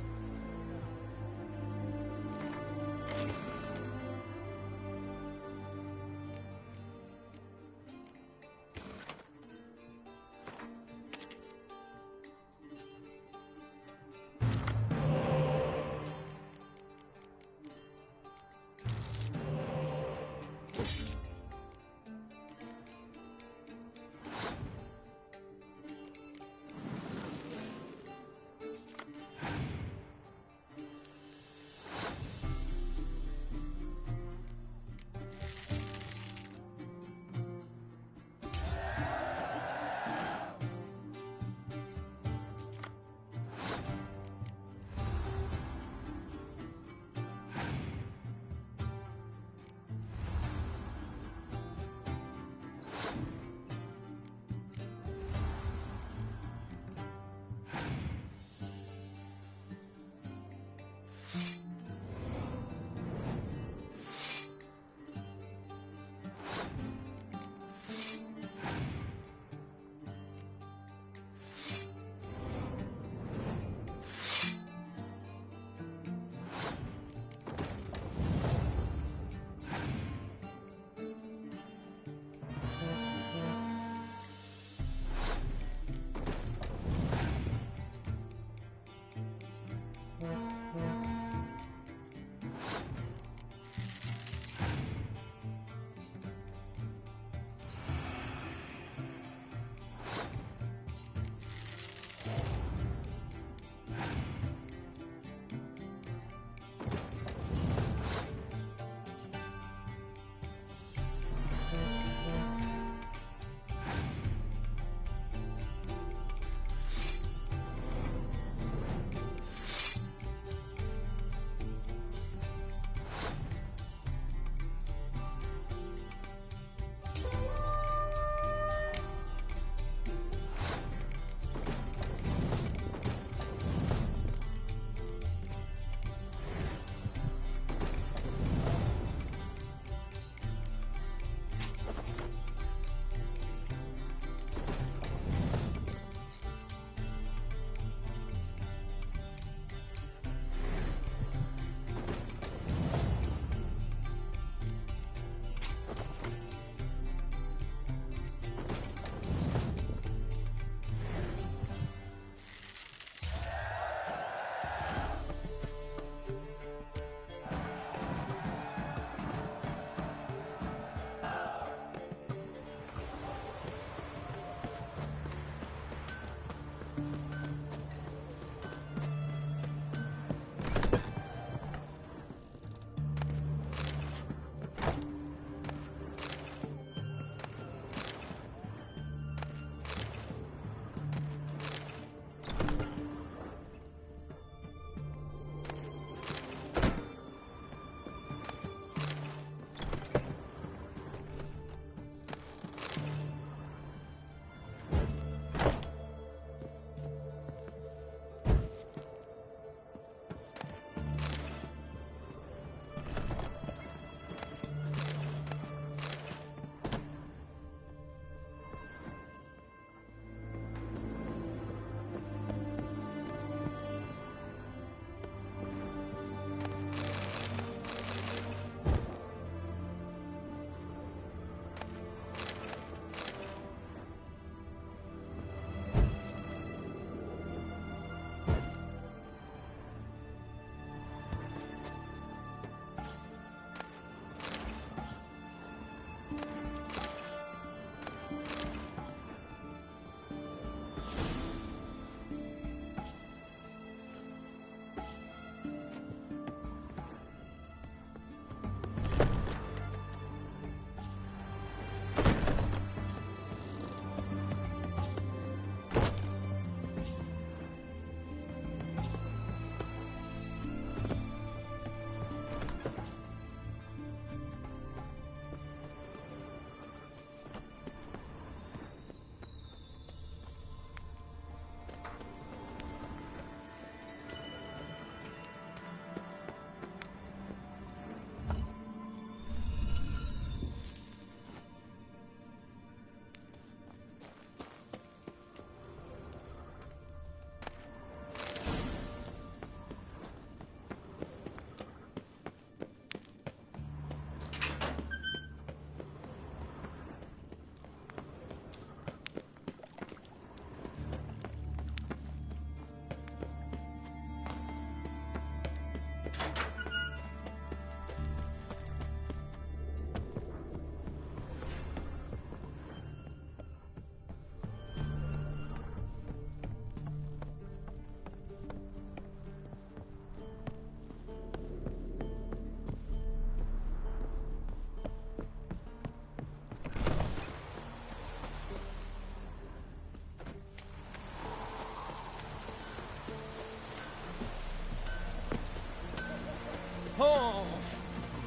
G: Oh!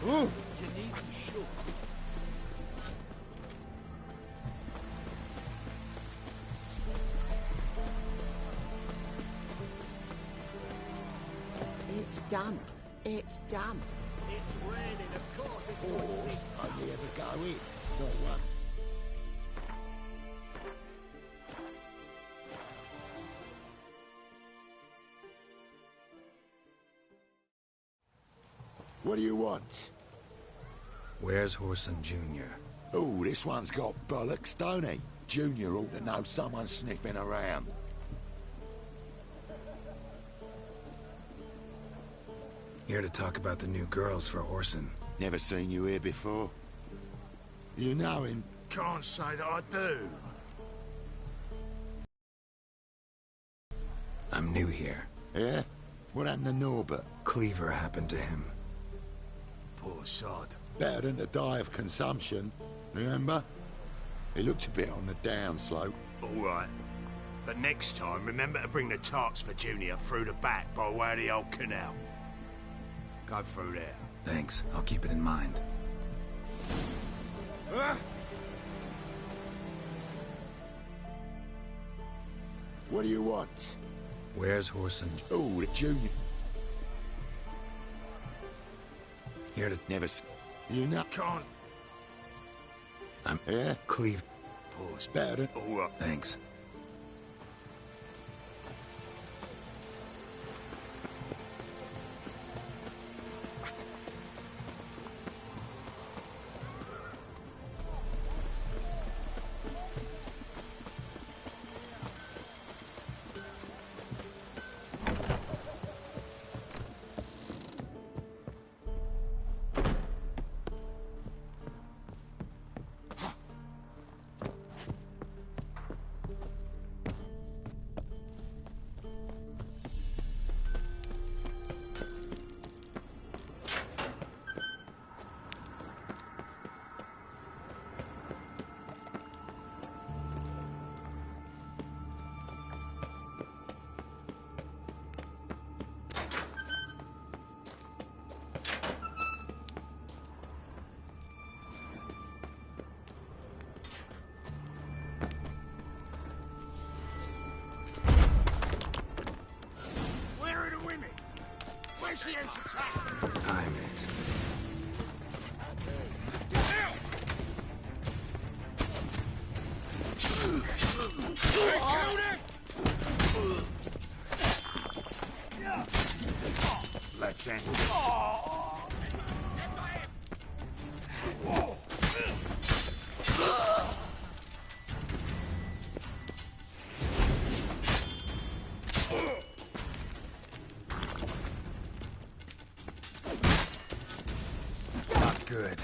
G: Ooh. You need to shoot.
M: It's damp. It's damp.
T: It's raining, of course it's going to be. Only ever go in, not once. What do you want?
A: Where's Horson Jr.?
T: Oh, this one's got bollocks, don't he? Junior ought to know someone sniffing around.
A: Here to talk about the new girls for Horson.
T: Never seen you here before. You know him?
I: Can't say that I do.
A: I'm new here.
T: Yeah? What happened to Norbert?
A: Cleaver happened to him.
T: Poor sod. Better than to die of consumption, remember? He looked a bit on the downslope.
I: All right. But next time, remember to bring the tarts for Junior through the back by way of the old canal. Go through there.
A: Thanks. I'll keep it in mind.
T: What do you want?
A: Where's Horson?
T: Oh, the Junior.
A: Here to...
T: Never you know...
I: Can't...
A: I'm...
T: Yeah?
A: Cleave...
T: Pause. Better than...
I: All right.
A: Thanks. I'm it.
I: Let's end.
A: Not good.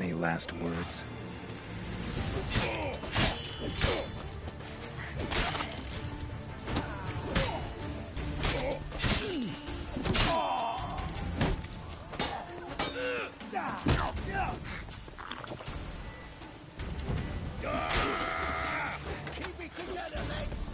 A: Any last words?
I: Keep it together, lads!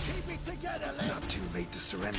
I: Keep it together, lads!
A: Not too late to surrender.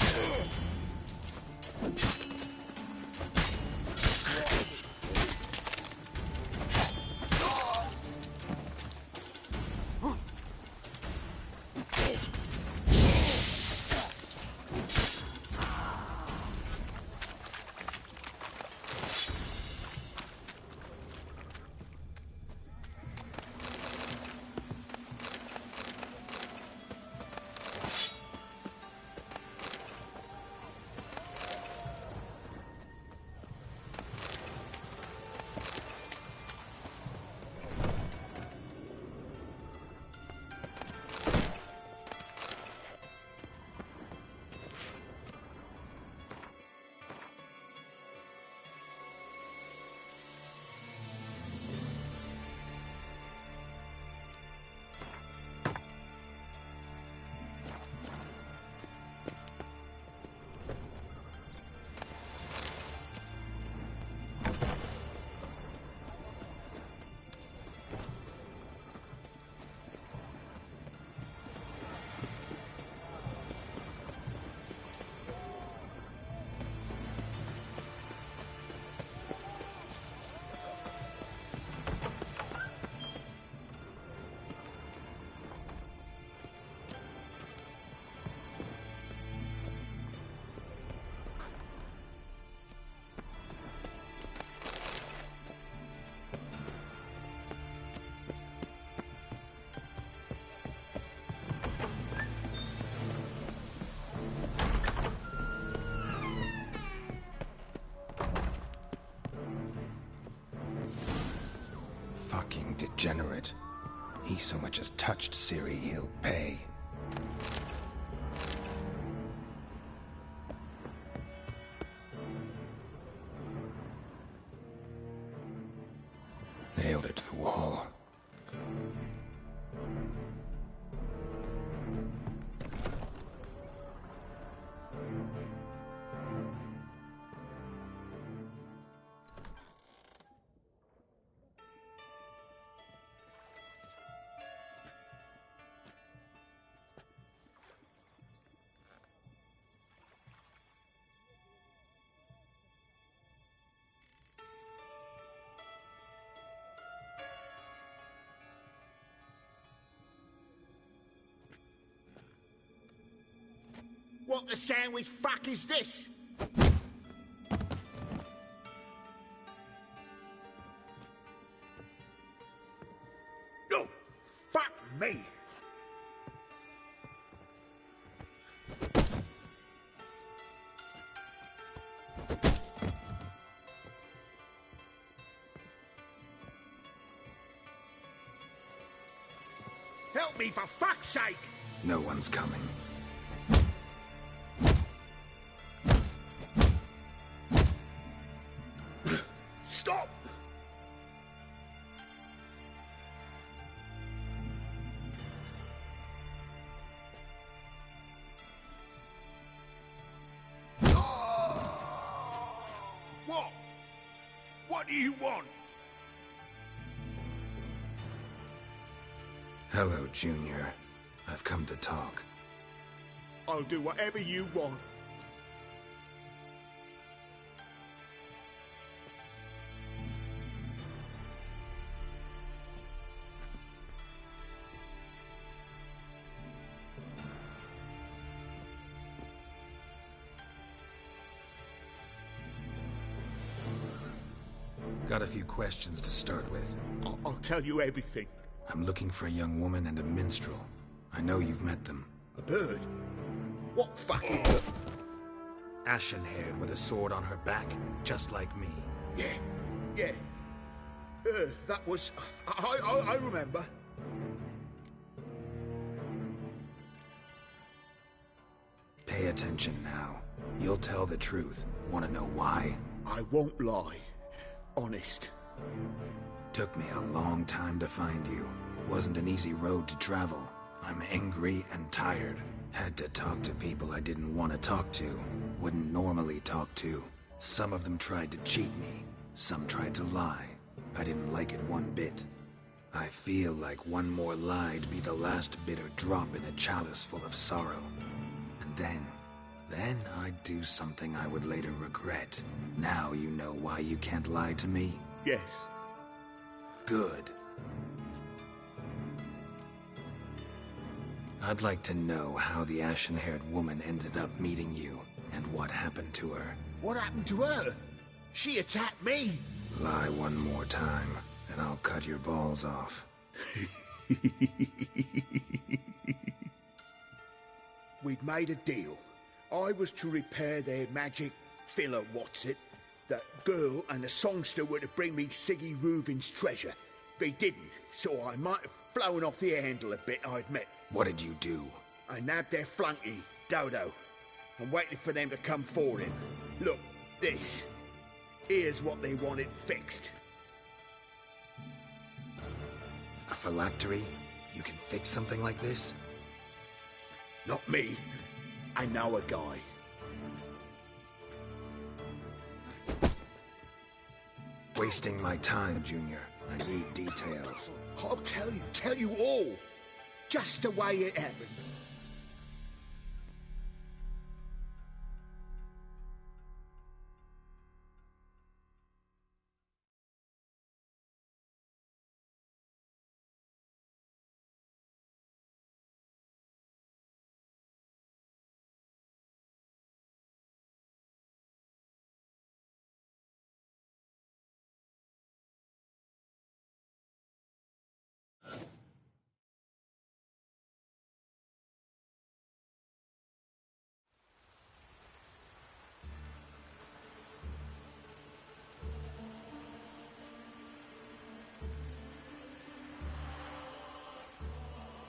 A: Fucking degenerate. He so much as touched Ciri, he'll pay. Nailed it to the wall.
I: What the sandwich fuck is this? me. Help me, for fuck's sake!
A: No one's coming.
I: Stop! What? What do you want?
A: Hello, Junior. I've come to talk.
I: I'll do whatever you want.
A: Got a few questions to start with.
I: I'll tell you everything.
A: I'm looking for a young woman and a minstrel. I know you've met them.
I: A bird? What fucking bird?
A: Ashen-haired with a sword on her back, just like me.
I: Yeah. That was... I remember.
A: Pay attention now. You'll tell the truth. Want to know why?
I: I won't lie. Honest.
A: Took me a long time to find you. Wasn't an easy road to travel. I'm angry and tired. Had to talk to people I didn't want to talk to. Wouldn't normally talk to. Some of them tried to cheat me. Some tried to lie. I didn't like it one bit. I feel like one more lie'd be the last bitter drop in a chalice full of sorrow. And then I'd do something I would later regret. Now you know why you can't lie to me?
I: Yes.
A: Good. I'd like to know how the ashen-haired woman ended up meeting you, and what happened to her.
I: What happened to her? She attacked me.
A: Lie one more time, and I'll cut your balls off.
I: We'd made a deal. I was to repair their magic filler, That girl and the songster were to bring me Siggy Reuven's treasure. They didn't, so I might have flown off the handle a bit, I admit.
A: What did you do?
I: I nabbed their flunky, Dodo, and waited for them to come for him. Look, this. Here's what they wanted fixed.
A: A phylactery? You can fix something like this?
I: Not me. I know a guy.
A: Wasting my time, Junior. I need details.
I: I'll tell you all. Just the way it happened.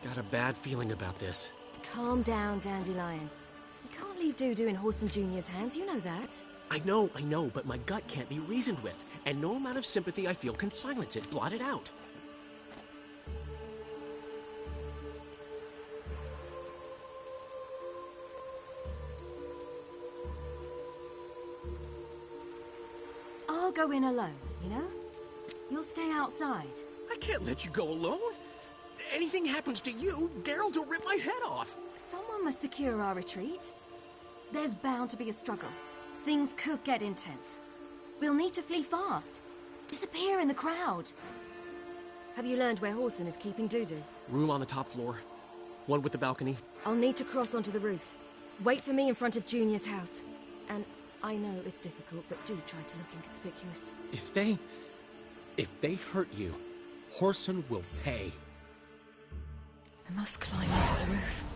R: Got a bad feeling about this.
S: Calm down, Dandelion. You can't leave Dudu in Horson Jr.'s hands, you know that.
R: I know, but my gut can't be reasoned with, and no amount of sympathy I feel can silence it, blot it out.
S: I'll go in alone, you know? You'll stay outside.
R: I can't let you go alone. Anything happens to you, Geralt will rip my head off.
S: Someone must secure our retreat. There's bound to be a struggle. Things could get intense. We'll need to flee fast. Disappear in the crowd. Have you learned where Horson is keeping Dudu?
R: Room on the top floor. One with the balcony.
S: I'll need to cross onto the roof. Wait for me in front of Junior's house. And I know it's difficult, but do try to look inconspicuous.
R: If they hurt you, Horson will pay.
S: I must climb onto the roof.